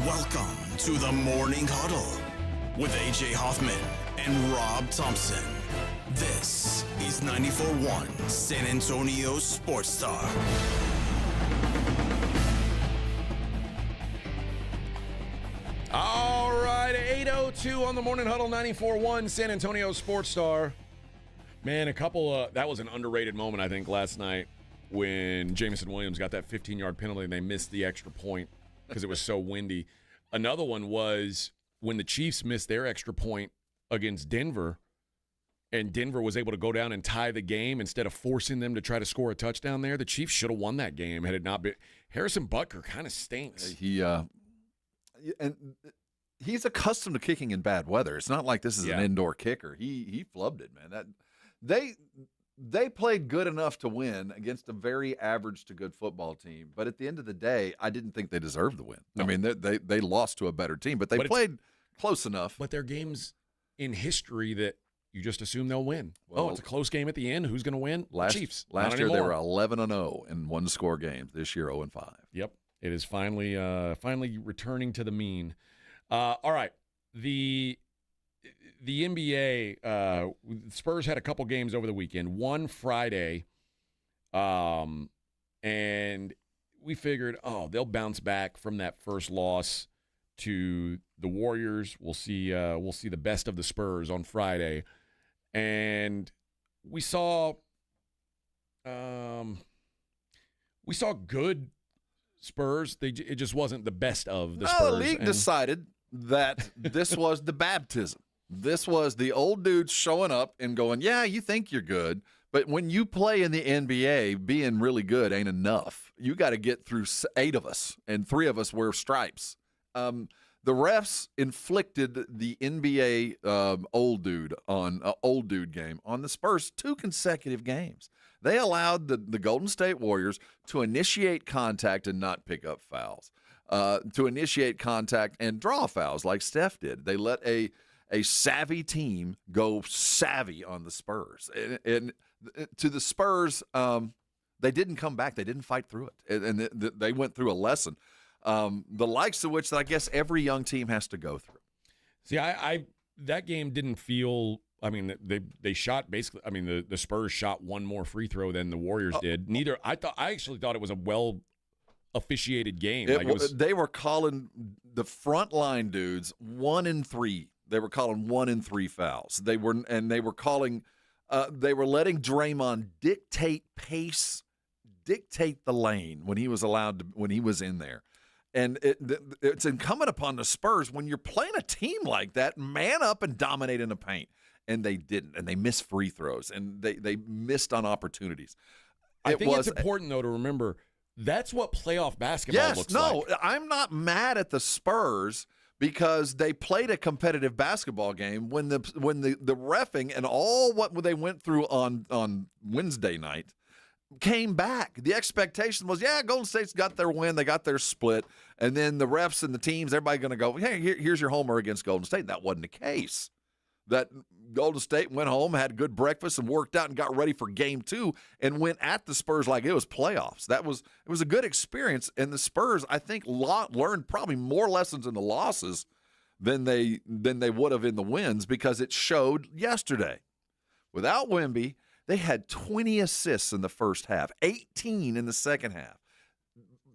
Welcome to the Morning Huddle with AJ Hoffman and Rob Thompson. This is 94.1 San Antonio Sports Star. All right, 8:02 on the Morning Huddle, 94.1 San Antonio Sports Star. Man, that was an underrated moment, I think, last night when Jamison Williams got that 15-yard penalty and they missed the extra point because it was so windy. Another one was when the Chiefs missed their extra point against Denver, and Denver was able to go down and tie the game instead of forcing them to try to score a touchdown there. The Chiefs should have won that game had it not been. Harrison Butker kind of stinks. He's accustomed to kicking in bad weather. It's not like this is an indoor kicker. He flubbed it, man. They played good enough to win against a very average to good football team. But at the end of the day, I didn't think they deserved the win. No. I mean, they lost to a better team, but they played close enough. But they're games in history that you just assume they'll win. Well, it's a close game at the end. Who's going to win? Chiefs. Last year they were 11-0 in one-score games. This year 0-5. Yep. It is finally returning to the mean. All right. The NBA, Spurs had a couple games over the weekend. One Friday, and we figured, they'll bounce back from that first loss to the Warriors. We'll see the best of the Spurs on Friday, and we saw good Spurs. It just wasn't the best of the Spurs. The league decided that this was the baptism. This was the old dudes showing up and going, yeah, you think you're good, but when you play in the NBA, being really good ain't enough. You got to get through 8 of us, and 3 of us wear stripes. The refs inflicted the NBA old dude game on the Spurs 2 consecutive games. They allowed the Golden State Warriors to initiate contact and not pick up fouls, to initiate contact and draw fouls like Steph did. They let a savvy team go savvy on the Spurs. And to the Spurs, They didn't come back. They didn't fight through it, and they went through a lesson, the likes of which I guess every young team has to go through. See, I that game didn't feel. I mean, they shot basically. I mean, the Spurs shot one more free throw than the Warriors did. I actually thought it was a well officiated game. They were calling the front line dudes 1 and 3. They were calling 1 and 3 fouls. They were calling. They were letting Draymond dictate pace, dictate the lane when he was in there. And it's incumbent upon the Spurs, when you're playing a team like that, man up and dominate in the paint. And they didn't. And they missed free throws. And they missed on opportunities. I think it's important, though, to remember that's what playoff basketball looks like. I'm not mad at the Spurs because they played a competitive basketball game when the reffing and all what they went through on Wednesday night came back. The expectation was, Golden State's got their win, they got their split, and then the refs and the teams, everybody going to go, hey, here's your homer against Golden State. That wasn't the case. That Golden State went home, had good breakfast, and worked out and got ready for Game 2 and went at the Spurs like it was playoffs. It was a good experience, and the Spurs, I think, learned probably more lessons in the losses than they would have in the wins, because it showed yesterday. Without Wemby, they had 20 assists in the first half, 18 in the second half.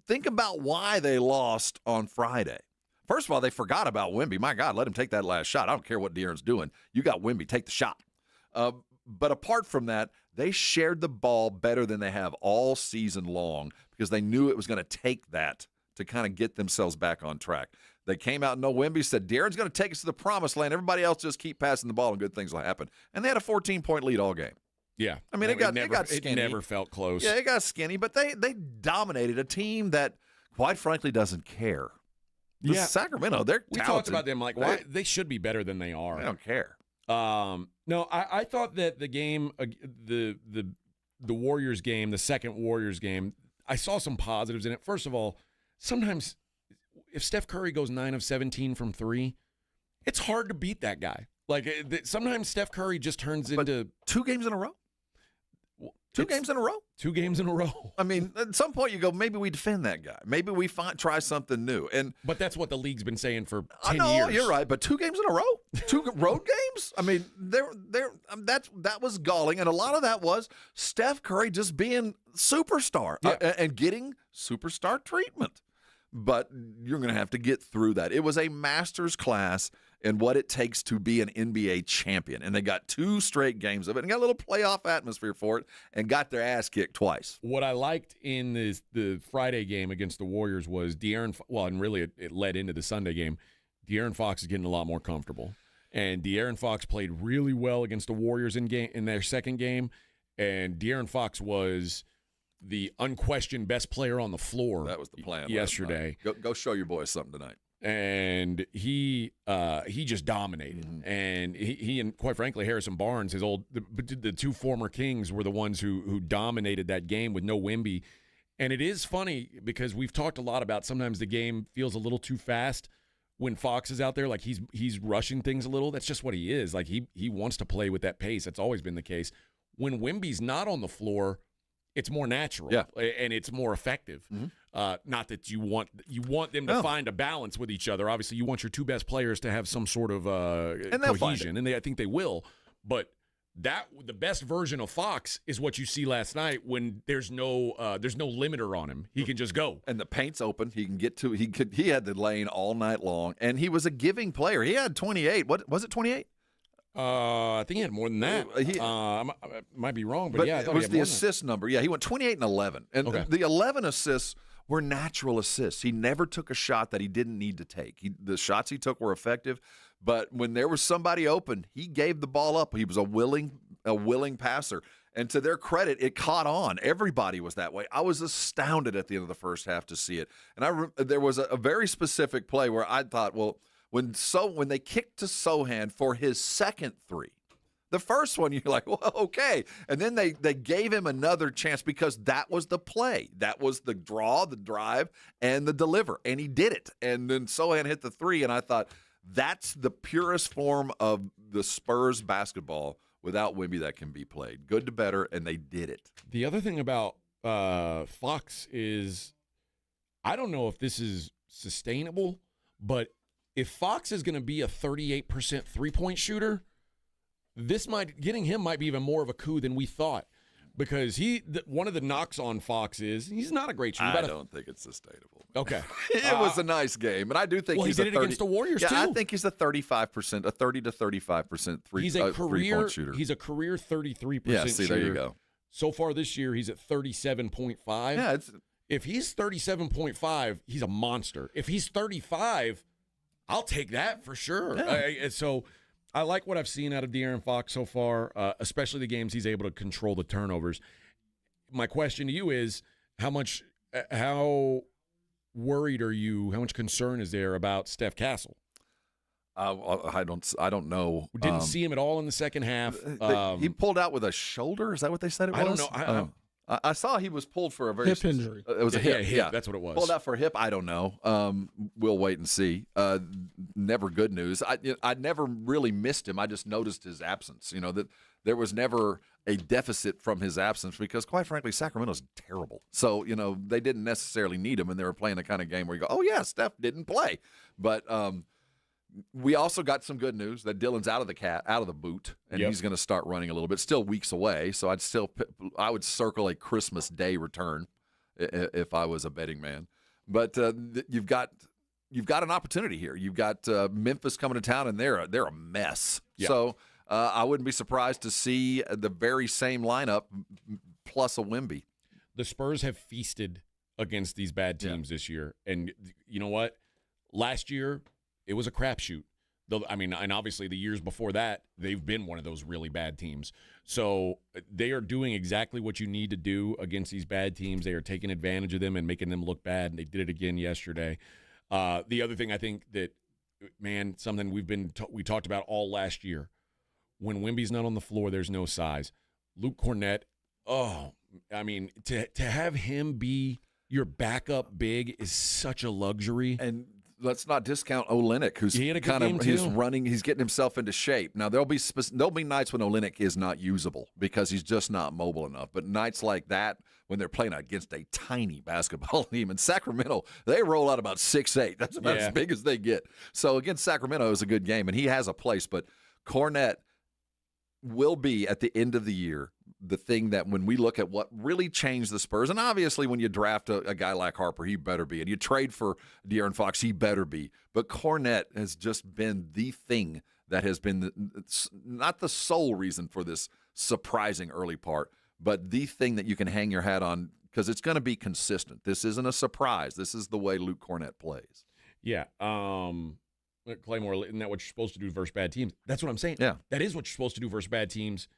Think about why they lost on Friday. First of all, they forgot about Wemby. My God, let him take that last shot. I don't care what De'Aaron's doing. You got Wemby. Take the shot. But apart from that, they shared the ball better than they have all season long, because they knew it was going to take that to kind of get themselves back on track. They came out, no Wemby, said, De'Aaron's going to take us to the promised land. Everybody else just keep passing the ball and good things will happen. And they had a 14-point lead all game. Yeah. I mean, it got skinny. It never felt close. Yeah, it got skinny, but they dominated a team that, quite frankly, doesn't care. Sacramento, they're talented. We talked about them like, why they should be better than they are. They don't care. No, I thought that the game, the Warriors game, the second Warriors game, I saw some positives in it. First of all, sometimes if Steph Curry goes 9 of 17 from 3, it's hard to beat that guy. Like, sometimes Steph Curry just turns into 2 games in a row. 2 games in a row? 2 games in a row. I mean, at some point you go, maybe we defend that guy. Maybe we try something new. But that's what the league's been saying for 10 years. years. You're right, but 2 games in a row? 2 road games? I mean, that was galling, and a lot of that was Steph Curry just being superstar and getting superstar treatment. But you're going to have to get through that. It was a master's class in what it takes to be an NBA champion. And they got 2 straight games of it and got a little playoff atmosphere for it and got their ass kicked twice. What I liked in the Friday game against the Warriors was and really it led into the Sunday game, De'Aaron Fox is getting a lot more comfortable. And De'Aaron Fox played really well against the Warriors in their second game. And De'Aaron Fox was the unquestioned best player on the floor. That was the plan yesterday. Go show your boys something tonight. And he just dominated. Mm-hmm. And he and quite frankly Harrison Barnes, the 2 former Kings, were the ones who dominated that game with no Wemby. And it is funny because we've talked a lot about sometimes the game feels a little too fast when Fox is out there, like he's rushing things a little. That's just what he is. Like he wants to play with that pace. That's always been the case. When Wemby's not on the floor, it's more natural, and it's more effective. Mm-hmm. Not that you want them to find a balance with each other. Obviously, you want your 2 best players to have some sort of cohesion, and I think they will. But the best version of Fox is what you see last night when there's no limiter on him. He can just go, and the paint's open. He can get to. He had the lane all night long, and he was a giving player. He had 28. What was it? 28. I think he had more than that. I might be wrong, but yeah, I thought it was he had the more assist number. Yeah, he went 28 and 11, and the 11 assists were natural assists. He never took a shot that he didn't need to take. The shots he took were effective, but when there was somebody open, he gave the ball up. He was a willing passer, and to their credit, it caught on. Everybody was that way. I was astounded at the end of the first half to see it, and there was a very specific play where I thought, well, when they kicked to Sohan for his second 3, the first one you're like, well, okay, and then they gave him another chance because that was the play, that was the draw, the drive, and the deliver, and he did it. And then Sohan hit the 3, and I thought that's the purest form of the Spurs basketball without Wemby that can be played. Good to better, and they did it. The other thing about Fox is, I don't know if this is sustainable, but if Fox is going to be a 38% three-point shooter, getting him might be even more of a coup than we thought. Because one of the knocks on Fox is he's not a great shooter. I don't think it's sustainable. Okay. It was a nice game, and I do think he he's did it against the Warriors, too. I think he's a 30 to 35% three-point shooter. He's a career 33% shooter. Yeah, see, there you go. So far this year, he's at 37.5. Yeah, if he's 37.5, he's a monster. If he's 35, I'll take that for sure. Yeah. So I like what I've seen out of De'Aaron Fox so far, especially the games he's able to control the turnovers. My question to you is, how worried are you? How much concern is there about Steph Castle? I don't know. We didn't see him at all in the second half. He pulled out with a sholdder. Is that what they said it was? I don't know. I saw he was pulled for a very hip injury. It was a hip. Yeah, that's what it was. Pulled out for a hip. I don't know. We'll wait and see. Never good news. I never really missed him. I just noticed his absence. That there was never a deficit from his absence because, quite frankly, Sacramento's terrible. So they didn't necessarily need him, and they were playing the kind of game where you go, oh yeah, Steph didn't play, but. We also got some good news that Dillon's out of the boot, and he's going to start running a little bit. Still weeks away, so I would circle a Christmas Day return if I was a betting man. But you've got an opportunity here. You've got Memphis coming to town, and they're a mess. Yeah. So I wouldn't be surprised to see the very same lineup plus a Wemby. The Spurs have feasted against these bad teams this year, and you know what? Last year. It was a crapshoot. And obviously the years before that, they've been one of those really bad teams. So they are doing exactly what you need to do against these bad teams. They are taking advantage of them and making them look bad, and they did it again yesterday. The other thing I think that, something we talked about all last year, when Wemby's not on the floor, there's no size. Luke Cornett, to have him be your backup big is such a luxury. And let's not discount Olynyk, who's he's getting himself into shape. Now there'll be nights when Olynyk is not usable because he's just not mobile enough. But nights like that when they're playing against a tiny basketball team in Sacramento, they roll out about 6'8". That's about as big as they get. So against Sacramento, it was a good game, and he has a place. But Cornett will be at the end of the year the thing that when we look at what really changed the Spurs, and obviously when you draft a guy like Harper, he better be, and you trade for De'Aaron Fox, he better be. But Cornett has just been the thing that has been not the sole reason for this surprising early part, but the thing that you can hang your hat on because it's going to be consistent. This isn't a surprise. This is the way Luke Cornett plays. Yeah. Claymore, isn't that what you're supposed to do versus bad teams? That's what I'm saying. Yeah. That is what you're supposed to do versus bad teams.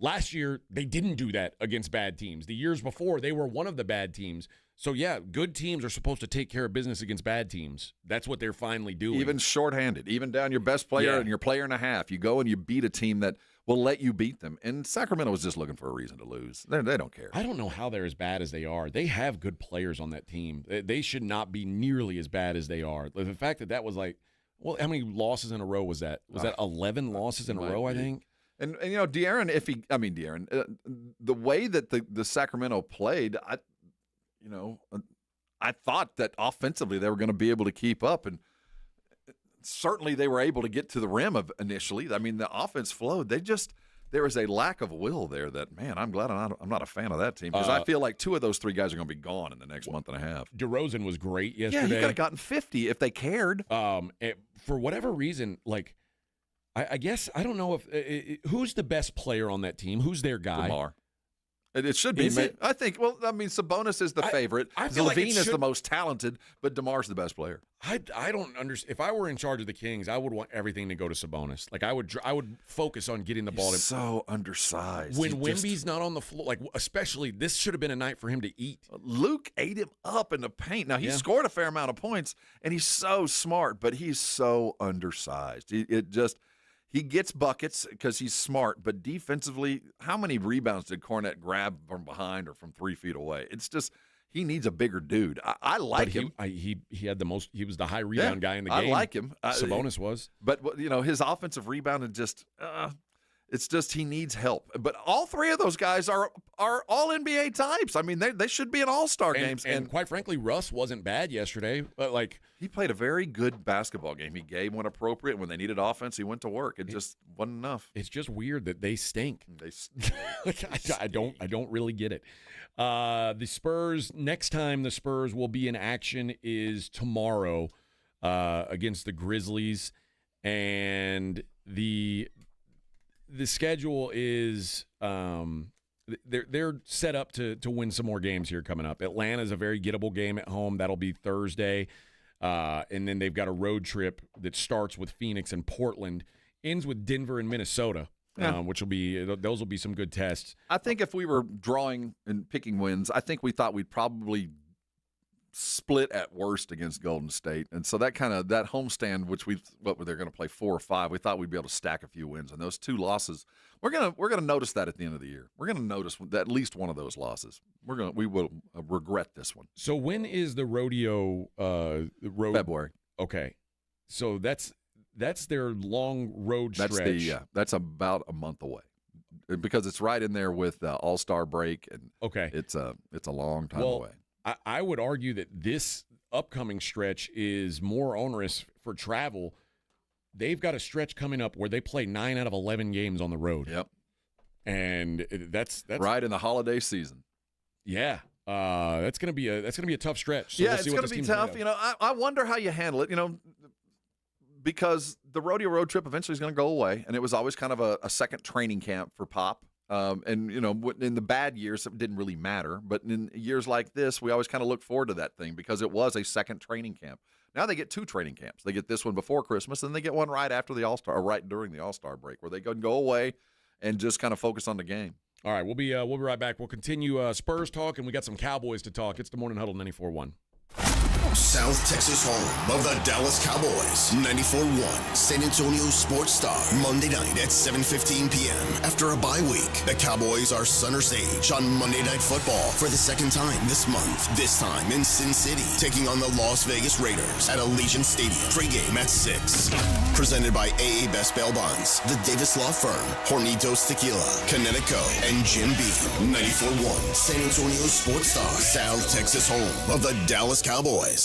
Last year, they didn't do that against bad teams. The years before, they were one of the bad teams. So, yeah, good teams are supposed to take care of business against bad teams. That's what they're finally doing. Even shorthanded, even down your best player and your player and a half. You go and you beat a team that will let you beat them. And Sacramento was just looking for a reason to lose. They don't care. I don't know how they're as bad as they are. They have good players on that team. They should not be nearly as bad as they are. The fact that was like, well, how many losses in a row was that? Was that 11 losses in a row, I think? And De'Aaron, the way that the Sacramento played, I thought that offensively they were going to be able to keep up, and certainly they were able to get to the rim initially. I mean, the offense flowed. There was a lack of will there that, man, I'm glad I'm not a fan of that team because I feel like two of those three guys are going to be gone in the next month and a half. DeRozan was great yesterday. Yeah, he could have gotten 50 if they cared. For whatever reason, I guess I don't know if who's the best player on that team. Who's their guy? DeMar. It should be. I think. Well, I mean, Sabonis is the favorite. I feel Levine like is the most talented, but DeMar's the best player. I don't understand. If I were in charge of the Kings, I would want everything to go to Sabonis. I would focus on getting the ball. He's so undersized. When Wemby's not on the floor, especially this should have been a night for him to eat. Luke ate him up in the paint. Now he scored a fair amount of points, and he's so smart, but he's so undersized. He gets buckets because he's smart, but defensively, how many rebounds did Cornett grab from behind or from 3 feet away? It's just he needs a bigger dude. I like him. He had the most. He was the high rebound guy in the game. I like him. Sabonis was, but his offensive rebound and just It's just he needs help. But all three of those guys are all NBA types. I mean, they should be in all-star games. And quite frankly, Russ wasn't bad yesterday. But he played a very good basketball game. He gave when appropriate. When they needed offense, he went to work. It just wasn't enough. It's just weird that they stink. I don't really get it. The Spurs, next time the Spurs will be in action is tomorrow against the Grizzlies. And the schedule is they're set up to win some more games here coming up. Atlanta's a very gettable game at home. That'll be Thursday. And then they've got a road trip that starts with Phoenix and Portland, ends with Denver and Minnesota, which those will be some good tests. I think if we were drawing and picking wins, I think we thought we'd probably split at worst against Golden State, and so that homestand, which they're going to play 4 or 5, we thought we'd be able to stack a few wins, and those 2 losses, we're gonna notice that at the end of the year. We're gonna notice that at least one of those losses. We will regret this one. So when is the rodeo? February. Okay, so that's their long road stretch. That's about a month away, because it's right in there with the All-Star break, and it's a long time away. I would argue that this upcoming stretch is more onerous for travel. They've got a stretch coming up where they play 9 out of 11 games on the road. Yep. And that's right in the holiday season. Yeah. That's gonna be a tough stretch. So it's gonna be tough. I wonder how you handle it. Because the rodeo road trip eventually is going to go away, and it was always kind of a second training camp for Pop. And in the bad years, it didn't really matter. But in years like this, we always kind of look forward to that thing because it was a second training camp. Now they get 2 training camps. They get this one before Christmas, and they get one right after the All-Star, or right during the All-Star break, where they can go away and just kind of focus on the game. All right, we'll be right back. We'll continue Spurs talk, and we got some Cowboys to talk. It's the Morning Huddle 94.1. South Texas home of the Dallas Cowboys. 94.1 San Antonio Sports Star. Monday night at 7:15 p.m. After a bye week, the Cowboys are center stage on Monday Night Football for the second time this month. This time in Sin City, taking on the Las Vegas Raiders at Allegiant Stadium. Pre-game at 6. Presented by AA Best Bail Bonds, the Davis Law Firm, Hornitos Tequila, Connecticut, and Jim Beam. 94.1 San Antonio Sports Star. South Texas home of the Dallas Cowboys.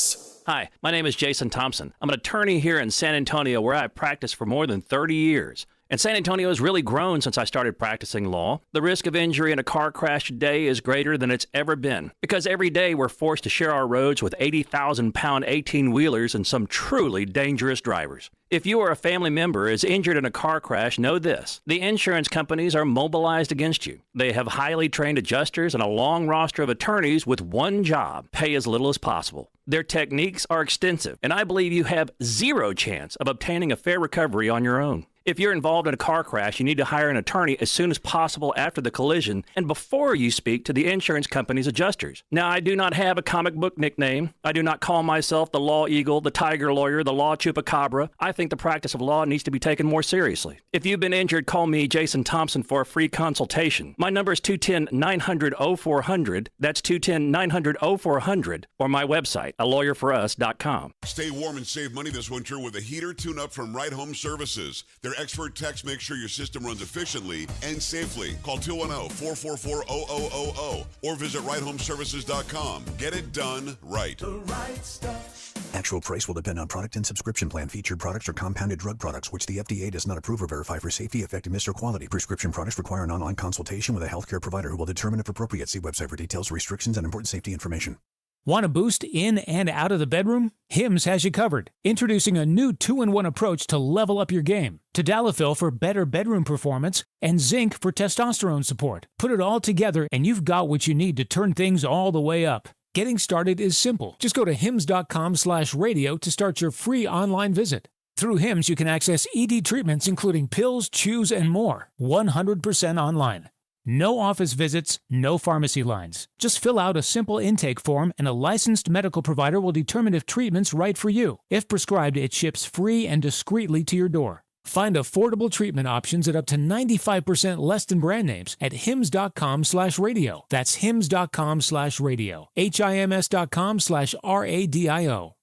Hi, my name is Jason Thompson. I'm an attorney here in San Antonio where I've practiced for more than 30 years. And San Antonio has really grown since I started practicing law. The risk of injury in a car crash today is greater than it's ever been, because every day we're forced to share our roads with 80,000-pound 18-wheelers and some truly dangerous drivers. If you or a family member is injured in a car crash, know this: the insurance companies are mobilized against you. They have highly trained adjusters and a long roster of attorneys with one job: pay as little as possible. Their techniques are extensive, and I believe you have zero chance of obtaining a fair recovery on your own. If you're involved in a car crash, you need to hire an attorney as soon as possible after the collision and before you speak to the insurance company's adjusters. Now, I do not have a comic book nickname. I do not call myself the Law Eagle, the Tiger Lawyer, the Law Chupacabra. I think the practice of law needs to be taken more seriously. If you've been injured, call me, Jason Thompson, for a free consultation. My number is 210-900-0400. That's 210-900-0400, or my website, alawyerforus.com. Stay warm and save money this winter with a heater tune-up from Right Home Services. Their expert techs make sure your system runs efficiently and safely. Call 210-444-0000 or visit righthomeservices.com. Get it done right. The right stuff. Actual price will depend on product and subscription plan. Featured products are compounded drug products, which the FDA does not approve or verify for safety, effectiveness, or quality. Prescription products require an online consultation with a healthcare provider who will determine if appropriate. See website for details, restrictions, and important safety information. Want a boost in and out of the bedroom? Hims has you covered. Introducing a new 2-in-1 approach to level up your game. Tadalafil for better bedroom performance and zinc for testosterone support. Put it all together and you've got what you need to turn things all the way up. Getting started is simple. Just go to hims.com/radio to start your free online visit. Through Hims, you can access ED treatments including pills, chews, and more. 100% online. No office visits, no pharmacy lines. Just fill out a simple intake form and a licensed medical provider will determine if treatment's right for you. If prescribed, it ships free and discreetly to your door. Find affordable treatment options at up to 95% less than brand names at hims.com/radio. That's hims.com/radio. HIMS.com/RADIO.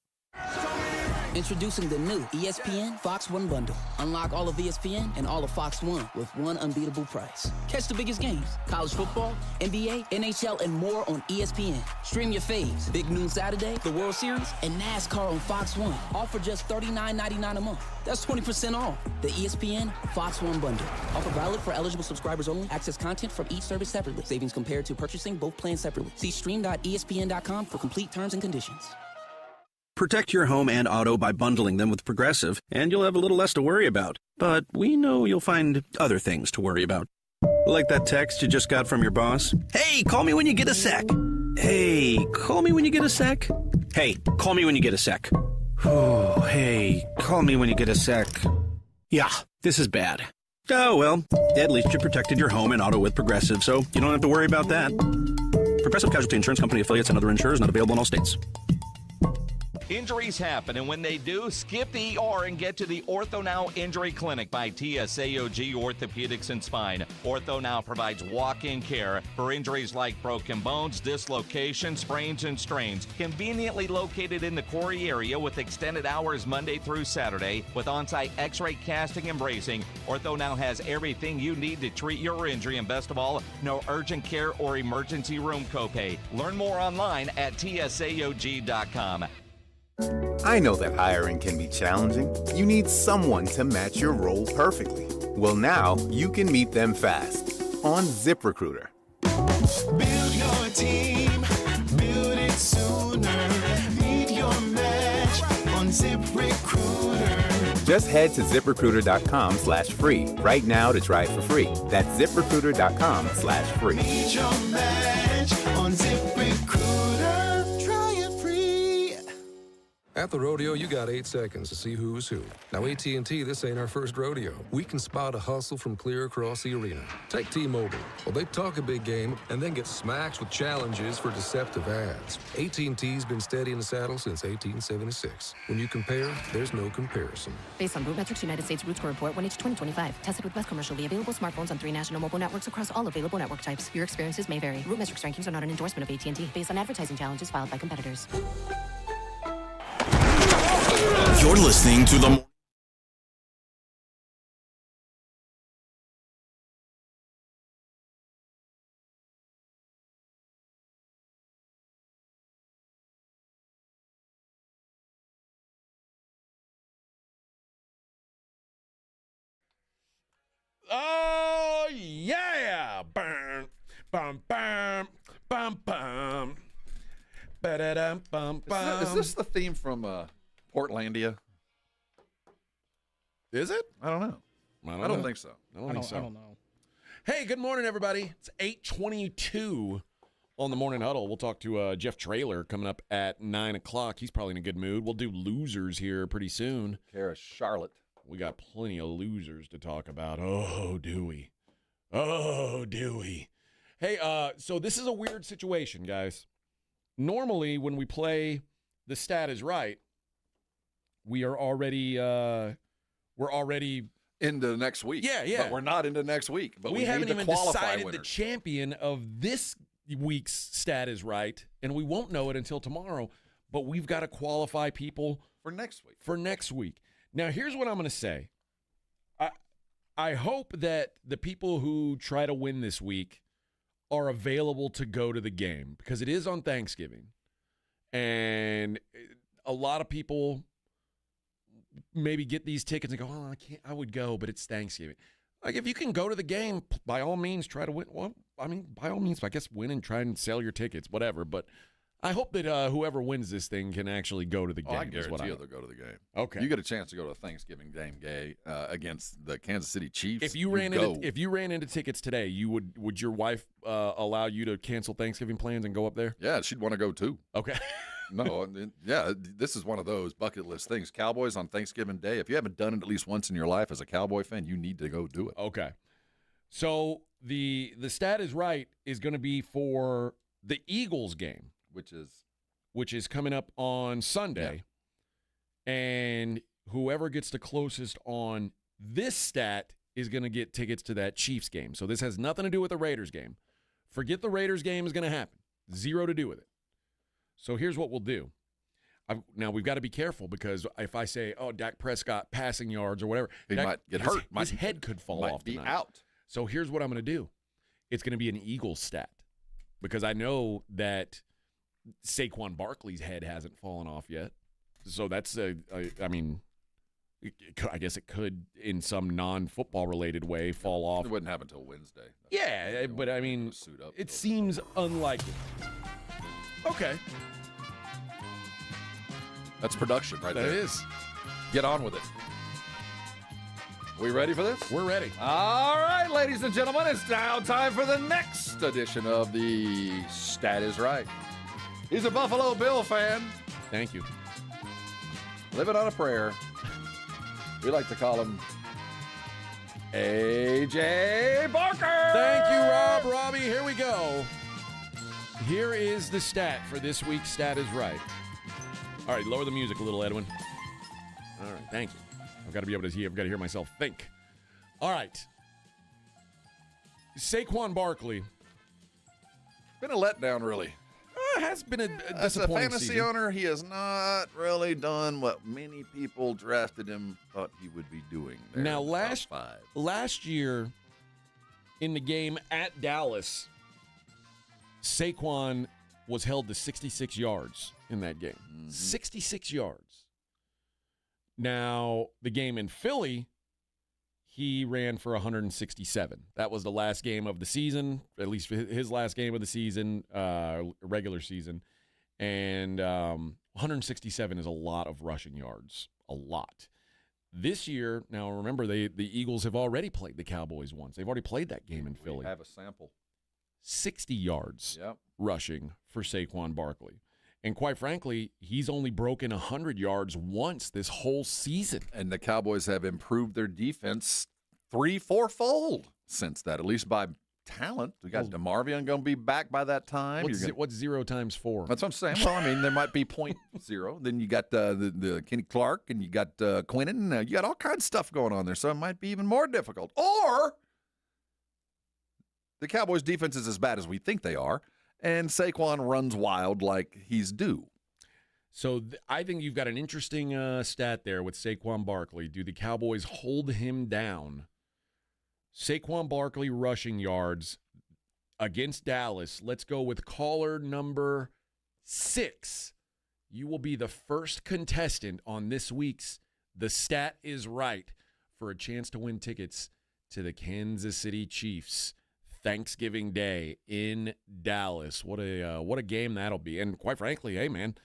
Introducing the new ESPN Fox One bundle. Unlock all of ESPN and all of Fox One with one unbeatable price. Catch the biggest games, college football, NBA, NHL, and more on ESPN. Stream your faves, Big Noon Saturday, the World Series, and NASCAR on Fox One. All for just $39.99 a month. That's 20% off. The ESPN Fox One bundle. Offer valid for eligible subscribers only. Access content from each service separately. Savings compared to purchasing both plans separately. See stream.espn.com for complete terms and conditions. Protect your home and auto by bundling them with Progressive, and you'll have a little less to worry about. But we know you'll find other things to worry about. Like that text you just got from your boss. Hey, call me when you get a sec. Hey, call me when you get a sec. Hey, call me when you get a sec. Oh, hey, call me when you get a sec. Yeah, this is bad. Oh, well, at least you protected your home and auto with Progressive, so you don't have to worry about that. Progressive Casualty Insurance Company affiliates and other insurers not available in all states. Injuries happen, and when they do, skip the ER and get to the Ortho Now Injury Clinic by TSAOG Orthopedics and Spine. Ortho Now provides walk-in care for injuries like broken bones, dislocations, sprains, and strains. Conveniently located in the Quarry area with extended hours Monday through Saturday with on-site x-ray casting and bracing, Ortho Now has everything you need to treat your injury, and best of all, no urgent care or emergency room copay. Learn more online at tsaog.com. I know that hiring can be challenging. You need someone to match your role perfectly. Well, now you can meet them fast on ZipRecruiter. Build your team, build it sooner. Meet your match on ZipRecruiter. Just head to ZipRecruiter.com/free right now to try it for free. That's ZipRecruiter.com/free. Meet your match on ZipRecruiter. Try it free. At the rodeo, you got 8 seconds to see who's who. Now, AT&T, this ain't our first rodeo. We can spot a hustle from clear across the arena. Take T-Mobile. Well, they talk a big game and then get smacked with challenges for deceptive ads. AT&T's been steady in the saddle since 1876. When you compare, there's no comparison. Based on Root Metrics United States Root Score Report 1H 2025. Tested with Best commercially available smartphones on 3 national mobile networks across all available network types. Your experiences may vary. Root Metrics rankings are not an endorsement of AT&T based on advertising challenges filed by competitors. You're listening to the Oh, yeah! Bum, bum, bum, bum, bum. Ba-da-dum, bum, bum. Is this the theme from Portlandia? Is it? I don't know. I don't think so. I don't know. Hey, good morning, everybody. It's 8:22 on the Morning Huddle. We'll talk to Jeff Traylor coming up at 9 o'clock. He's probably in a good mood. We'll do losers here pretty soon. Kara Charlotte. We got plenty of losers to talk about. Oh, do we? Oh, do we? Hey, so this is a weird situation, guys. Normally, when we play The Stat Is Right, we are already into next week. Yeah. But we're not into next week. But we haven't need to even qualify decided winners. the champion of this week's Stat Is Right, and we won't know it until tomorrow. But we've got to qualify people for next week. Now, here's what I'm going to say. I hope that the people who try to win this week are available to go to the game because it is on Thanksgiving. And a lot of people maybe get these tickets and go, oh, I would go, but it's Thanksgiving. Like, if you can go to the game, by all means, try to win. Well, I mean, by all means, I guess win and try and sell your tickets, whatever. But I hope that whoever wins this thing can actually go to the game. I guarantee you they'll go to the game. Okay. You get a chance to go to a Thanksgiving game against the Kansas City Chiefs. If you ran into tickets today, would your wife allow you to cancel Thanksgiving plans and go up there? Yeah, she'd want to go too. Okay. No, yeah, this is one of those bucket list things. Cowboys on Thanksgiving Day. If you haven't done it at least once in your life as a Cowboy fan, you need to go do it. Okay. So the Stat Is Right is going to be for the Eagles game, which is coming up on Sunday. Yeah. And whoever gets the closest on this stat is going to get tickets to that Chiefs game. So this has nothing to do with the Raiders game. Forget the Raiders game is going to happen. Zero to do with it. So here's what we'll do. Now, we've got to be careful because if I say, Dak Prescott passing yards or whatever, he might get hurt. His head could fall off be tonight. out. So here's what I'm going to do. It's going to be an Eagles stat because I know that Saquon Barkley's head hasn't fallen off yet. So that's, I guess it could, in some non-football related way, fall off. It wouldn't happen until Wednesday. Yeah, but I mean, it seems unlikely. Okay. That's production right there. That is. Get on with it. We ready for this? We're ready. All right, ladies and gentlemen, it's now time for the next edition of the Stat is Right. He's a Buffalo Bill fan. Thank you. Living on a prayer. We like to call him A.J. Barker. Thank you, Rob. Robbie, here we go. Here is the stat for this week's Stat is Right. All right, lower the music a little, Edwin. All right, thank you. I've got to be able to hear. I've got to hear myself think. All right. Saquon Barkley. Been a letdown, really. Has been a As a disappointing fantasy season. owner, he has not really done what many people drafted him thought he would be doing. There Now, in the top 5. last year in the game at Dallas, Saquon was held to 66 yards in that game. 66 yards. Now, the game in Philly, he ran for 167. That was the last game of the season, at least his last game of the season, regular season. And 167 is a lot of rushing yards, a lot. This year, now remember, the Eagles have already played the Cowboys once. They've already played that game in Philly. We have a sample. 60 yards rushing for Saquon Barkley. And quite frankly, he's only broken 100 yards once this whole season. And the Cowboys have improved their defense 3-4-fold since that, at least by talent. We got DeMarvion going to be back by that time. What's 0 times 4? That's what I'm saying. Well, I mean, there might be 0.0. Then you got the Kenny Clark, and you got Quinnen. You got all kinds of stuff going on there, so it might be even more difficult. Or the Cowboys' defense is as bad as we think they are, and Saquon runs wild like he's due. So I think you've got an interesting stat there with Saquon Barkley. Do the Cowboys hold him down? Saquon Barkley rushing yards against Dallas. Let's go with caller number 6. You will be the first contestant on this week's The Stat is Right for a chance to win tickets to the Kansas City Chiefs Thanksgiving Day in Dallas. What a game that'll be. And quite frankly, hey, man,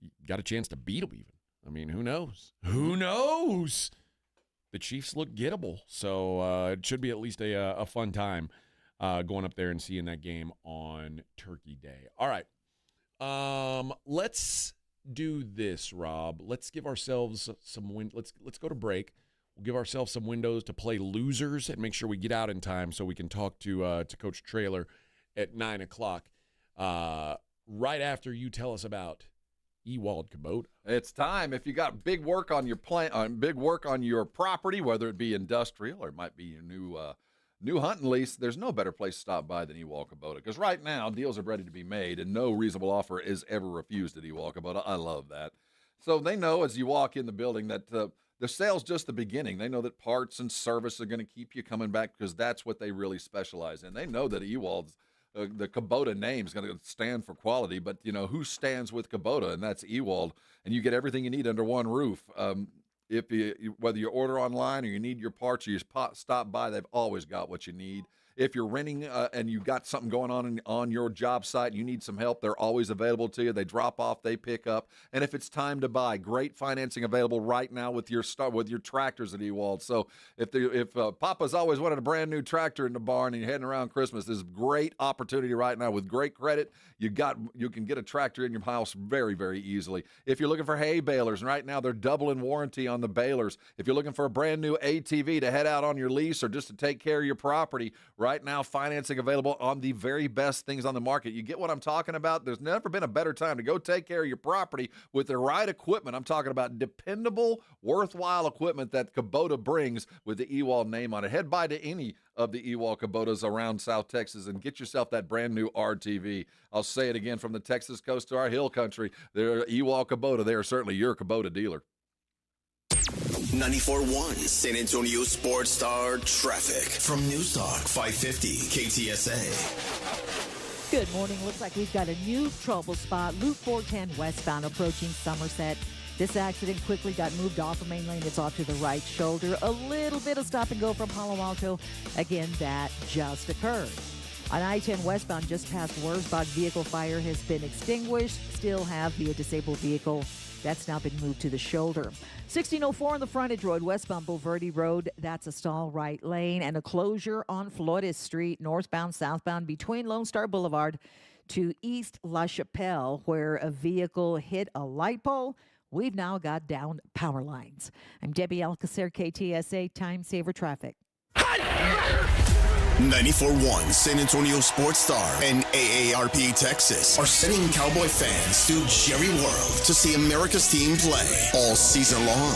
you got a chance to beat them even. I mean, who knows? Who knows? The Chiefs look gettable, so it should be at least a fun time going up there and seeing that game on Turkey Day. All right. Let's do this, Rob. Let's give ourselves some let's go to break. We'll give ourselves some windows to play losers and make sure we get out in time so we can talk to Coach Traylor at 9 o'clock. Right after you tell us about Ewald Kubota. It's time. If you got big work on your big work on your property, whether it be industrial or it might be your new hunting lease, there's no better place to stop by than Ewald Kubota. Because right now, deals are ready to be made, and no reasonable offer is ever refused at Ewald Kubota. I love that. So they know as you walk in the building that the sale's just the beginning. They know that parts and service are going to keep you coming back because that's what they really specialize in. They know that Ewald's the Kubota name is going to stand for quality, but you know who stands with Kubota, and that's Ewald. And you get everything you need under one roof. Whether you order online or you need your parts or you stop by, they've always got what you need. If you're renting and you got something going on your job site and you need some help, they're always available to you. They drop off, they pick up. And if it's time to buy, great financing available right now with your tractors at Ewald. So if Papa's always wanted a brand new tractor in the barn and you're heading around Christmas, there's a great opportunity right now with great credit. You can get a tractor in your house very, very easily. If you're looking for hay balers, and right now they're doubling warranty on the balers. If you're looking for a brand new ATV to head out on your lease or just to take care of your property, Right now, financing available on the very best things on the market. You get what I'm talking about? There's never been a better time to go take care of your property with the right equipment. I'm talking about dependable, worthwhile equipment that Kubota brings with the Ewald name on it. Head by to any of the Ewald Kubotas around South Texas and get yourself that brand new RTV. I'll say it again, from the Texas coast to our hill country, they're Ewald Kubota. They are certainly your Kubota dealer. 94.1 San Antonio Sports Star traffic from News Talk 550 KTSA. Good morning. Looks like we've got a new trouble spot. Loop 410 westbound approaching Somerset. This accident quickly got moved off of main lane. It's off to the right shoulder. A little bit of stop and go from Palo Alto. Again, that just occurred. On I-10 westbound, just past Wurzbach, vehicle fire has been extinguished. Still have the disabled vehicle. That's now been moved to the shoulder. 1604 on the frontage road, westbound Bulverde Road. That's a stall right lane and a closure on Flores Street, northbound, southbound, between Lone Star Boulevard to East La Chapelle, where a vehicle hit a light pole. We've now got down power lines. I'm Debbie Alcacer, KTSA Time Saver Traffic. 94.1 San Antonio Sports Star and AARP Texas are sending Cowboy fans to Jerry World to see America's team play all season long.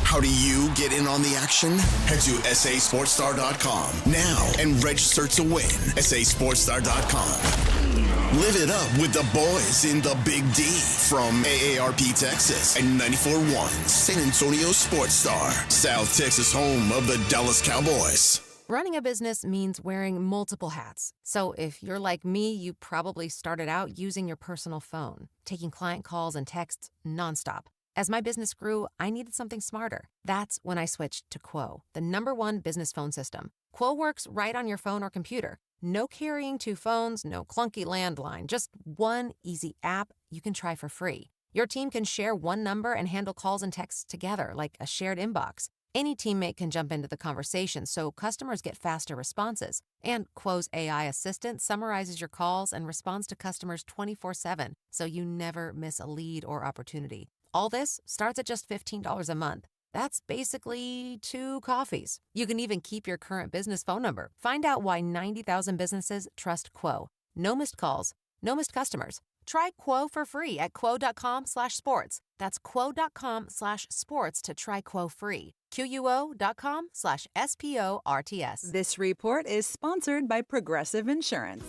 How do you get in on the action? Head to sasportstar.com now and register to win. sasportstar.com. Live it up with the boys in the Big D from AARP Texas and 94.1 San Antonio Sports Star, South Texas home of the Dallas Cowboys. Running a business means wearing multiple hats. So if you're like me, you probably started out using your personal phone, taking client calls and texts nonstop. As my business grew, I needed something smarter. That's when I switched to Quo, the #1 business phone system. Quo works right on your phone or computer. No carrying 2 phones, no clunky landline, just one easy app you can try for free. Your team can share one number and handle calls and texts together like a shared inbox. Any teammate can jump into the conversation, so customers get faster responses. And Quo's AI assistant summarizes your calls and responds to customers 24/7, so you never miss a lead or opportunity. All this starts at just $15 a month. That's basically 2 coffees. You can even keep your current business phone number. Find out why 90,000 businesses trust Quo. No missed calls, no missed customers. Try Quo for free at quo.com/sports. That's quo.com/sports to try Quo free. QUO.com/SPORTS. This report is sponsored by Progressive Insurance.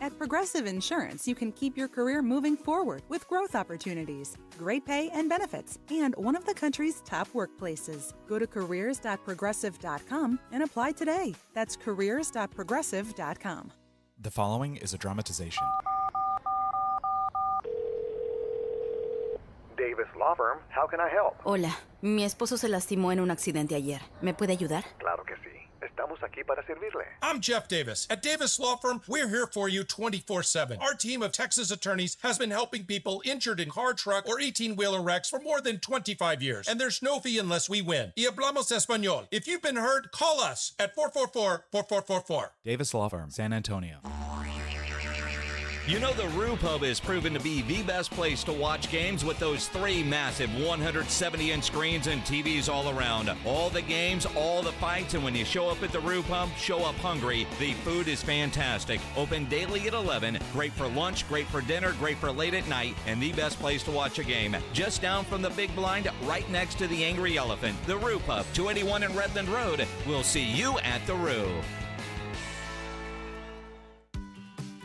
At Progressive Insurance, you can keep your career moving forward with growth opportunities, great pay and benefits, and one of the country's top workplaces. Go to careers.progressive.com and apply today. That's careers.progressive.com. The following is a dramatization. Davis Law Firm, how can I help? Hola, mi esposo se lastimó en un accidente ayer. ¿Me puede ayudar? Claro que sí. Estamos aquí para servirle. I'm Jeff Davis. At Davis Law Firm, we're here for you 24/7. Our team of Texas attorneys has been helping people injured in car, truck, or 18-wheeler wrecks for more than 25 years. And there's no fee unless we win. Y hablamos español. If you've been hurt, call us at 444-4444. Davis Law Firm, San Antonio. You know the Roo Pub is proven to be the best place to watch games with those 3 massive 170-inch screens and TVs all around. All the games, all the fights, and when you show up at the Roo Pub, show up hungry. The food is fantastic. Open daily at 11. Great for lunch, great for dinner, great for late at night, and the best place to watch a game. Just down from the big blind, right next to the Angry Elephant. The Roo Pub, 281 in Redland Road. We'll see you at the Roo.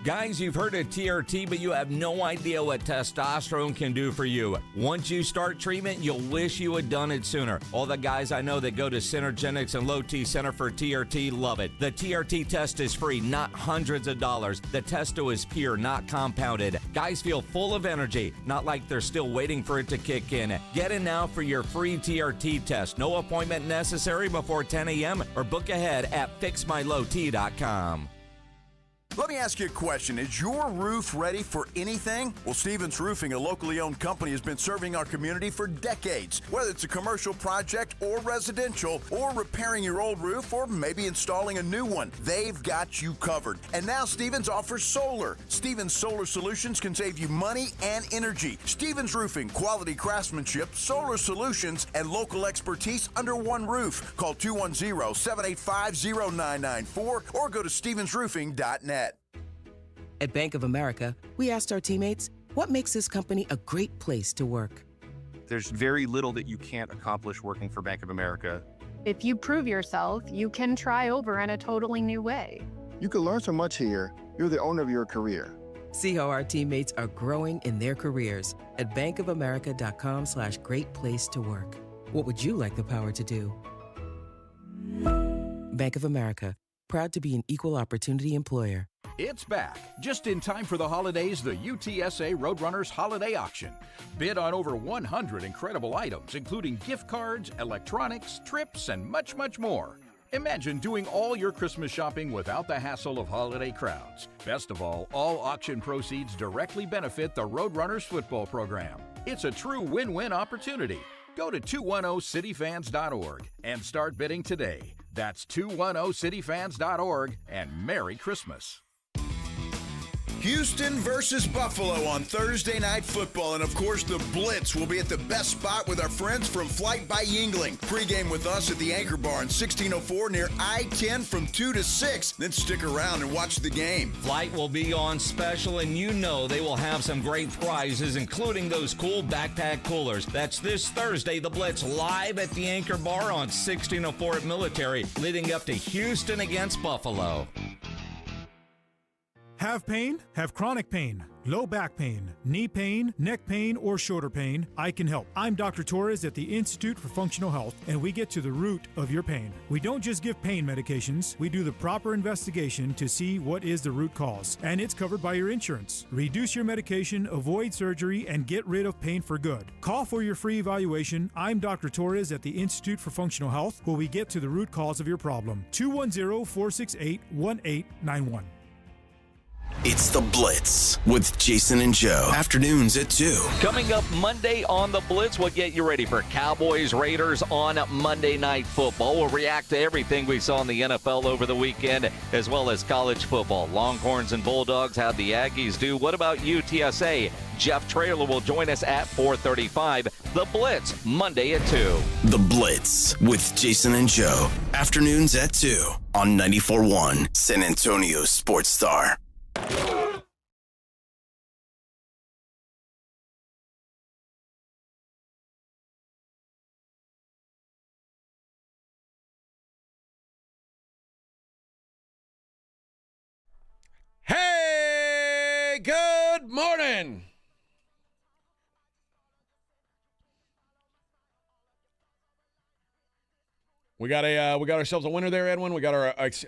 Guys, you've heard of TRT, but you have no idea what testosterone can do for you. Once you start treatment, you'll wish you had done it sooner. All the guys I know that go to Synergenics and Low T Center for TRT love it. The TRT test is free, not hundreds of dollars. The testo is pure, not compounded. Guys feel full of energy, not like they're still waiting for it to kick in. Get in now for your free TRT test. No appointment necessary before 10 a.m. or book ahead at fixmylowt.com. Let me ask you a question. Is your roof ready for anything? Well, Stevens Roofing, a locally owned company, has been serving our community for decades. Whether it's a commercial project or residential, or repairing your old roof, or maybe installing a new one, they've got you covered. And now Stevens offers solar. Stevens Solar Solutions can save you money and energy. Stevens Roofing, quality craftsmanship, solar solutions, and local expertise under one roof. Call 210-785-0994 or go to stevensroofing.net. At Bank of America, we asked our teammates, what makes this company a great place to work? There's very little that you can't accomplish working for Bank of America. If you prove yourself, you can try over in a totally new way. You can learn so much here. You're the owner of your career. See how our teammates are growing in their careers at bankofamerica.com/great place to work. What would you like the power to do? Bank of America, proud to be an equal opportunity employer. It's back. Just in time for the holidays, the UTSA Roadrunners Holiday Auction. Bid on over 100 incredible items, including gift cards, electronics, trips, and much, much more. Imagine doing all your Christmas shopping without the hassle of holiday crowds. Best of all auction proceeds directly benefit the Roadrunners football program. It's a true win-win opportunity. Go to 210cityfans.org and start bidding today. That's 210cityfans.org, and Merry Christmas. Houston versus Buffalo on Thursday Night Football. And, of course, the Blitz will be at the best spot with our friends from Flight by Yingling. Pre-game with us at the Anchor Bar in 1604 near I-10 from 2 to 6. Then stick around and watch the game. Flight will be on special, and you know they will have some great prizes, including those cool backpack coolers. That's this Thursday, the Blitz live at the Anchor Bar on 1604 at Military, leading up to Houston against Buffalo. Have pain? Have chronic pain, low back pain, knee pain, neck pain, or shoulder pain? I can help. I'm Dr. Torres at the Institute for Functional Health, and we get to the root of your pain. We don't just give pain medications. We do the proper investigation to see what is the root cause, and it's covered by your insurance. Reduce your medication, avoid surgery, and get rid of pain for good. Call for your free evaluation. I'm Dr. Torres at the Institute for Functional Health, where we get to the root cause of your problem. 210-468-1891. It's The Blitz with Jason and Joe. Afternoons at 2. Coming up Monday on The Blitz, we'll get you ready for Cowboys Raiders on Monday Night Football. We'll react to everything we saw in the NFL over the weekend, as well as college football. Longhorns and Bulldogs, how'd the Aggies do? What about UTSA? Jeff Traylor will join us at 4:35. The Blitz, Monday at 2. The Blitz with Jason and Joe. Afternoons at 2 on 94.1 San Antonio Sports Star. Hey, good morning. We got ourselves a winner there, Edwin. We got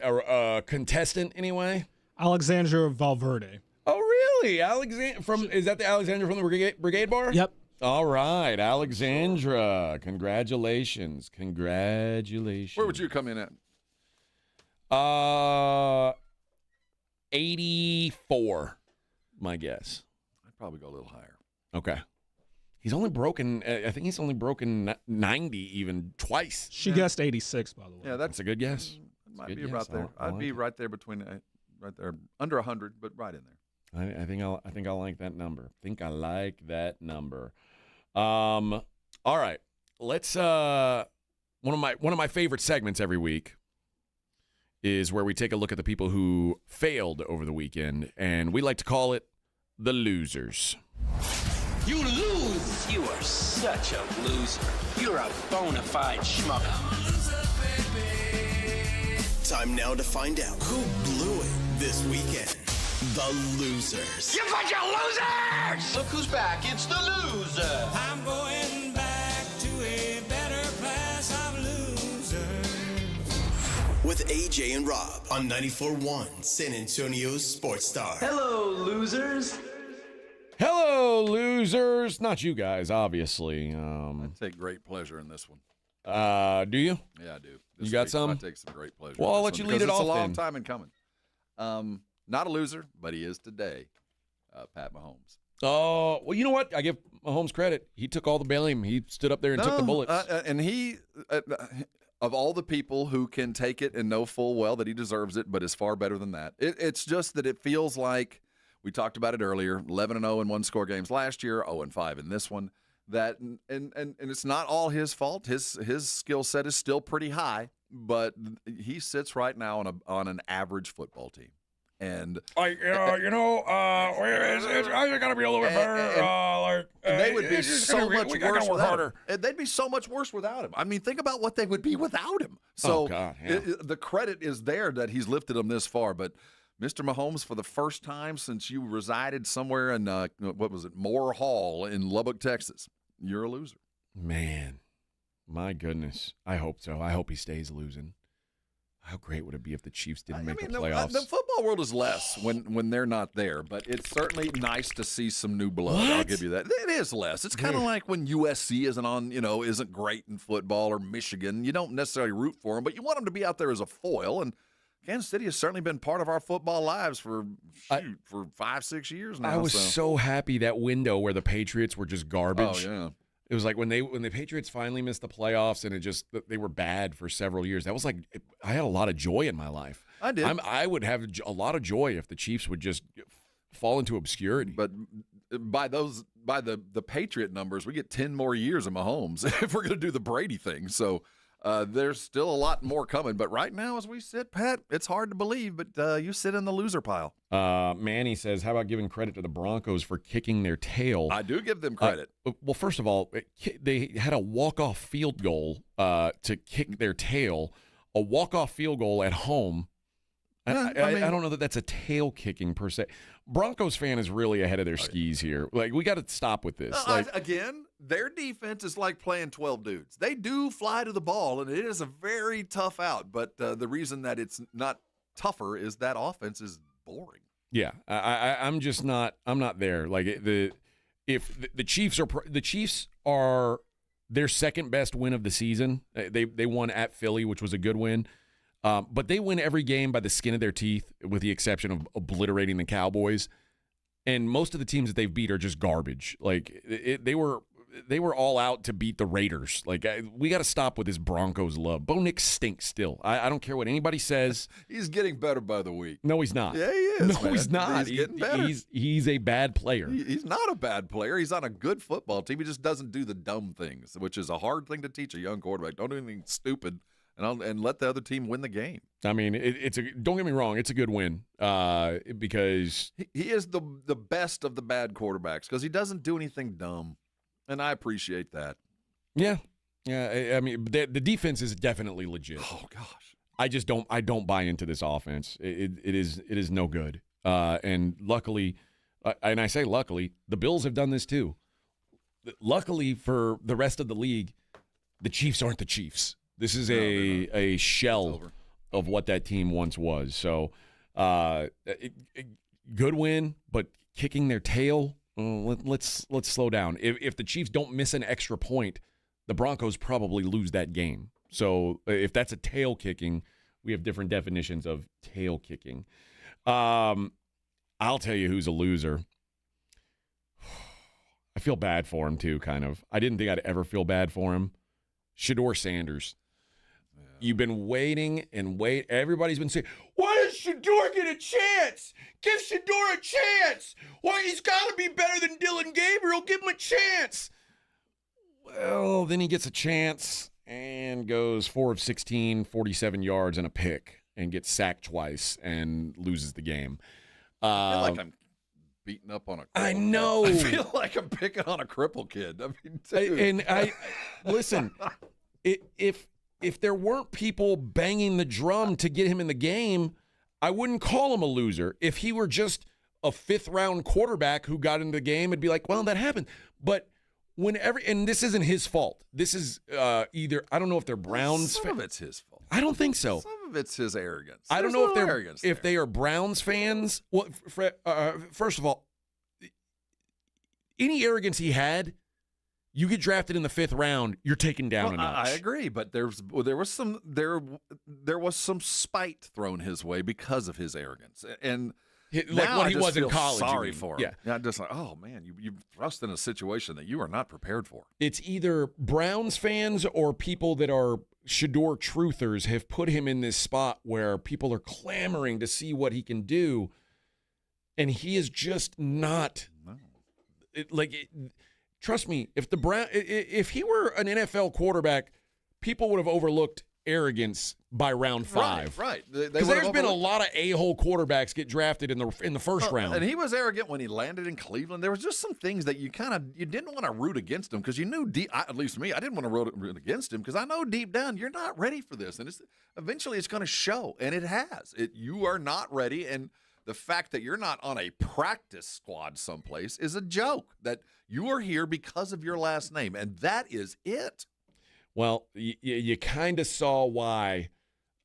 our contestant anyway. Alexandra Valverde. Oh, really? Is that the Alexandra from the Brigade Bar? Yep. All right, Alexandra. Congratulations. Where would you come in at? 84, my guess. I'd probably go a little higher. Okay. He's only broken, I think he's only broken 90 even twice. She guessed 86, by the way. Yeah, that's a good guess. Might be right there. I'd be right there between, right there, under 100, but right in there. I think I like that number. All right. Let's one of my favorite segments every week is where we take a look at the people who failed over the weekend, and we like to call it the losers. You lose. You are such a loser. You're a bona fide schmuck. Time now to find out who blew it this weekend. The losers. You bunch of losers! Look who's back. It's the loser. I'm going back to a better class of losers. With AJ and Rob on 94.1 San Antonio Sports Star. Hello, losers. Hello, losers. Not you guys, obviously. I take great pleasure in this one. Do you? Yeah, I do. You got some? I take some great pleasure. Well, I'll let you lead it off. It's a long then. time in coming. Not a loser, but he is today, Pat Mahomes. Oh, well, you know what? I give Mahomes credit. He took all the blame. He stood up there and took the bullets. And he, of all the people who can take it and know full well that he deserves it, but is far better than that. It's just that it feels like, we talked about it earlier, 11-0 in one-score games last year, 0-5 in this one. That and it's not all his fault. His skill set is still pretty high, but he sits right now on an average football team. And I got to be a little bit better. And they would be so much worse without him. They'd be so much worse without him. I mean, think about what they would be without him. So the credit is there that he's lifted them this far. But Mr. Mahomes, for the first time since you resided somewhere in, Moore Hall in Lubbock, Texas, you're a loser. Man, my goodness. I hope so. I hope he stays losing. How great would it be if the Chiefs didn't make the playoffs? The football world is less when they're not there, but it's certainly nice to see some new blood. What? I'll give you that. It is less. It's kind of like when USC isn't great in football, or Michigan. You don't necessarily root for them, but you want them to be out there as a foil. And Kansas City has certainly been part of our football lives for 5-6 years now. I was so happy that window where the Patriots were just garbage. Oh, yeah. It was like when the Patriots finally missed the playoffs and they were bad for several years. That was like, I had a lot of joy in my life. I did. I would have a lot of joy if the Chiefs would just fall into obscurity. But by the Patriot numbers, we get 10 more years of Mahomes if we're going to do the Brady thing. So there's still a lot more coming. But right now, as we sit, Pat, it's hard to believe, but you sit in the loser pile. Manny says, how about giving credit to the Broncos for kicking their tail? I do give them credit. Well, first of all, they had a walk-off field goal to kick their tail, a walk-off field goal at home. I don't know that that's a tail kicking per se. Broncos fan is really ahead of their skis here. Like, we got to stop with this. Again, their defense is like playing 12 dudes. They do fly to the ball, and it is a very tough out. But the reason that it's not tougher is that offense is boring. Yeah, I'm just not. I'm not there. Like the Chiefs are their second best win of the season. They won at Philly, which was a good win. But they win every game by the skin of their teeth, with the exception of obliterating the Cowboys. And most of the teams that they've beat are just garbage. Like they were all out to beat the Raiders. Like we got to stop with this Broncos love. Bo Nix stinks still. I don't care what anybody says. He's getting better by the week. No, he's not. Yeah, he is. No, he's not. He's getting better. He's a bad player. He's not a bad player. He's on a good football team. He just doesn't do the dumb things, which is a hard thing to teach a young quarterback. Don't do anything stupid. And let the other team win the game. I mean, don't get me wrong, it's a good win because he is the best of the bad quarterbacks because he doesn't do anything dumb, and I appreciate that. Yeah. I mean, the defense is definitely legit. Oh gosh, I don't buy into this offense. It is no good. And luckily, and I say luckily, the Bills have done this too. Luckily for the rest of the league, the Chiefs aren't the Chiefs. This is a shell of what that team once was. So, good win, but kicking their tail. Let's slow down. If the Chiefs don't miss an extra point, the Broncos probably lose that game. So, if that's a tail kicking, we have different definitions of tail kicking. I'll tell you who's a loser. I feel bad for him too, kind of. I didn't think I'd ever feel bad for him. Shedeur Sanders. You've been waiting and wait. Everybody's been saying, why does Shedeur get a chance? Give Shedeur a chance. Why, he's got to be better than Dylan Gabriel. Give him a chance. Well, then he gets a chance and goes 4 of 16, 47 yards and a pick, and gets sacked twice and loses the game. I feel like I'm beating up on a cripple. I know. I feel like I'm picking on a cripple kid. I mean, dude. Listen, if there weren't people banging the drum to get him in the game, I wouldn't call him a loser. If he were just a fifth-round quarterback who got into the game, it'd be like, well, that happened. But and this isn't his fault. This is either, I don't know if they're Browns. Some of it's his fault. I don't think so. Some of it's his arrogance. I don't know if they are Browns fans. Well, first of all, any arrogance he had, you get drafted in the 5th round, you're taken down a notch. I agree, but there was some spite thrown his way because of his arrogance, and Like now when I he just was in feel college. sorry for him. Yeah. I'm just like, oh man, you thrust in a situation that you are not prepared for. It's either Browns fans or people that are Shador truthers have put him in this spot where people are clamoring to see what he can do, and he is just not. Trust me, if he were an NFL quarterback, people would have overlooked arrogance by round 5. Right. Because there's been a lot of a-hole quarterbacks get drafted in the first round. And he was arrogant when he landed in Cleveland. There was just some things that you didn't want to root against him because you knew at least me, I didn't want to root against him because I know deep down you're not ready for this, and eventually it's going to show, and it has. You are not ready, and the fact that you're not on a practice squad someplace is a joke. That you are here because of your last name, and that is it. Well, you kind of saw why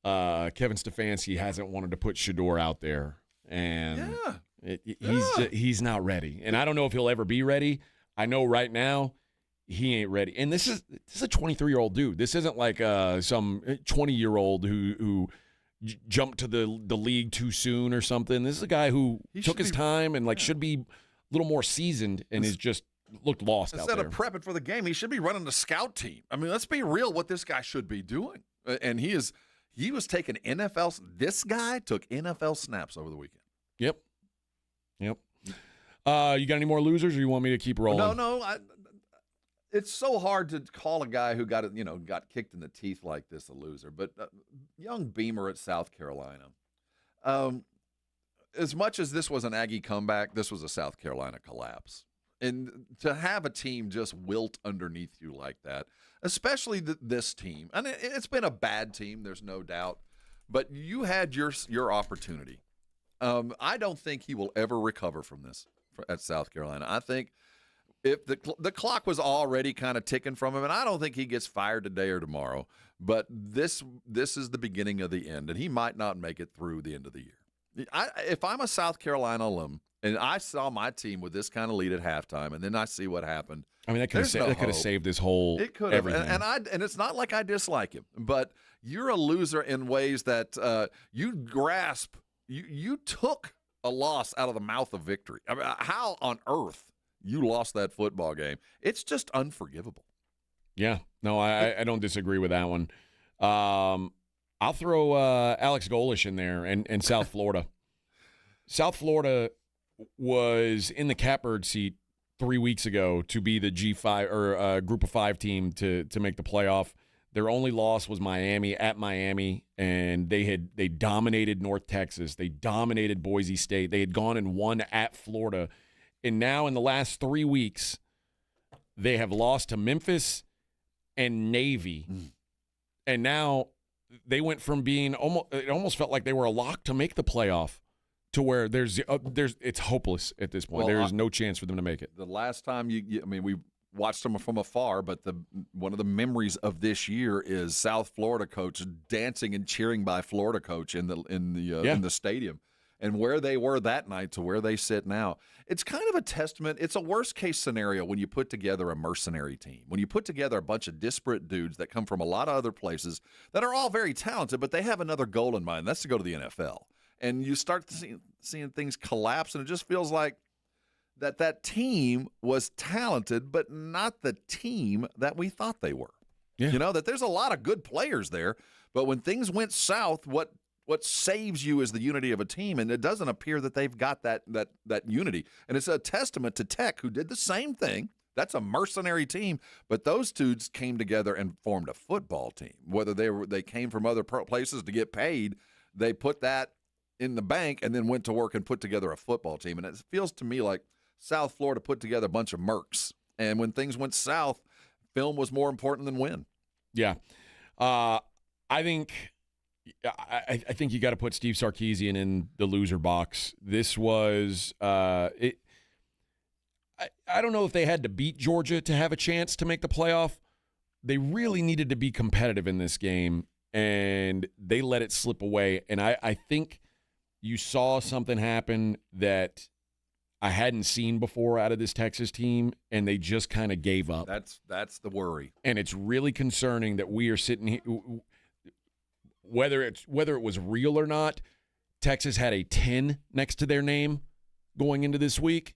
Kevin Stefanski hasn't wanted to put Shador out there, and he's not ready. And I don't know if he'll ever be ready. I know right now he ain't ready. And this is a 23-year-old dude. This isn't like some 20-year-old who jumped to the league too soon or something. This is a guy who took his time and should be a little more seasoned and is just looked lost out there. Instead of prepping for the game, he should be running the scout team. I mean, let's be real what this guy should be doing. And he was taking NFL. This guy took NFL snaps over the weekend. Yep. You got any more losers, or you want me to keep rolling? No. It's so hard to call a guy who got kicked in the teeth like this a loser. But young Beamer at South Carolina. As much as this was an Aggie comeback, this was a South Carolina collapse. And to have a team just wilt underneath you like that, especially this team, and it's been a bad team, there's no doubt, but you had your opportunity. I don't think he will ever recover from this at South Carolina. I think if the clock was already kind of ticking from him, and I don't think he gets fired today or tomorrow, but this is the beginning of the end, and he might not make it through the end of the year. If I'm a South Carolina alum, and I saw my team with this kind of lead at halftime, and then I see what happened. I mean, that could have saved this whole everything. And it's not like I dislike him, but you're a loser in ways that you grasp. You took a loss out of the mouth of victory. I mean, how on earth you lost that football game? It's just unforgivable. Yeah, no, I don't disagree with that one. I'll throw Alex Golish in there and South Florida. South Florida was in the catbird seat 3 weeks ago to be the G5 or Group of 5 team to make the playoff. Their only loss was Miami at Miami, and they dominated North Texas. They dominated Boise State. They had gone and won at Florida, and now in the last 3 weeks, they have lost to Memphis and Navy, and now they went from being it almost felt like they were a lock to make the playoff, to where it's hopeless at this point. Well, there's no chance for them to make it. The last time we watched them from afar, but one of the memories of this year is South Florida coach dancing and cheering by Florida coach in the stadium, and where they were that night to where they sit now. It's kind of a testament. It's a worst case scenario when you put together a mercenary team, when you put together a bunch of disparate dudes that come from a lot of other places that are all very talented, but they have another goal in mind. That's to go to the NFL. And you start seeing things collapse, and it just feels like that team was talented, but not the team that we thought they were. Yeah. You know, that there's a lot of good players there, but when things went south, what saves you is the unity of a team, and it doesn't appear that they've got that unity. And it's a testament to Tech, who did the same thing. That's a mercenary team, but those dudes came together and formed a football team. Whether they came from other places to get paid, they put that in the bank and then went to work and put together a football team. And it feels to me like South Florida put together a bunch of mercs. And when things went south, film was more important than win. Yeah. I think you got to put Steve Sarkisian in the loser box. This was I don't know if they had to beat Georgia to have a chance to make the playoff. They really needed to be competitive in this game, and they let it slip away. And I think you saw something happen that I hadn't seen before out of this Texas team, and they just kind of gave up. That's the worry. And it's really concerning that we are sitting here, whether it was real or not, Texas had a 10 next to their name going into this week,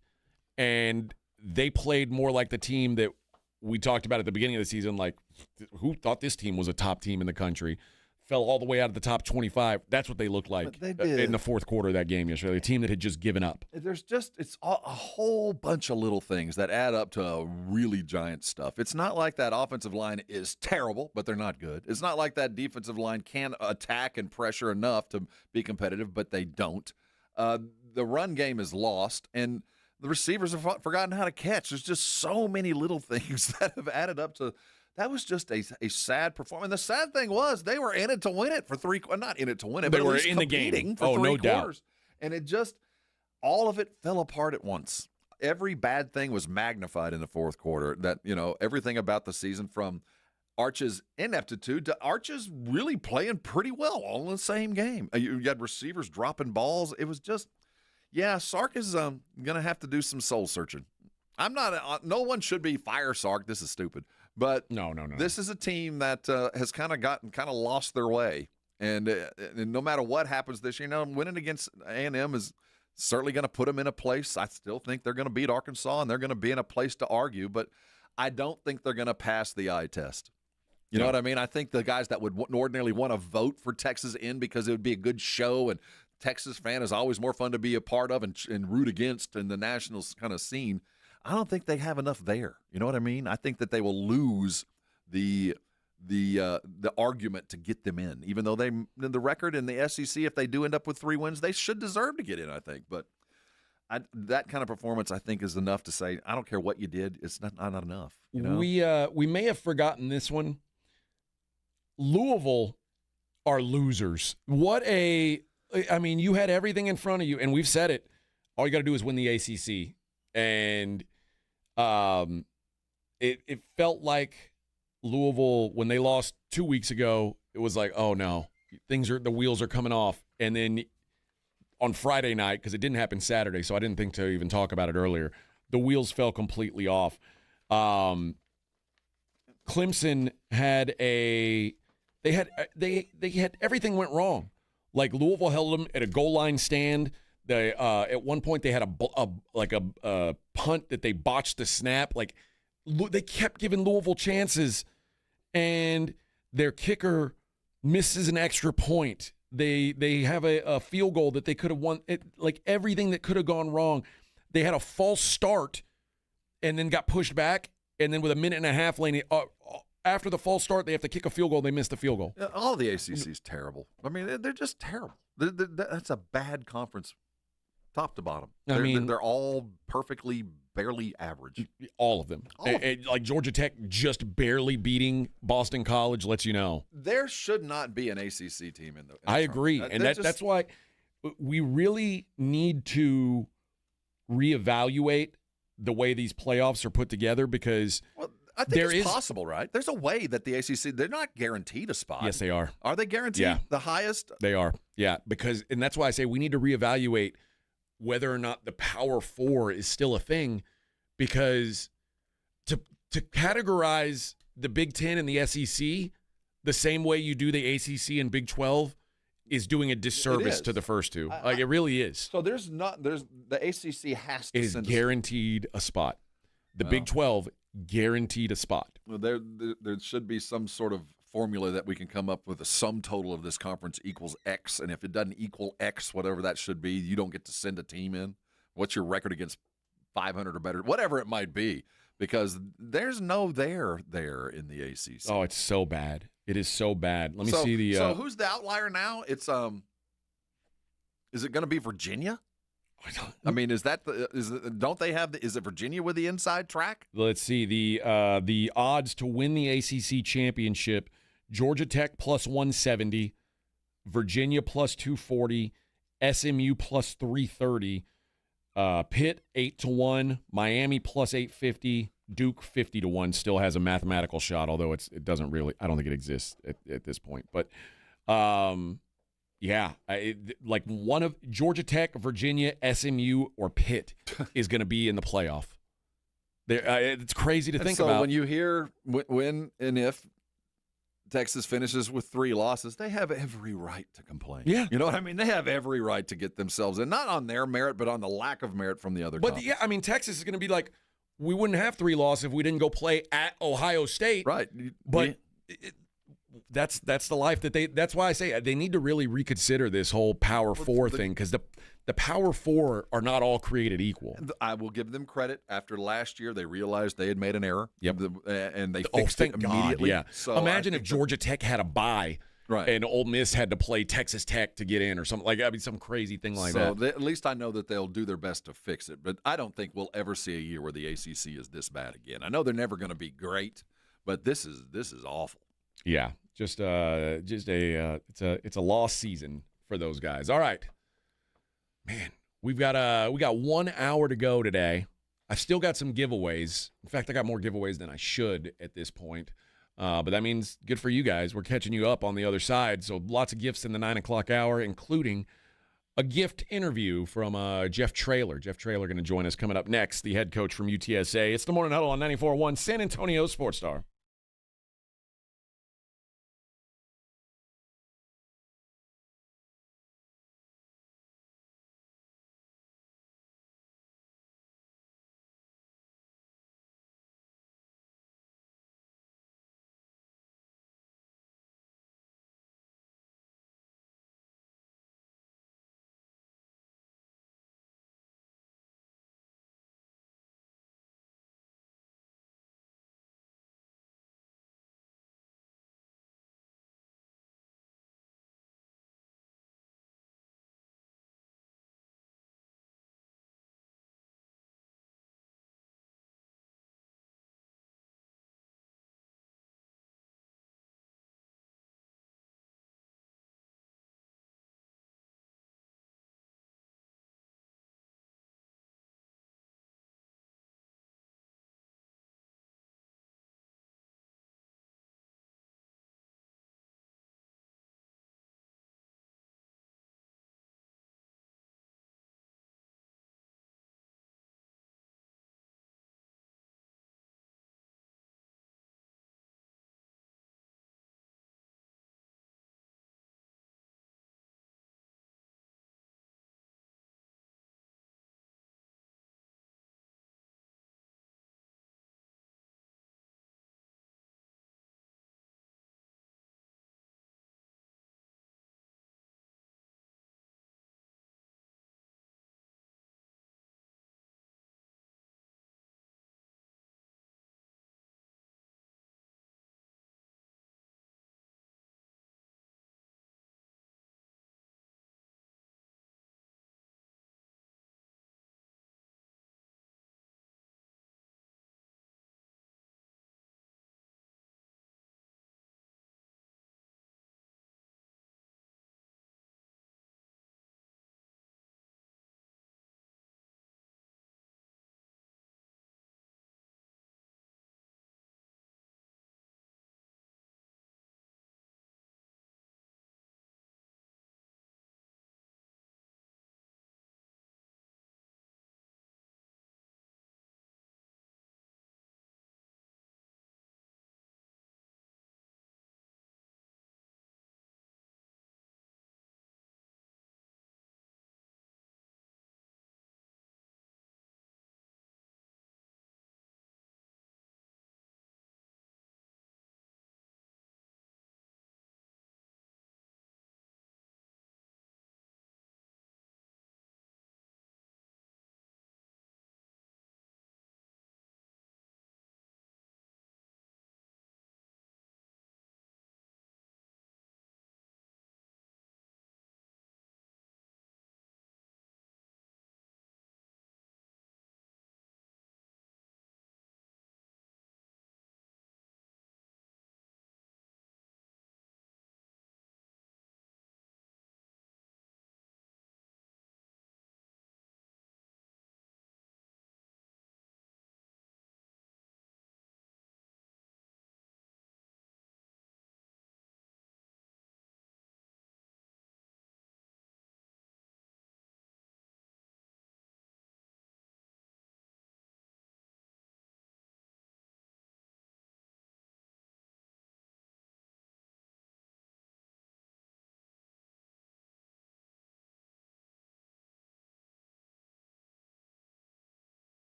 and they played more like the team that we talked about at the beginning of the season, like who thought this team was a top team in the country, fell all the way out of the top 25. That's what they looked like in the fourth quarter of that game yesterday, a team that had just given up. It's a whole bunch of little things that add up to really giant stuff. It's not like that offensive line is terrible, but they're not good. It's not like that defensive line can attack and pressure enough to be competitive, but they don't. The run game is lost, and the receivers have forgotten how to catch. There's just so many little things that have added up to that was just a sad performance. And the sad thing was they were in it to win it for not in it to win it, they but were at least in the game for three no quarters. Doubt. And it just, all of it fell apart at once. Every bad thing was magnified in the fourth quarter. That, everything about the season from Arch's ineptitude to Arch's really playing pretty well all in the same game. You had receivers dropping balls. It was just, Sark is going to have to do some soul searching. No one should be fire Sark. This is stupid. But no. This is a team that has kind of lost their way. And no matter what happens this year, winning against A&M is certainly going to put them in a place. I still think they're going to beat Arkansas, and they're going to be in a place to argue. But I don't think they're going to pass the eye test. You know what I mean? I think the guys that would ordinarily want to vote for Texas in because it would be a good show, and Texas fan is always more fun to be a part of and root against in the national kind of scene. I don't think they have enough there. You know what I mean? I think that they will lose the argument to get them in, even though the record in the SEC, if they do end up with 3 wins, they should deserve to get in, I think. But that kind of performance, I think, is enough to say, I don't care what you did, it's not enough. You know? We may have forgotten this one. Louisville are losers. You had everything in front of you, and we've said it. All you got to do is win the ACC. And it felt like Louisville, when they lost 2 weeks ago, it was like, oh no, the wheels are coming off. And then on Friday night, because it didn't happen Saturday, so I didn't think to even talk about it earlier, the wheels fell completely off. Clemson had everything went wrong. Like Louisville held them at a goal line stand. They at one point they had a punt that they botched the snap. Like they kept giving Louisville chances, and their kicker misses an extra point. They have a field goal that they could have won. Like everything that could have gone wrong. They had a false start, and then got pushed back, and then with a minute and a half lane. After the false start, they have to kick a field goal. They missed the field goal. All the ACC is terrible. I mean, they're just terrible. That's a bad conference. Top to bottom. They're all perfectly, barely average. All of them. Like Georgia Tech just barely beating Boston College lets you know. There should not be an ACC team in the I agree. And that's why we really need to reevaluate the way these playoffs are put together, because I think it's possible, right? There's a way that the ACC, they're not guaranteed a spot. Yes, they are. Are they guaranteed the highest? They are. Yeah, and that's why I say we need to reevaluate whether or not the Power Four is still a thing, because to categorize the Big Ten and the SEC the same way you do the ACC and Big 12 is doing a disservice to the first two. It really is. So the ACC has to. It is guaranteed a spot. The Big 12 guaranteed a spot. Well, there should be some sort of formula that we can come up with. A sum total of this conference equals X, and if it doesn't equal X, whatever that should be, you don't get to send a team in. What's your record against 500 or better, whatever it might be, because there's no there in the ACC. Oh, it's so bad. It is so bad. Let me see the. So who's the outlier now? It's is it going to be Virginia? I mean, don't they have is it Virginia with the inside track? Let's see the odds to win the ACC championship: Georgia Tech plus 170, Virginia plus 240, SMU plus 330, Pitt 8-1, Miami plus 850, Duke 50-1. Still has a mathematical shot, although it doesn't really. I don't think it exists at this point, but. Yeah, like one of Georgia Tech, Virginia, SMU, or Pitt is going to be in the playoff. It's crazy to think about. So when you hear when and if Texas finishes with 3 losses, they have every right to complain. Yeah. You know what I mean? They have every right to get themselves in, not on their merit, but on the lack of merit from the other But, conference. yeah, I mean, Texas is going to be like, we wouldn't have 3 losses if we didn't go play at Ohio State. Right. But that's the life that that's why I say they need to really reconsider this whole Power 4 thing, because the Power 4 are not all created equal. I will give them credit. After last year, they realized they had made an error. Yep. And they fixed it thank immediately. God, yeah. So imagine if Georgia Tech had a bye. Right. And Ole Miss had to play Texas Tech to get in or something like that. I mean, some crazy thing like that. So at least I know that they'll do their best to fix it. But I don't think we'll ever see a year where the ACC is this bad again. I know they're never going to be great, but this is awful. Yeah, it's a lost season for those guys. All right, man, we got 1 hour to go today. I've still got some giveaways. In fact, I got more giveaways than I should at this point. But that means good for you guys. We're catching you up on the other side. So lots of gifts in the 9 o'clock hour, including a gift interview from Jeff Traylor. Jeff Traylor going to join us coming up next, the head coach from UTSA. It's the Morning Huddle on 94.1 San Antonio Sports Star.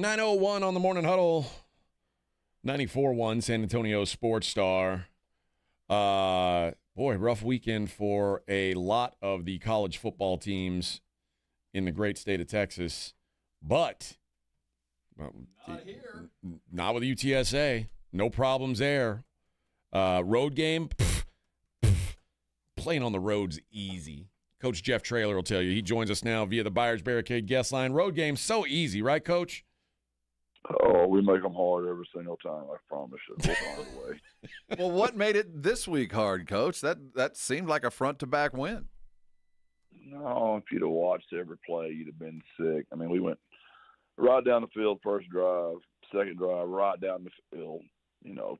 9:01 on the Morning Huddle. 94.1 San Antonio Sports Star. Boy, rough weekend for a lot of the college football teams in the great state of Texas. But not here. Not with UTSA. No problems there. Road game, playing on the road's easy. Coach Jeff Traylor will tell you. He joins us now via the Buyers Barricade guest line. Road game, so easy, right, Coach? Oh, we make them hard every single time. I promise you. We'll find a way. Well, what made it this week hard, Coach? That seemed like a front-to-back win. No, if you'd have watched every play, you'd have been sick. I mean, we went right down the field, first drive, second drive, right down the field,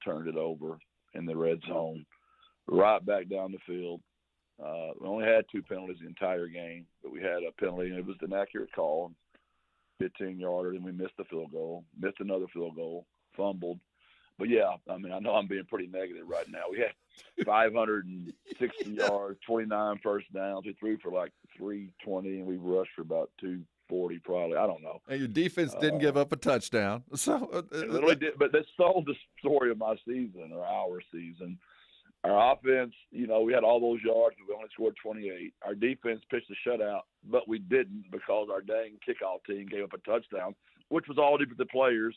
turned it over in the red zone, right back down the field. We only had 2 penalties the entire game, but we had a penalty, and it was an accurate call. 15-yarder, and we missed the field goal, missed another field goal, fumbled. But, yeah, I mean, I know I'm being pretty negative right now. We had 560 yards, 29 first downs. We threw for like 320, and we rushed for about 240 probably. I don't know. And your defense didn't give up a touchdown. So it literally did, but that sold the story of my season or our season. Our offense, we had all those yards, but we only scored 28. Our defense pitched a shutout, but we didn't because our dang kickoff team gave up a touchdown, which was all due to the players.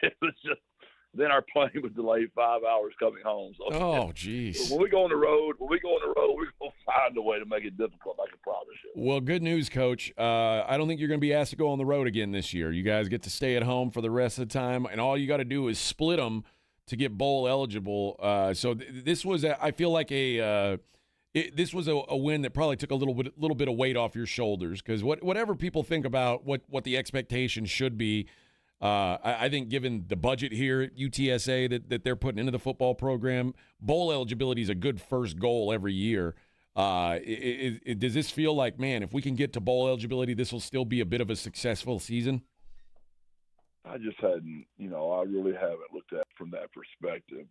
It was just then our plane was delayed 5 hours coming home. So oh, jeez. When we go on the road, we're going to find a way to make it difficult. I can promise you. Well, good news, Coach. I don't think you're going to be asked to go on the road again this year. You guys get to stay at home for the rest of the time, and all you got to do is split them to get bowl eligible. So this was, I feel like this was a win that probably took a little bit of weight off your shoulders, because whatever people think about what the expectations should be, I think given the budget here at UTSA that they're putting into the football program, bowl eligibility is a good first goal every year. Does this feel like, man, if we can get to bowl eligibility, this will still be a bit of a successful season? I just hadn't, I really haven't looked at it from that perspective.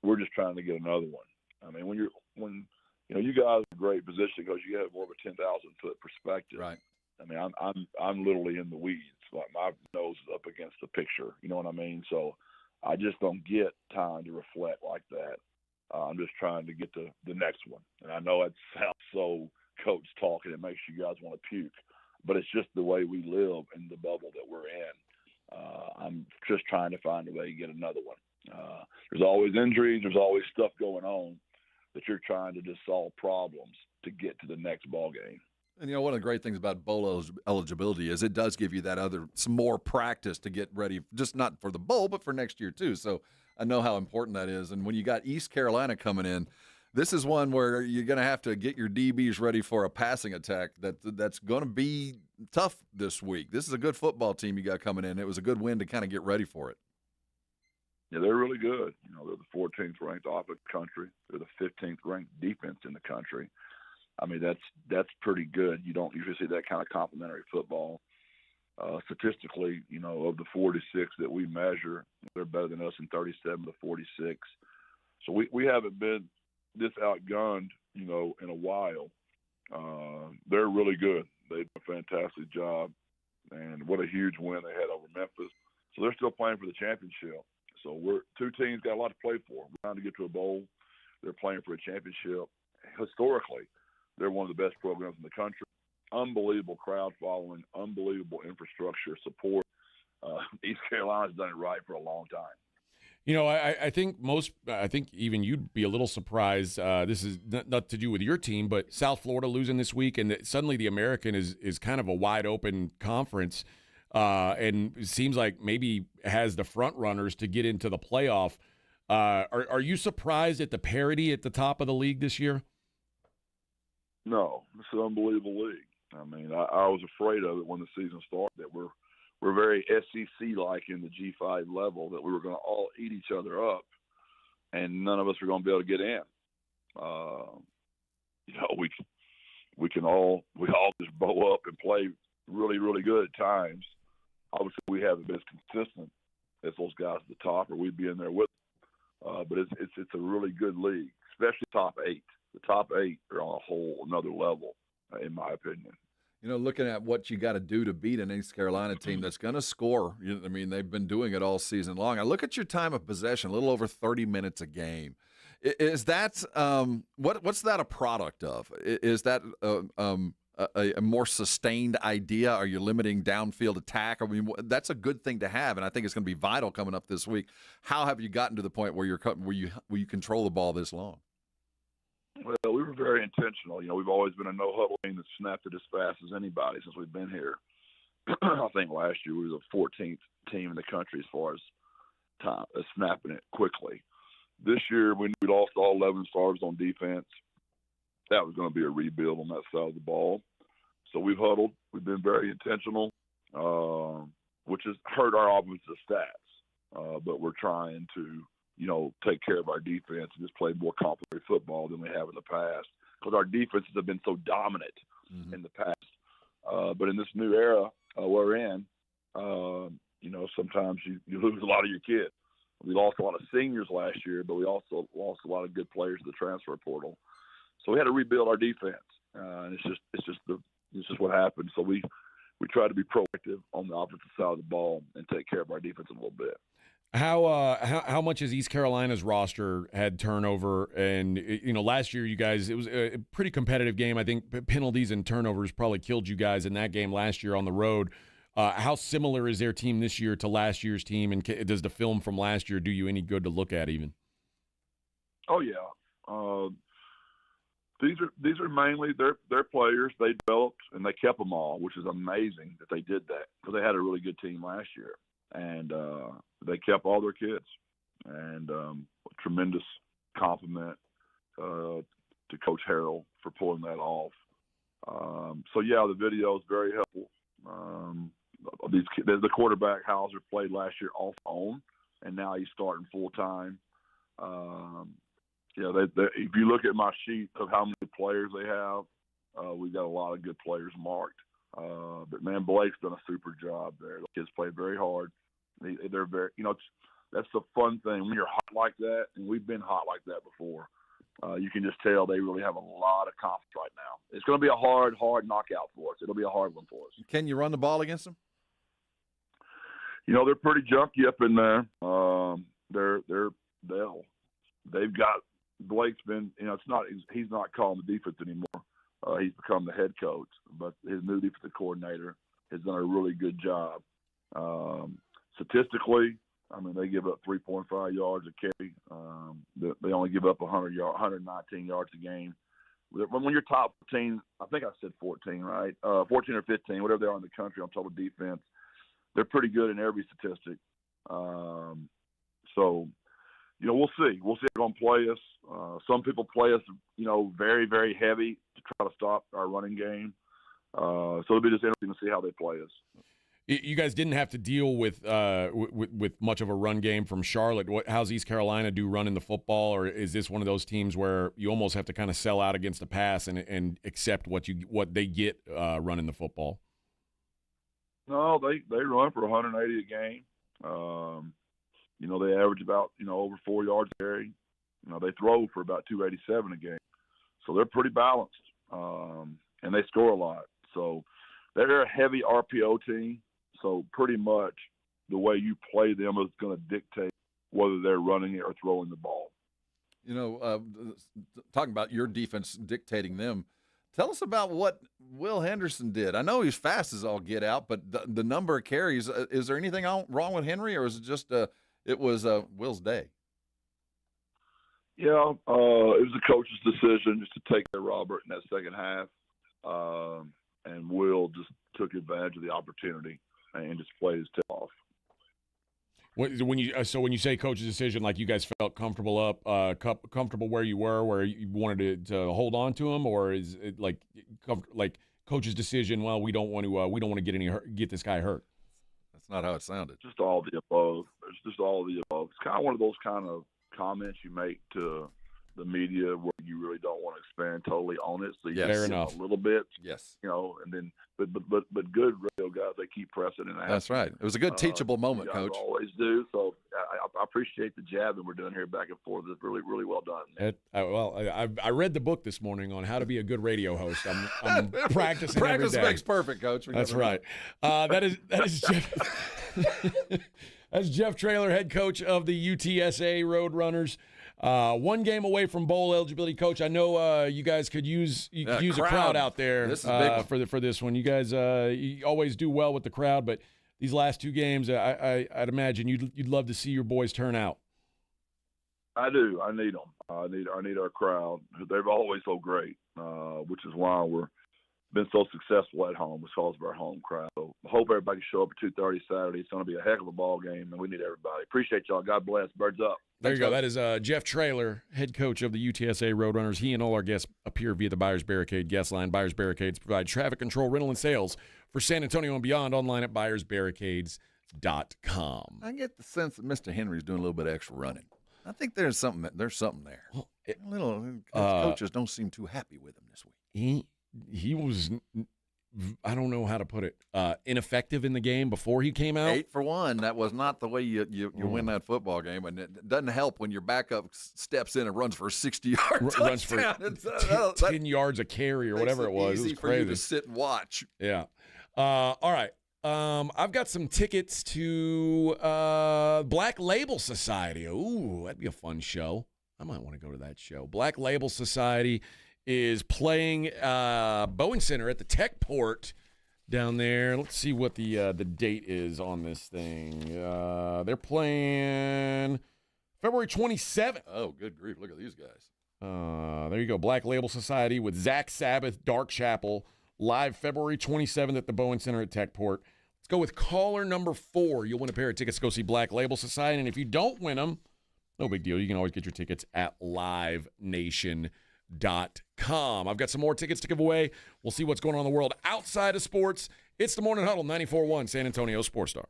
We're just trying to get another one. I mean, when you guys are in a great position because you have more of a 10,000-foot perspective. Right. I mean, I'm literally in the weeds. Like my nose is up against the picture. You know what I mean? So I just don't get time to reflect like that. I'm just trying to get to the next one. And I know it sounds so coach talk and it makes you guys want to puke, but it's just the way we live in the bubble that we're in. I'm just trying to find a way to get another one. There's always injuries. There's always stuff going on that you're trying to just solve problems to get to the next ball game. And, one of the great things about bowl eligibility is it does give you some more practice to get ready, just not for the bowl, but for next year too. So I know how important that is. And when you got East Carolina coming in, this is one where you're going to have to get your DBs ready for a passing attack that's going to be tough this week. This is a good football team you got coming in. It was a good win to kind of get ready for it. Yeah, they're really good. They're the 14th ranked offense in the country. They're the 15th ranked defense in the country. I mean, that's pretty good. You don't usually see that kind of complimentary football. Statistically, of the 46 that we measure, they're better than us in 37 to 46. So we haven't been this outgunned, in a while. They're really good. They did a fantastic job, and what a huge win they had over Memphis. So they're still playing for the championship. So two teams got a lot to play for. We're trying to get to a bowl. They're playing for a championship. Historically, they're one of the best programs in the country. Unbelievable crowd following, unbelievable infrastructure support. East Carolina's done it right for a long time. I think even you'd be a little surprised. This is not to do with your team, but South Florida losing this week, and suddenly the American is kind of a wide open conference, and it seems like maybe has the front runners to get into the playoff. Are you surprised at the parity at the top of the league this year? No, it's an unbelievable league. I mean, I was afraid of it when the season started, that we're very SEC-like in the G5 level, that we were going to all eat each other up, and none of us were going to be able to get in. We all just bow up and play really, really good at times. Obviously, we haven't been as consistent as those guys at the top, or we'd be in there with them. But it's a really good league, especially top 8. The top 8 are on a whole another level, in my opinion. You know, looking at what you got to do to beat an East Carolina team that's going to score. I mean, they've been doing it all season long. I look at your time of possession, a little over 30 minutes a game. Is that what's that a product of? Is that a more sustained idea? Are you limiting downfield attack? I mean, that's a good thing to have, and I think it's going to be vital coming up this week. How have you gotten to the point where you control the ball this long? Well, we were very intentional. You know, we've always been a no-huddle team that snapped it as fast as anybody since we've been here. I think last year we were the 14th team in the country as far as time snapping it quickly. This year, when we lost all 11 starters on defense, that was going to be a rebuild on that side of the ball. So we've huddled. We've been very intentional, which has hurt our offensive stats. But we're trying to, you know, take care of our defense and just play more complementary football than we have in the past, because our defenses have been so dominant in the past. But in this new era we're in, you know, sometimes you lose a lot of your kids. We lost a lot of seniors last year, but we also lost a lot of good players to the transfer portal. So we had to rebuild our defense, and it's just what happened. So we try to be proactive on the offensive side of the ball and take care of our defense a little bit. How much has East Carolina's roster had turnover? And, you know, last year you guys, it was a pretty competitive game. I think penalties and turnovers probably killed you guys in that game last year on the road. How similar is their team this year to last year's team? And does the film from last year do you any good to look at even? Oh yeah, these are mainly their players. They developed and they kept them all, which is amazing that they did that, because they had a really good team last year, and they kept all their kids. And a tremendous compliment to Coach Harrell for pulling that off. So yeah, the video is very helpful. The quarterback Hauser played last year off on, and now he's starting full time. You know, if you look at my sheet of how many players they have, we've got a lot of good players marked. But man, Blake's done a super job there. The kids play very hard. They're very, you know, that's the fun thing when you're hot like that, and we've been hot like that before. You can just tell they really have a lot of confidence right now. It's going to be a hard knockout for us. It'll be a hard one for us. Can you run the ball against them? You know, they're pretty junky up in there. They've got Blake's been. You know, he's not calling the defense anymore. He's become the head coach, but his new defensive coordinator has done a really good job. Statistically, I mean, they give up 3.5 yards a carry. They only give up 119 yards a game. When you're top 14, I think I said 14, right? 14 or 15, whatever they are in the country on total defense, they're pretty good in every statistic. So, you know, we'll see. We'll see if they're going to play us. Some people play us, you know, very, very heavy to try to stop our running game. So it'll be just interesting to see how they play us. You guys didn't have to deal with much of a run game from Charlotte. How's East Carolina do running the football, or is this one of those teams where you almost have to kind of sell out against the pass and accept what they get running the football? No, they run for 180 a game. You know, they average about, you know, over 4 yards a carry. You know, they throw for about 287 a game. So they're pretty balanced, and they score a lot. So they're a heavy RPO team. So pretty much the way you play them is going to dictate whether they're running it or throwing the ball. You know, talking about your defense dictating them, tell us about what Will Henderson did. I know he's fast as all get out, but the number of carries, is there anything wrong with Henry, or is it just it was Will's day? Yeah, it was the coach's decision just to take care of Robert in that second half. And Will just took advantage of the opportunity and just played his tail off. When you say coach's decision, like you guys felt comfortable comfortable where you were, where you wanted to hold on to him, or is it like coach's decision? Well, we don't want to get this guy hurt. That's not how it sounded. Just all the above. It's just all the above. It's kind of one of those kind of comments you make to the media where you really don't want to expand totally on it. So you Fair get enough. a little bit, Yes. and then but good radio guys, they keep pressing and That's right. It was a good teachable moment, you guys Coach. always do. So I appreciate the jabbing we're doing here back and forth. It's really, really well done. Man. I read the book this morning on how to be a good radio host. I'm practicing every Practice day. makes perfect, Coach. That's right. That is Jeff. That's Jeff Traylor, head coach of the UTSA Roadrunners. One game away from bowl eligibility, Coach. I know you guys could use a crowd out there this is big for this one. You guys you always do well with the crowd, but these last two games, I'd imagine you'd love to see your boys turn out. I do. I need them. I need our crowd. They're always so great, which is why we're been so successful at home because of our home crowd. So I hope everybody can show up at 2:30 Saturday. It's going to be a heck of a ball game, and we need everybody. Appreciate y'all. God bless. Birds up. There you go. That is Jeff Traylor, head coach of the UTSA Roadrunners. He and all our guests appear via the Buyers Barricade guest line. Buyers Barricades provide traffic control, rental, and sales for San Antonio and beyond. Online at buyersbarricades.com. I get the sense that Mr. Henry's doing a little bit of extra running. I think there's something there. Coaches don't seem too happy with him this week. He was, I don't know how to put it, ineffective in the game before he came out. 8 for 1. That was not the way you win that football game, and it doesn't help when your backup steps in and runs for a 60-yard runs for touchdown. 10 yards a carry or whatever it was. Easy It was for crazy. you to sit and watch. Yeah. All right. I've got some tickets to Black Label Society. Ooh, that'd be a fun show. I might want to go to that show. Black Label Society is playing Boeing Center at the Tech Port down there. Let's see what the date is on this thing. They're playing February 27th. Oh, good grief. Look at these guys. There you go. Black Label Society with Zach Sabbath, Dark Chapel, live February 27th at the Boeing Center at Tech Port. Let's go with caller number 4. You'll win a pair of tickets to go see Black Label Society. And if you don't win them, no big deal. You can always get your tickets at livenation.com. I've got some more tickets to give away. We'll see what's going on in the world outside of sports. It's the Morning Huddle, 94.1 San Antonio Sports Star.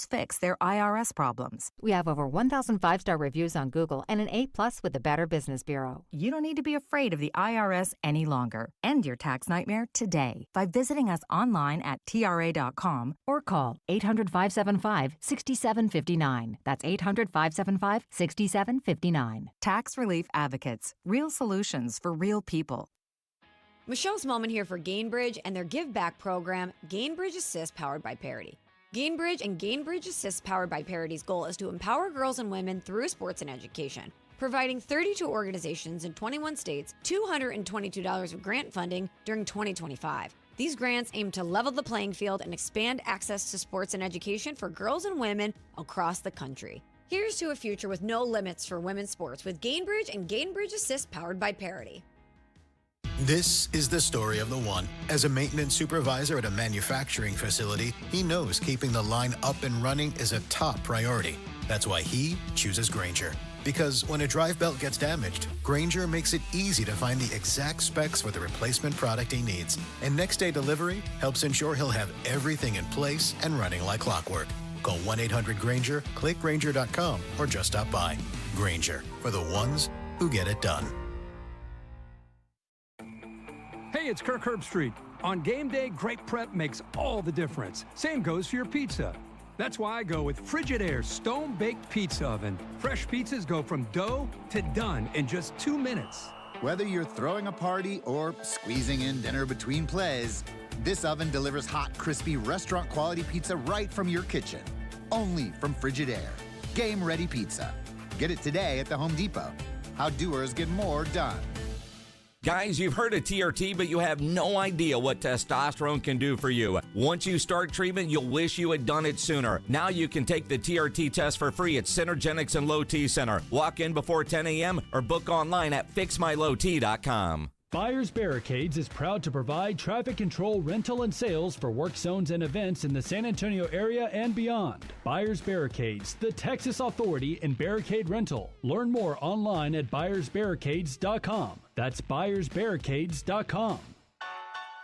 fix their IRS problems. We have over 1,000 five-star reviews on Google and an A+ with the Better Business Bureau. You don't need to be afraid of the IRS any longer. End your tax nightmare today by visiting us online at TRA.com or call 800-575-6759. That's 800-575-6759. Tax Relief Advocates. Real solutions for real people. Michelle's Moment here for Gainbridge and their Give Back program, Gainbridge Assist, powered by Parity. Gainbridge and Gainbridge Assist, powered by Parity's goal is to empower girls and women through sports and education, providing 32 organizations in 21 states $222 of grant funding during 2025. These grants aim to level the playing field and expand access to sports and education for girls and women across the country. Here's to a future with no limits for women's sports with Gainbridge and Gainbridge Assist, powered by Parity. This is the story of the one. As a maintenance supervisor at a manufacturing facility, he knows keeping the line up and running is a top priority. That's why he chooses Grainger. Because when a drive belt gets damaged, Grainger makes it easy to find the exact specs for the replacement product he needs. And next day delivery helps ensure he'll have everything in place and running like clockwork. Call 1-800-GRAINGER, click Grainger.com, or just stop by. Grainger, for the ones who get it done. Hey, it's Kirk Herbstreit. On game day, great prep makes all the difference. Same goes for your pizza. That's why I go with Frigidaire Stone-Baked Pizza Oven. Fresh pizzas go from dough to done in just 2 minutes. Whether you're throwing a party or squeezing in dinner between plays, this oven delivers hot, crispy, restaurant-quality pizza right from your kitchen. Only from Frigidaire. Game-ready pizza. Get it today at the Home Depot. How doers get more done. Guys, you've heard of TRT, but you have no idea what testosterone can do for you. Once you start treatment, you'll wish you had done it sooner. Now you can take the TRT test for free at Synergenics and Low T Center. Walk in before 10 a.m. or book online at fixmylowt.com. Buyers Barricades is proud to provide traffic control, rental, and sales for work zones and events in the San Antonio area and beyond. Buyers Barricades, the Texas authority in barricade rental. Learn more online at buyersbarricades.com. That's buyersbarricades.com.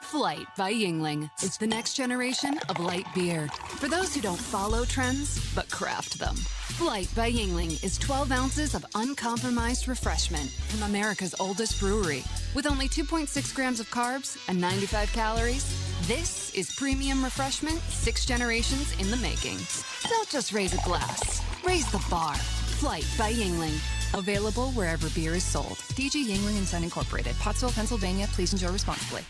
Flight by Yingling. It's the next generation of light beer. For those who don't follow trends, but craft them. Flight by Yingling is 12 ounces of uncompromised refreshment from America's oldest brewery. With only 2.6 grams of carbs and 95 calories, this is premium refreshment 6 generations in the making. Don't just raise a glass, raise the bar. Flight by Yingling. Available wherever beer is sold. DG Yingling & Son Incorporated, Pottsville, Pennsylvania. Please enjoy responsibly.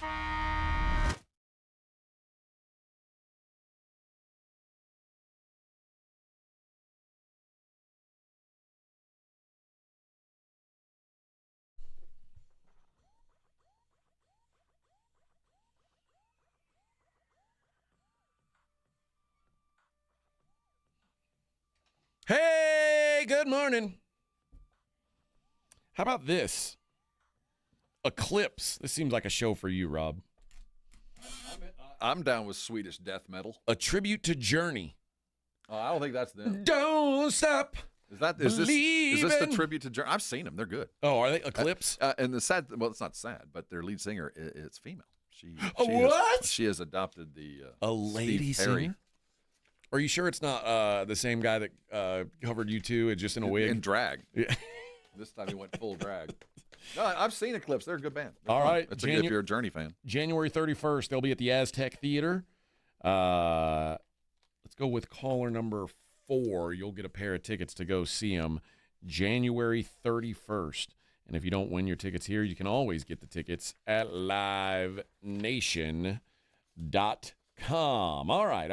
Hey, good morning. How about this? Eclipse. This seems like a show for you, Rob. I'm down with Swedish death metal. A tribute to Journey. Oh, I don't think that's them. Don't stop. Is this the tribute to Journey? I've seen them. They're good. Oh, are they Eclipse? And the sad, well, it's not sad, but their lead singer is female. She has adopted the a lady Steve Perry. singer. Are you sure it's not the same guy that covered you two? It's just in a wig? In drag. Yeah. This time he went full drag. No, I've seen Eclipse. They're a good band. They're all fun. right. It's if you're a Journey fan. January 31st, they'll be at the Aztec Theater. Let's go with caller number 4. You'll get a pair of tickets to go see them January 31st. And if you don't win your tickets here, you can always get the tickets at livenation.com. All right.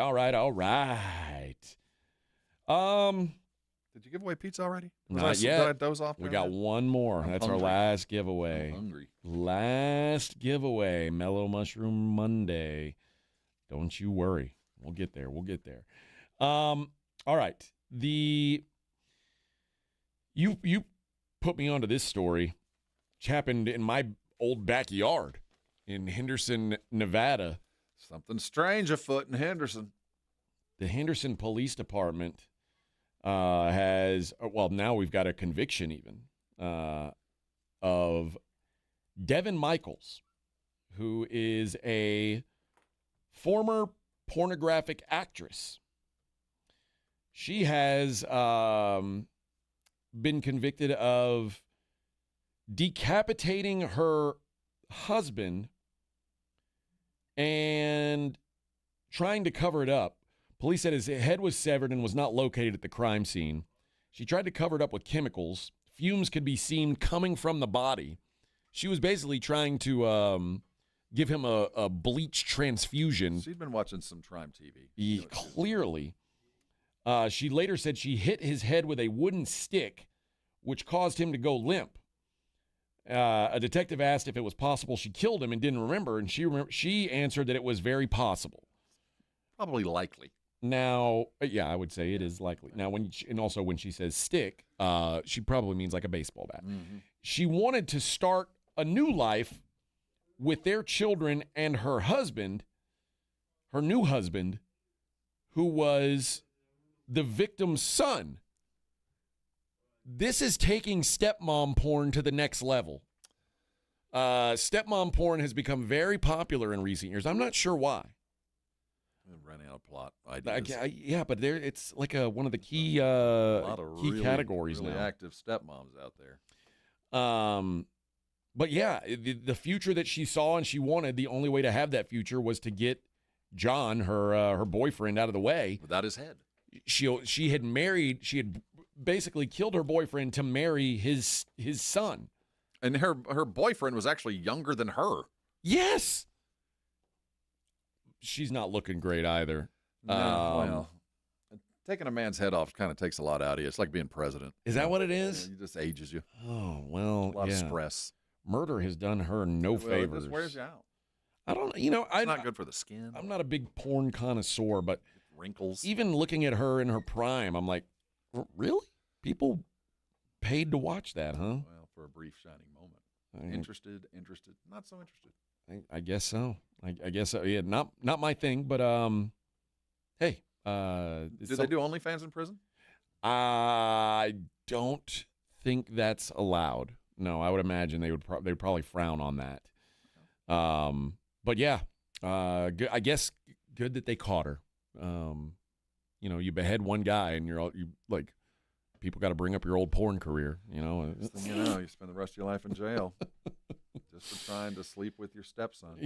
Did you give away pizza already? Not yet. Did I doze off? We got one more. That's hungry. our last giveaway. I'm hungry. Last giveaway, Mellow Mushroom Monday. Don't you worry. We'll get there. All right. You put me onto this story. Which happened in my old backyard in Henderson, Nevada. Something strange afoot in Henderson. The Henderson Police Department now we've got a conviction even of Devin Michaels, who is a former pornographic actress. She has been convicted of decapitating her husband and trying to cover it up. Police said his head was severed and was not located at the crime scene. She tried to cover it up with chemicals. Fumes could be seen coming from the body. She was basically trying to give him a bleach transfusion. She'd been watching some Trime TV. Clearly. She later said she hit his head with a wooden stick, which caused him to go limp. A detective asked if it was possible she killed him and didn't remember, and she answered that it was very possible. Probably likely. Now, yeah, I would say it is likely. Now, when she says stick, she probably means like a baseball bat. Mm-hmm. She wanted to start a new life with their children and her husband, her new husband, who was the victim's son. This is taking stepmom porn to the next level. Stepmom porn has become very popular in recent years. I'm not sure why. Running out of plot ideas. Yeah, but it's like one of the key a lot of key categories really now. Active stepmoms out there. But yeah, the future that she saw and she wanted, the only way to have that future was to get John, her boyfriend, out of the way. Without his head. She had basically killed her boyfriend to marry his son. And her boyfriend was actually younger than her. Yes. She's not looking great either. No, well, taking a man's head off kind of takes a lot out of you. It's like being president. Is that what it is? It just ages you. Oh, well, a lot of stress. Murder has done her no favors. It just wears you out. I don't, it's not good for the skin. I'm not a big porn connoisseur, but wrinkles. Even looking at her in her prime, I'm like, really? People paid to watch that, huh? Well, for a brief shining moment. Interested, not so interested. I guess so. I guess so. Yeah, not my thing, but hey. Did they do OnlyFans in prison? I don't think that's allowed. No, I would imagine they would probably frown on that. But yeah, good, I guess good that they caught her. You behead one guy and you like, people got to bring up your old porn career. You spend the rest of your life in jail just for trying to sleep with your stepson.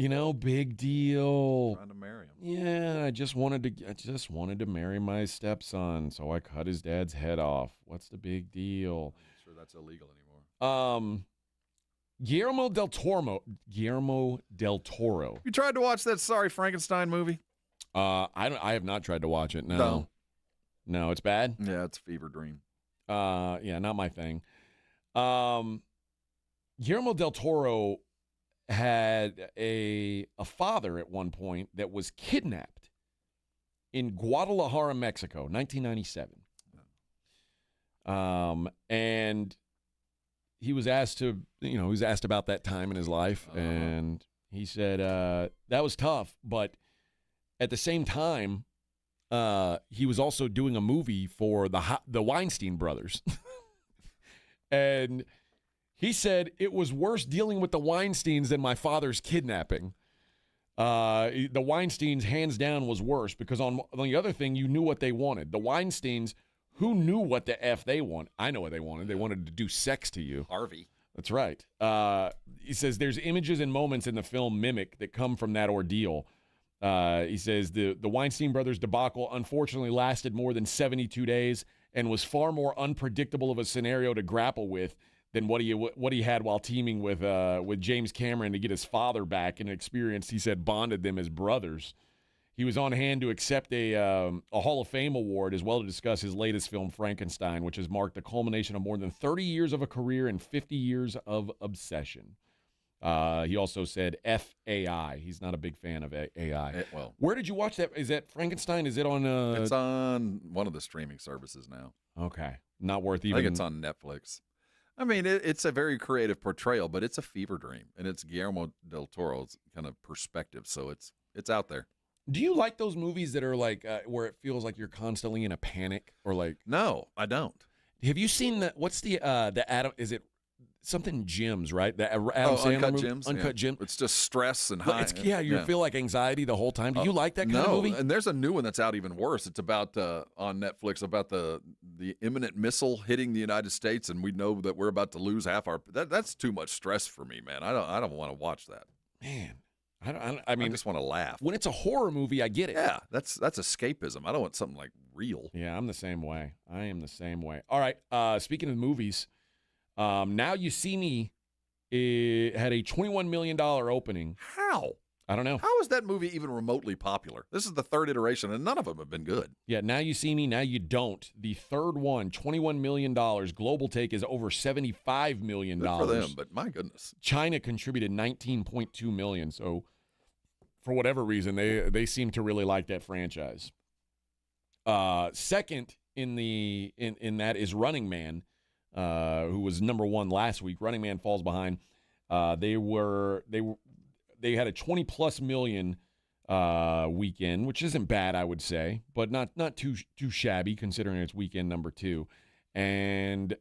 Big deal. Trying to marry him. Yeah, I just wanted to marry my stepson, so I cut his dad's head off. What's the big deal? I'm not sure that's illegal anymore. Guillermo del Toro. You tried to watch that Sorry Frankenstein movie? I have not tried to watch it. No, it's bad. Yeah, it's a fever dream. Yeah, not my thing. Guillermo del Toro had a father at one point that was kidnapped in Guadalajara, Mexico, 1997. And he was asked about that time in his life, and he said that was tough, but at the same time, he was also doing a movie for the Weinstein brothers. And he said it was worse dealing with the Weinsteins than my father's kidnapping. The Weinsteins, hands down, was worse because on the other thing, you knew what they wanted. The Weinsteins, who knew what the F they want? I know what they wanted. They wanted to do sex to you. Harvey. That's right. He says there's images and moments in the film Mimic that come from that ordeal. He says the Weinstein brothers debacle unfortunately lasted more than 72 days and was far more unpredictable of a scenario to grapple with than what he had while teaming with James Cameron to get his father back, and experience, he said, bonded them as brothers. He was on hand to accept a Hall of Fame award, as well to discuss his latest film, Frankenstein, which has marked the culmination of more than 30 years of a career and 50 years of obsession. He also said FAI. He's not a big fan of AI. Well, where did you watch that? Is that Frankenstein? Is it on? It's on one of the streaming services now. Okay, not worth even. I think it's on Netflix. I mean, it's a very creative portrayal, but it's a fever dream, and it's Guillermo del Toro's kind of perspective, so it's out there. Do you like those movies that are like where it feels like you're constantly in a panic, or like? No, I don't. Have you seen what's the Adam? Is it something Gems, right? That Adam Sandler Uncut movie? Gems. Uncut Gems. It's just stress and high. You feel like anxiety the whole time. Do you like that kind of movie? And there's a new one that's out even worse. It's about on Netflix about the imminent missile hitting the United States, and we know that we're about to lose half our. That's too much stress for me, man. I don't want to watch that. Man, I mean, I just want to laugh. When it's a horror movie, I get it. Yeah, that's escapism. I don't want something like real. Yeah, I'm the same way. I am the same way. All right. Speaking of movies, Now You See Me had a $21 million opening. How? I don't know. How is that movie even remotely popular? This is the third iteration, and none of them have been good. Yeah, Now You See Me, Now You Don't. The third one, $21 million. Global take is over $75 million. Good for them, but my goodness. China contributed $19.2 million. So for whatever reason, they seem to really like that franchise. Second in that is Running Man, who was number one last week. Running Man falls behind. They had a 20+ million weekend, which isn't bad, I would say, but not too shabby considering it's weekend number 2. And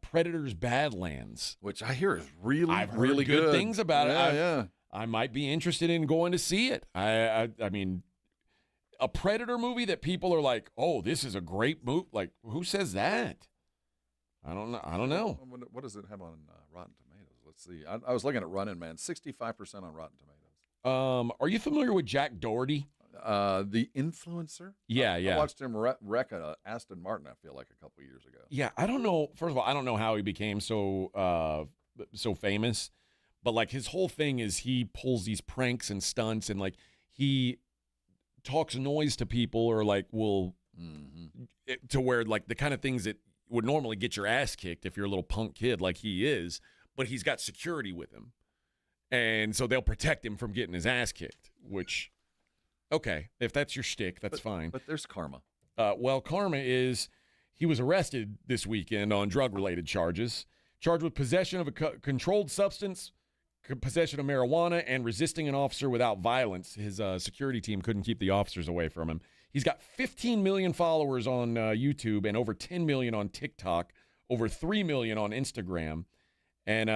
Predators Badlands, which I hear is really, I've really heard good things about it. Yeah. I might be interested in going to see it. I mean, a Predator movie that people are like, oh, this is a great movie. Like, who says that? I don't know. What does it have on Rotten Tomatoes? Let's see. I was looking at Running Man, 65% on Rotten Tomatoes. Are you familiar with Jack Doherty? The influencer? Yeah. I watched him wreck Aston Martin, I feel like, a couple of years ago. Yeah, I don't know. First of all, I don't know how he became so famous, but like his whole thing is he pulls these pranks and stunts, and like he talks noise to people, or like will to where like the kind of things that would normally get your ass kicked if you're a little punk kid like he is, but he's got security with him. And so they'll protect him from getting his ass kicked, which, okay, if that's your shtick, that's fine. But there's karma. Well, karma is he was arrested this weekend on drug-related charges, charged with possession of a controlled substance, possession of marijuana, and resisting an officer without violence. His security team couldn't keep the officers away from him. He's got 15 million followers on YouTube and over 10 million on TikTok, over 3 million on Instagram. And,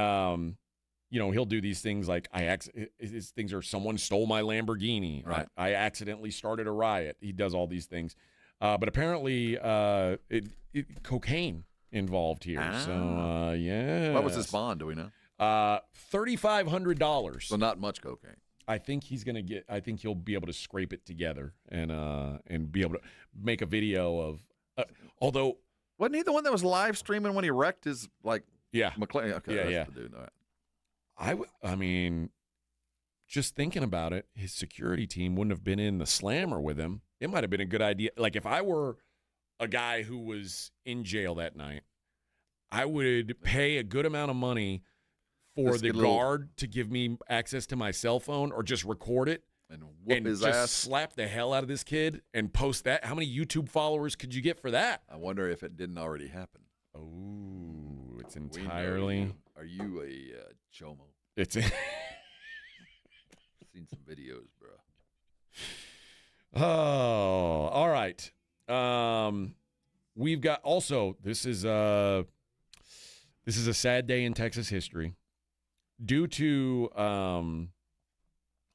he'll do these things like his things are someone stole my Lamborghini. Right. I accidentally started a riot. He does all these things. But apparently cocaine involved here. So, yeah. What was his bond, do we know? $3,500. So not much cocaine. I think he'll be able to scrape it together and be able to make a video of. Although, wasn't he the one that was live streaming when he wrecked his McLaren? Okay, yeah. That's the dude. All right. I mean, just thinking about it, his security team wouldn't have been in the slammer with him. It might have been a good idea. Like if I were a guy who was in jail that night, I would pay a good amount of money for the guard to give me access to my cell phone or just record it and whoop his ass. Slap the hell out of this kid and post that. How many YouTube followers could you get for that? I wonder if it didn't already happen. Oh, it's entirely. Are you a chomo? It's seen some videos, bro. Oh, all right. We've got also this is a sad day in Texas history due to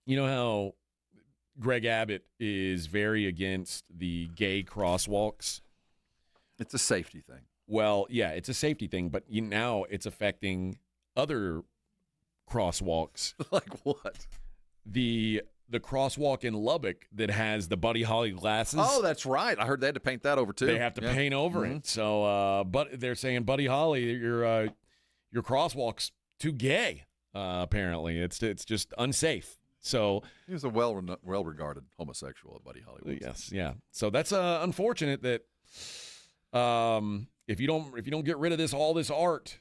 you know how Greg Abbott is very against the gay crosswalks. It's a safety thing. Well, yeah, it's a safety thing, but now it's affecting other crosswalks. Like what? The crosswalk in Lubbock that has the Buddy Holly glasses. Oh, that's right. I heard they had to paint that over too. They have to paint over it. So, but they're saying, Buddy Holly, your crosswalk's too gay. Apparently, it's just unsafe. So he was a well-regarded homosexual, Buddy Holly. Yes, yeah. So that's unfortunate that if you don't get rid of all this art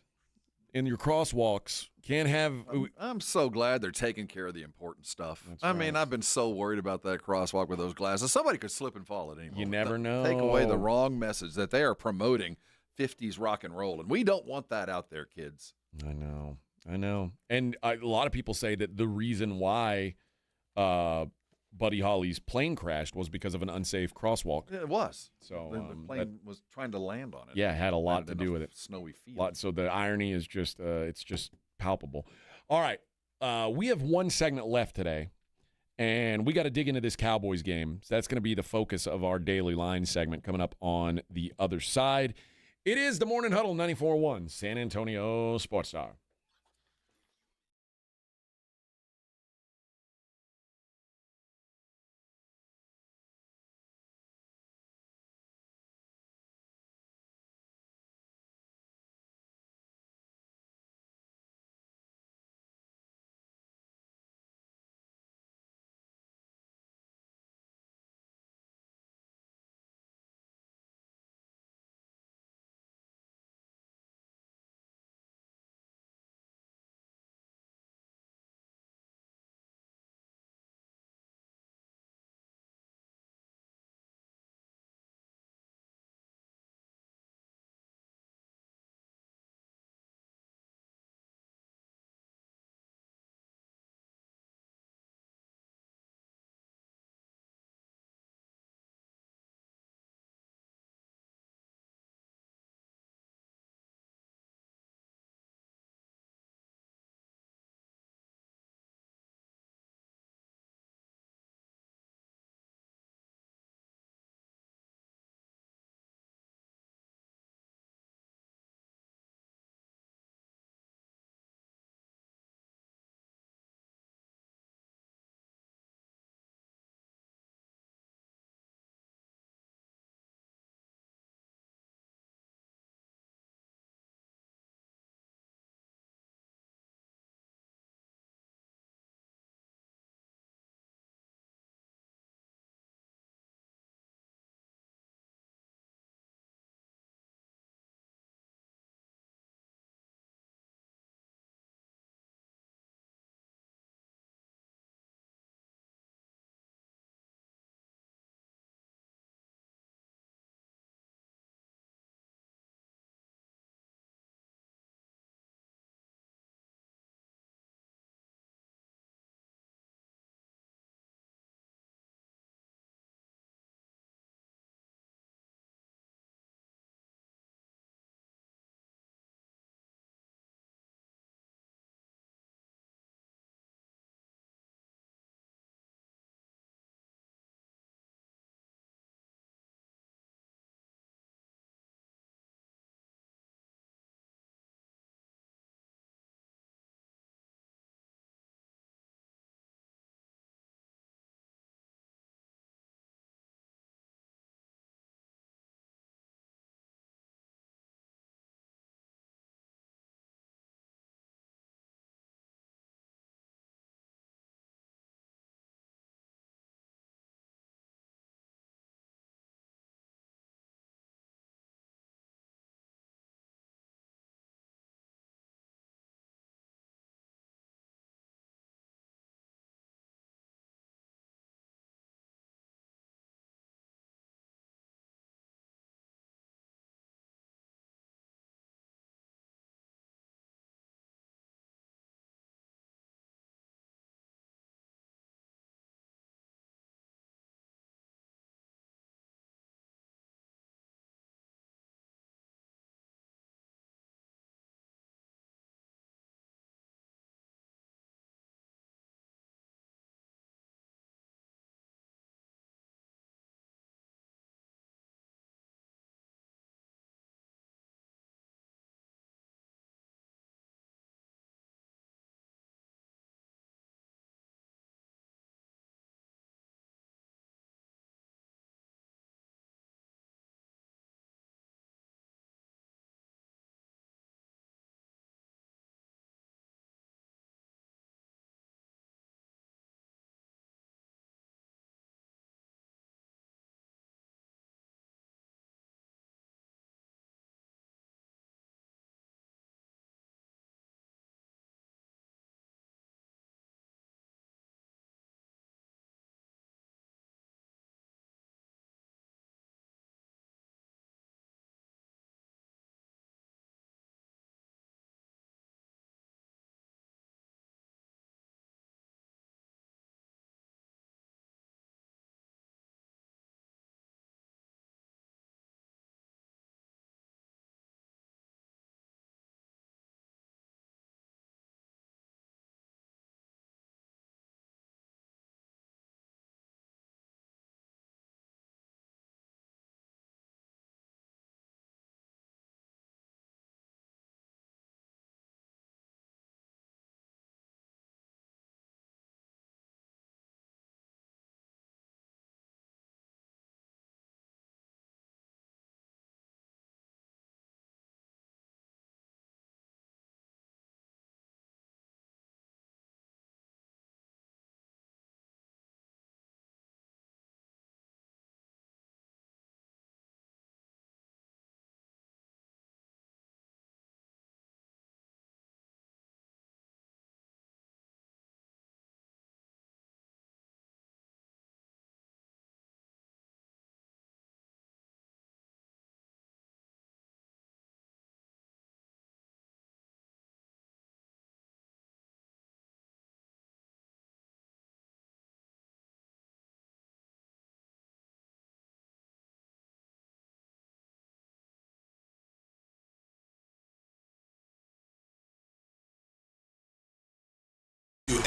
in your crosswalks, can't have. I'm so glad they're taking care of the important stuff. I mean, I've been so worried about that crosswalk with those glasses. Somebody could slip and fall at any moment. You never know. Take away the wrong message that they are promoting 50s rock and roll, and we don't want that out there, kids. I know. And a lot of people say that the reason why Buddy Holly's plane crashed was because of an unsafe crosswalk. It was. So the plane was trying to land on it. Yeah, it had a lot to Landed in do a with it. Snowy field. So the irony is just it's just palpable. All right, we have one segment left today, and we got to dig into this Cowboys game. So that's going to be the focus of our Daily Line segment coming up on the other side. It is the Morning Huddle 94.1 San Antonio Sports Star.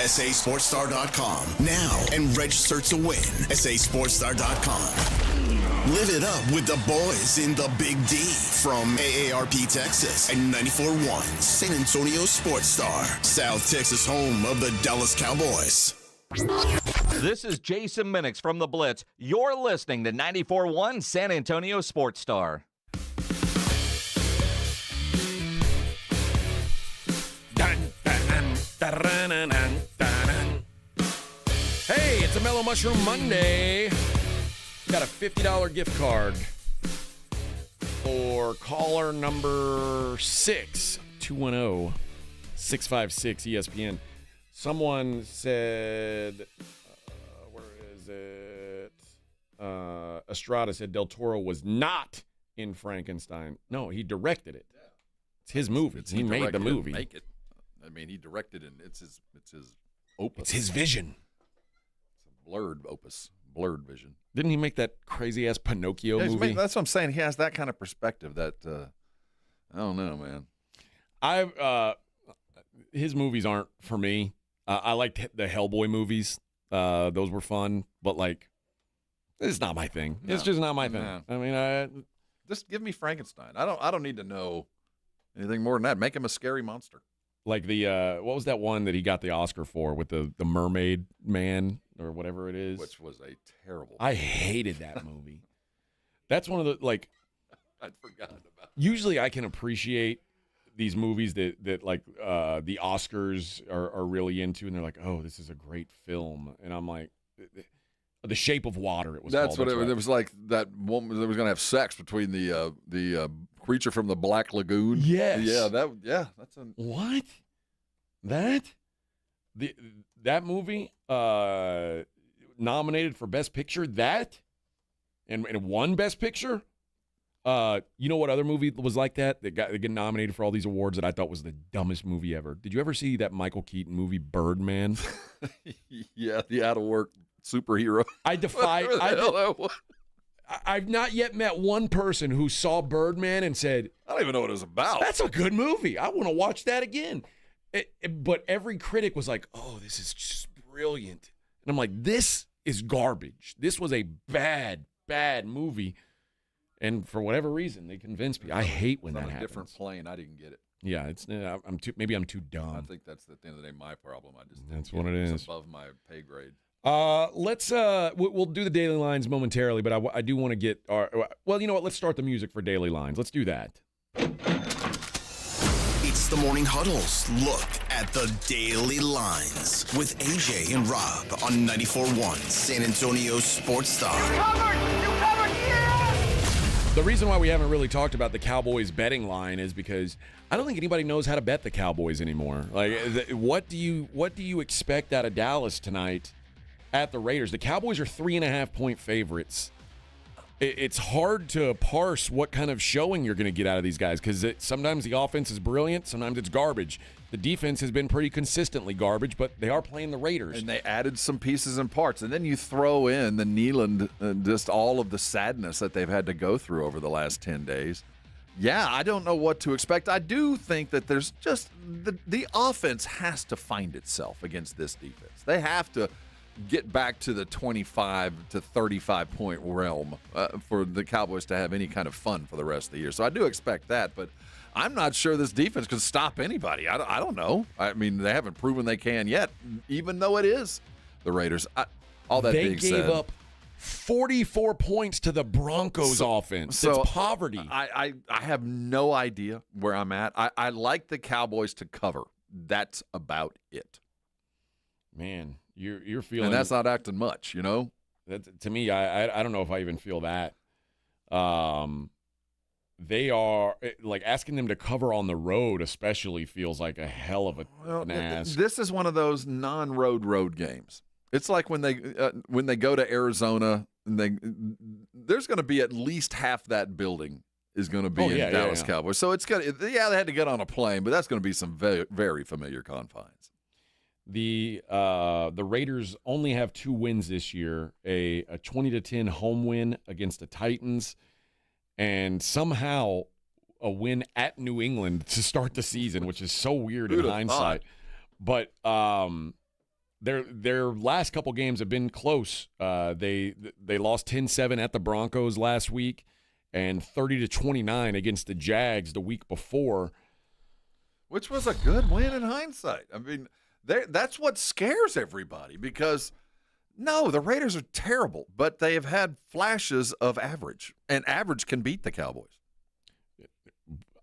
SASportsStar.com now and register to win. SASportsStar.com. Live it up with the boys in the Big D from AARP Texas and 94.1 San Antonio Sports Star, South Texas home of the Dallas Cowboys. This is Jason Minix from The Blitz. You're listening to 94.1 San Antonio Sports Star. Hey, it's a Mellow Mushroom Monday. Got a $50 gift card for caller number 6, 210-656-ESPN. Someone said, where is it? Estrada said Del Toro was not in Frankenstein. No, he directed it. It's his movie. He made the movie. Make it. I mean, he directed it. It's his opus. It's his vision. It's a blurred opus. Blurred vision. Didn't he make that crazy ass Pinocchio movie? That's what I'm saying. He has that kind of perspective that I don't know, man. His movies aren't for me. I liked the Hellboy movies. Those were fun, but like, it's not my thing. No, it's just not my thing. No. I mean, just give me Frankenstein. I don't need to know anything more than that. Make him a scary monster. Like the what was that one that he got the Oscar for with the mermaid man or whatever it is? Which was a terrible. I hated that movie. That's one of the like. I'd forgotten about. Usually, I can appreciate these movies that like the Oscars are really into, and they're like, "Oh, this is a great film," and I'm like, "The Shape of Water." It was. That's called. what it was like. That woman that was going to have sex between the creature from the Black Lagoon. Yes. Yeah. That's a what. That movie nominated for Best Picture. That and won Best Picture. You know what other movie was like that got nominated for all these awards that I thought was the dumbest movie ever? Did you ever see that Michael Keaton movie Birdman? Yeah, the out of work superhero. I defy. I've not yet met one person who saw Birdman and said, I don't even know what it was about. That's a good movie. I want to watch that again. But every critic was like, oh, this is just brilliant. And I'm like, this is garbage. This was a bad, bad movie. And for whatever reason, they convinced me. I hate when that happens. On a different plane, I didn't get it. Yeah, maybe I'm too dumb. I think that's at the end of the day my problem. That's what it is. It's above my pay grade. We'll do the Daily Lines momentarily, but I do want to get well, you know what? Let's start the music for Daily Lines. Let's do that. It's the Morning Huddle's look at the Daily Lines with AJ and Rob on 94.1 San Antonio Sports Star. You covered, yeah! The reason why we haven't really talked about the Cowboys betting line is because I don't think anybody knows how to bet the Cowboys anymore. Like, what do you expect out of Dallas tonight at the Raiders? The Cowboys are 3.5-point favorites. It's hard to parse what kind of showing you're going to get out of these guys because sometimes the offense is brilliant, sometimes it's garbage. The defense has been pretty consistently garbage, but they are playing the Raiders. And they added some pieces and parts. And then you throw in the Neyland, just all of the sadness that they've had to go through over the last 10 days. Yeah, I don't know what to expect. I do think that there's just the offense has to find itself against this defense. They have to get back to the 25 to 35 point realm for the Cowboys to have any kind of fun for the rest of the year. So I do expect that, but I'm not sure this defense can stop anybody. I don't know. I mean, they haven't proven they can yet, even though it is the Raiders. All that being said, they gave up 44 points to the Broncos offense. So it's poverty. I have no idea where I'm at. I like the Cowboys to cover. That's about it. Man, you're feeling, and that's not acting much, you know. That, to me, I don't know if I even feel that. They are like asking them to cover on the road, especially feels like a hell of an ask. This is one of those non-road games. It's like when they go to Arizona, and there's going to be at least half that building is going to be in Dallas Cowboys. So it's going to they had to get on a plane, but that's going to be some very, very familiar confines. The Raiders only have 2 wins this year, a 20-10 home win against the Titans, and somehow a win at New England to start the season, which is so weird in hindsight. But Their last couple games have been close. They lost 10-7 at the Broncos last week and 30-29 against the Jags the week before. Which was a good win in hindsight. I mean, that's what scares everybody because, no, the Raiders are terrible, but they have had flashes of average, and average can beat the Cowboys.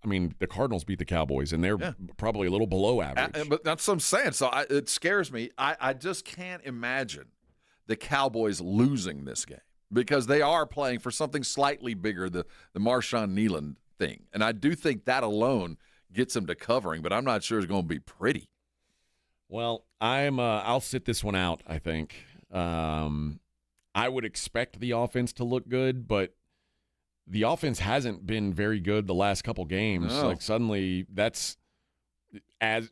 I mean, the Cardinals beat the Cowboys, and they're probably a little below average. But that's what I'm saying. So it scares me. I just can't imagine the Cowboys losing this game because they are playing for something slightly bigger, the Marshawn Nealon thing. And I do think that alone gets them to covering, but I'm not sure it's going to be pretty. Well, I'll sit this one out, I think. I would expect the offense to look good, but the offense hasn't been very good the last couple games. No. Like suddenly that's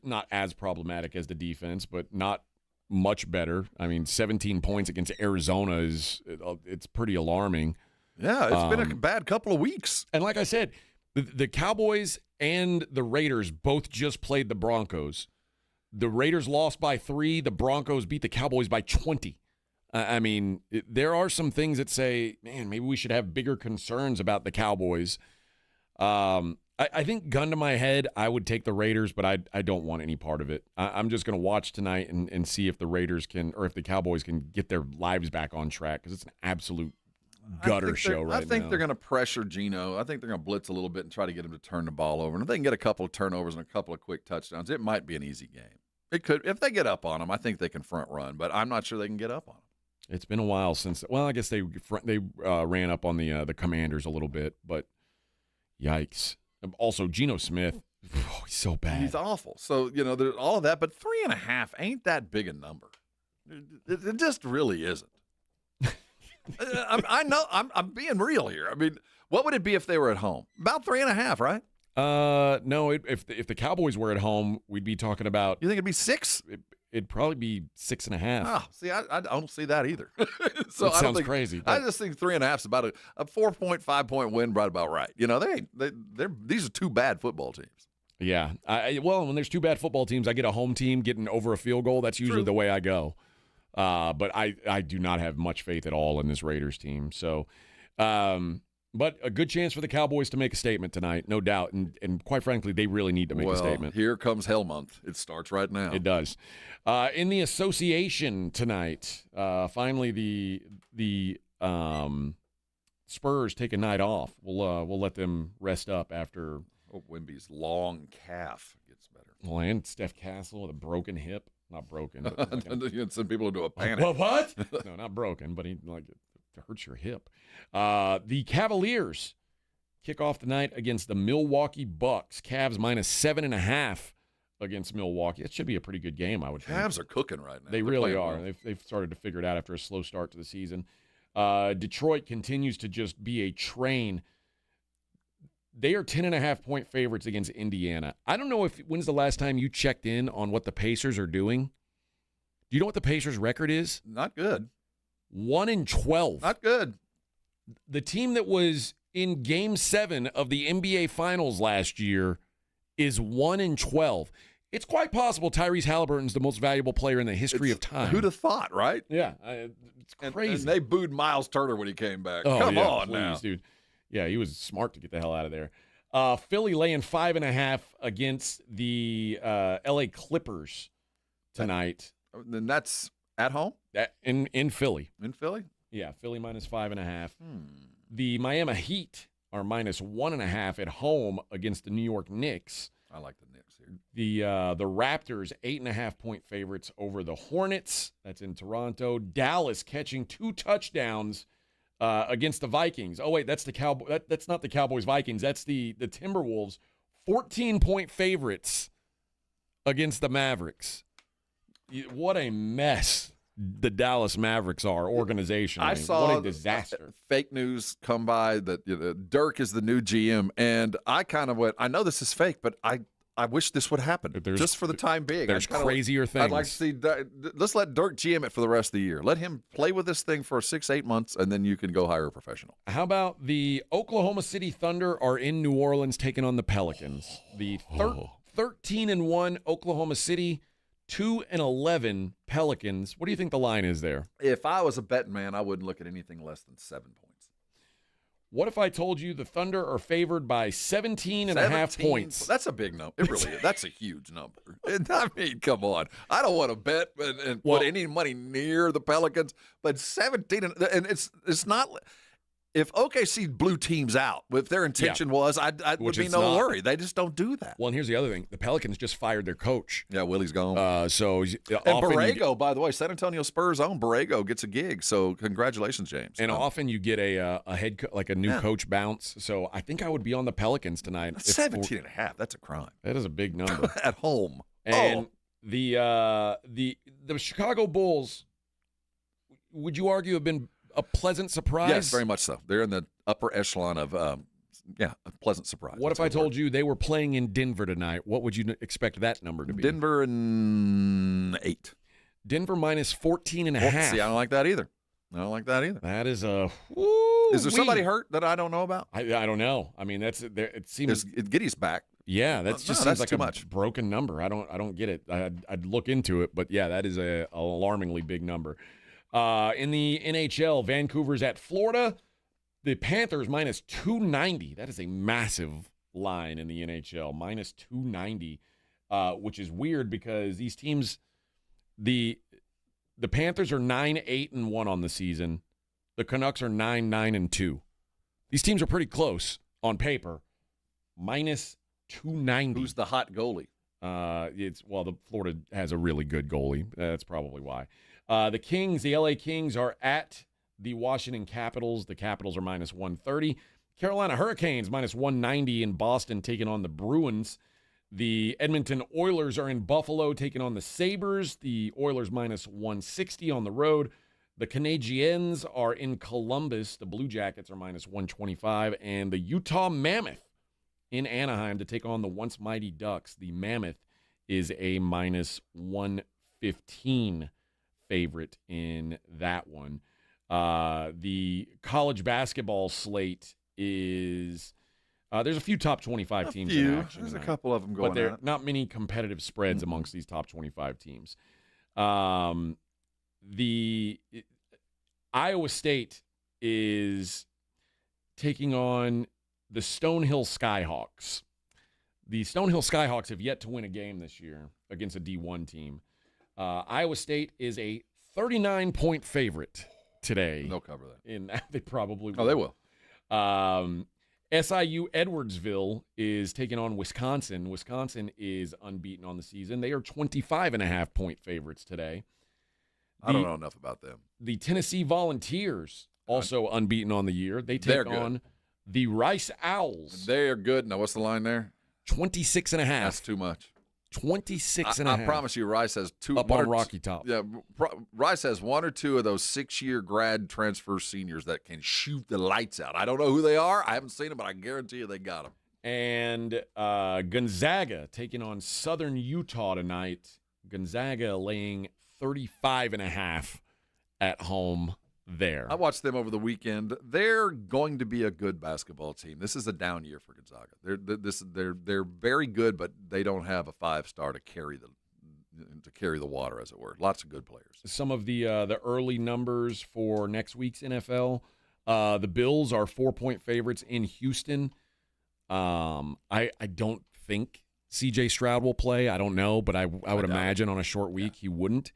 not as problematic as the defense, but not much better. I mean, 17 points against Arizona it's pretty alarming. Yeah, it's been a bad couple of weeks. And like I said, the Cowboys and the Raiders both just played the Broncos. The Raiders lost by 3. The Broncos beat the Cowboys by 20. I mean, there are some things that say, man, maybe we should have bigger concerns about the Cowboys. I think, gun to my head, I would take the Raiders, but I don't want any part of it. I'm just going to watch tonight and see if the Raiders can, or if the Cowboys can get their lives back on track, because it's an absolute gutter show right now. I think they're going to pressure Geno. I think they're going to blitz a little bit and try to get him to turn the ball over. And if they can get a couple of turnovers and a couple of quick touchdowns, it might be an easy game. It could. If they get up on them, I think they can front run, but I'm not sure they can get up on them. It's been a while since. Well, I guess they ran up on the Commanders a little bit, but yikes! Also, Geno Smith, he's so bad. He's awful. So there's all of that, but 3.5 ain't that big a number. It just really isn't. I know. I'm being real here. I mean, what would it be if they were at home? About 3.5, right? No. If the Cowboys were at home, we'd be talking about. You think it'd be 6? It'd probably be 6.5. Oh, see, I don't see that either. So that sounds crazy. I just think 3.5 is about a 4.5 point win, right about right. These are two bad football teams. Yeah. Well, when there's two bad football teams, I get a home team getting over a field goal. That's usually the way I go. But I do not have much faith at all in this Raiders team. So, but a good chance for the Cowboys to make a statement tonight, no doubt. And quite frankly, they really need to make a statement. Here comes Hell Month. It starts right now. It does. In the association tonight, finally the Spurs take a night off. We'll let them rest up after. Hope Wemby's long calf gets better. Well, and Steph Castle with a broken hip. Not broken. But you send people into a panic. What? No, not broken, but it hurts your hip. The Cavaliers kick off the night against the Milwaukee Bucks. Cavs -7.5 against Milwaukee. It should be a pretty good game, I would think. Cavs are cooking right now. They really are. Well. They've started to figure it out after a slow start to the season. Detroit continues to just be a train. They are 10.5-point favorites against Indiana. I don't know when's the last time you checked in on what the Pacers are doing. Do you know what the Pacers' record is? Not good. 1-12. Not good. The team that was in Game 7 of the NBA Finals last year is 1-12. It's quite possible Tyrese Halliburton's the most valuable player in the history of time. Who'd have thought, right? Yeah, it's crazy. And they booed Miles Turner when he came back. Oh, Come yeah, on please, now, dude. Yeah, he was smart to get the hell out of there. Philly laying 5.5 against the L.A. Clippers tonight. Then that's at home? In Philly. In Philly? Yeah, Philly -5.5. The Miami Heat are -1.5 at home against the New York Knicks. I like the Knicks here. The Raptors 8.5-point favorites over the Hornets. That's in Toronto. Dallas catching 2 touchdowns against the Vikings. Oh wait, that's the that's not the Cowboys Vikings. That's the Timberwolves. 14-point favorites against the Mavericks. What a mess the Dallas Mavericks are organizationally. I saw what a disaster. Fake news come by that Dirk is the new GM, and I kind of went, I know this is fake, but I wish this would happen just for the time being. There's crazier things. I'd like to see. Let's let Dirk GM it for the rest of the year. Let him play with this thing for 6-8 months, and then you can go hire a professional. How about the Oklahoma City Thunder are in New Orleans taking on the Pelicans? The 13-1 Oklahoma City, 2-11 Pelicans. What do you think the line is there? If I was a betting man, I wouldn't look at anything less than 7 points. What if I told you the Thunder are favored by 17 and a half points? That's a big number. It really is. That's a huge number. I mean, come on. I don't want to bet and put any money near the Pelicans, but 17 and it's not. If OKC blew teams out, if their intention was, I would be no worry. They just don't do that. Well, and here's the other thing: the Pelicans just fired their coach. Yeah, Willie's gone. And Borrego, by the way, San Antonio Spurs own Borrego gets a gig. So congratulations, James. And often you get a new coach bounce. So I think I would be on the Pelicans tonight. 17 and a half. That's a crime. That is a big number at home. And the Chicago Bulls, would you argue, have been a pleasant surprise? Yes, very much so. They're in the upper echelon of, a pleasant surprise. What if I told you they were playing in Denver tonight? What would you expect that number to be? Denver and 8. Denver minus 14 and a half. See, I don't like that either. That is a. Is there somebody hurt that I don't know about? I don't know. I mean, it seems Giddy's back. Yeah, that just seems like too a much. Broken number. I don't get it. I'd look into it, but yeah, that is a alarmingly big number. In the NHL, Vancouver's at Florida. The Panthers minus 290. That is a massive line in the NHL, minus 290, which is weird because these teams, the Panthers are 9-8-1 on the season. The Canucks are 9-9-2. These teams are pretty close on paper. Minus 290. Who's the hot goalie? The Florida has a really good goalie. That's probably why. The LA Kings are at the Washington Capitals. The Capitals are minus 130. Carolina Hurricanes minus 190 in Boston, taking on the Bruins. The Edmonton Oilers are in Buffalo, taking on the Sabres. The Oilers minus 160 on the road. The Canadiens are in Columbus. The Blue Jackets are minus 125. And the Utah Mammoth in Anaheim to take on the once mighty Ducks. The Mammoth is a minus 115 favorite in that one. The college basketball slate is there's a few top 25 teams in action. There's a couple of them going on. But there are not many competitive spreads amongst these top 25 teams. The Iowa State is taking on the Stonehill Skyhawks. The Stonehill Skyhawks have yet to win a game this year against a D1 team. Iowa State is a 39-point favorite today. They'll cover that. They probably will. Oh, they will. SIU Edwardsville is taking on Wisconsin. Wisconsin is unbeaten on the season. They are 25.5-point favorites today. I don't know enough about them. The Tennessee Volunteers, also unbeaten on the year. They take on the Rice Owls. They are good. Now, what's the line there? 26.5. That's too much. 26.5. I promise you, Rice has two. Up on Rocky Top. Yeah, Rice has one or two of those 6-year grad transfer seniors that can shoot the lights out. I don't know who they are. I haven't seen them, but I guarantee you they got them. And Gonzaga taking on Southern Utah tonight. Gonzaga laying 35.5 at home there. I watched them over the weekend. They're going to be a good basketball team. This is a down year for Gonzaga. They're very good, but they don't have a 5-star to carry the water, as it were. Lots of good players. Some of the early numbers for next week's NFL. The Bills are 4-point favorites in Houston. I don't think C.J. Stroud will play. I don't know, but I would imagine on a short week he wouldn't.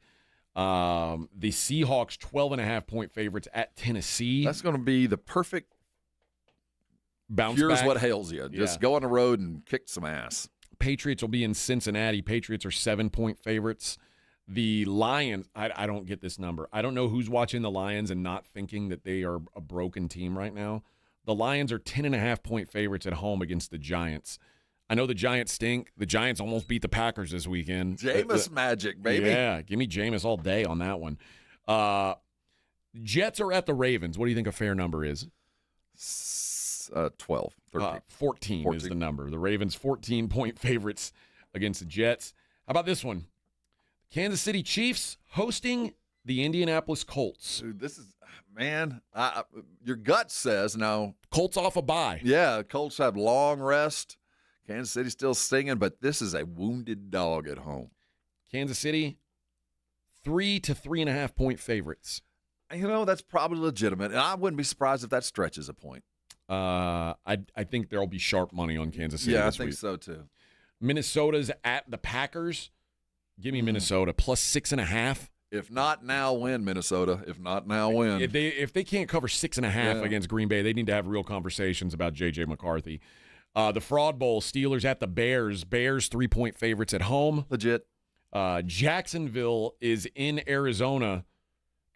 The Seahawks 12.5-point favorites at Tennessee. That's going to be the perfect bounce Here's back. what ails you. Just go on the road and kick some ass. Patriots will be in Cincinnati. Patriots are 7-point favorites. The Lions, I don't get this number. I don't know who's watching the Lions and not thinking that they are a broken team right now. The Lions are 10.5-point favorites at home against the Giants. I know the Giants stink. The Giants almost beat the Packers this weekend. Jameis magic, baby. Yeah, give me Jameis all day on that one. Jets are at the Ravens. What do you think a fair number is? 12, 13. 14 is the number. The Ravens 14-point favorites against the Jets. How about this one? Kansas City Chiefs hosting the Indianapolis Colts. Dude, this is, man, your gut says now. Colts off a bye. Yeah, Colts have long rest. Kansas City's still stinging, but this is a wounded dog at home. Kansas City, 3 to 3.5 point favorites. That's probably legitimate, and I wouldn't be surprised if that stretches a point. I think there'll be sharp money on Kansas City Yeah, this I think week. so too. Minnesota's at the Packers. Give me Minnesota plus 6.5. If not now, win, Minnesota. If not now, win. If they can't cover 6.5 against Green Bay, they need to have real conversations about J.J. McCarthy. The Fraud Bowl, Steelers at the Bears. Bears 3-point favorites at home. Legit. Jacksonville is in Arizona.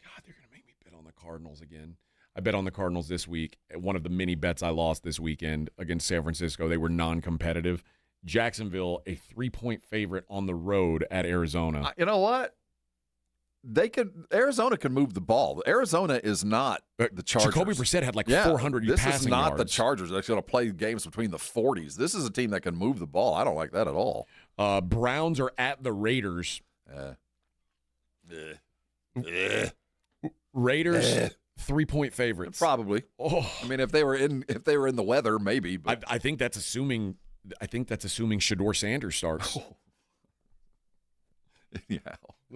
God, they're going to make me bet on the Cardinals again. I bet on the Cardinals this week. One of the many bets I lost this weekend against San Francisco. They were non-competitive. Jacksonville, a 3-point favorite on the road at Arizona. You know what? Arizona can move the ball. Arizona is not the Chargers. Jacoby Brissett had 400 This passing is not yards. the Chargers that's going to play games between the 40s. This is a team that can move the ball. I don't like that at all. Browns are at the Raiders. Raiders 3-point favorites. Probably. Oh. I mean, if they were in the weather, maybe. But I think that's assuming Shedeur Sanders starts. Yeah.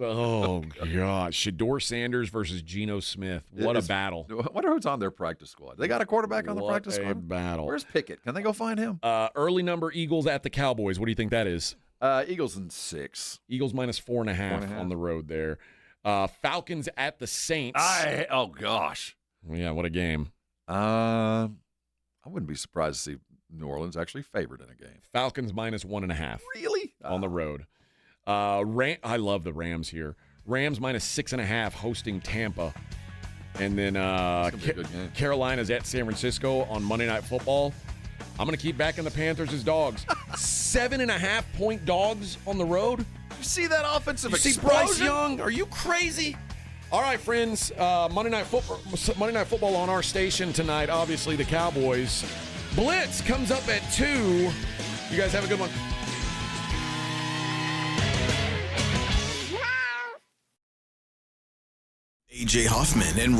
Oh, God. Shedeur Sanders versus Geno Smith. What a battle. I wonder who's on their practice squad. They got a quarterback on the practice squad? What a battle. Where's Pickett? Can they go find him? Early number Eagles at the Cowboys. What do you think that is? Eagles in 6. Eagles minus 4.5 on the road there. Falcons at the Saints. Oh, gosh. Yeah, what a game. I wouldn't be surprised to see New Orleans actually favored in a game. Falcons minus 1.5. Really? On the road. I love the Rams here. Rams minus 6.5 hosting Tampa. And then Carolina's at San Francisco on Monday Night Football. I'm going to keep backing the Panthers as dogs. 7.5-point dogs on the road. You see that offensive you explosion? See Bryce Young? Are you crazy? All right, friends. Monday Night Football on our station tonight. Obviously, the Cowboys. Blitz comes up at 2. You guys have a good one. AJ Hoffman and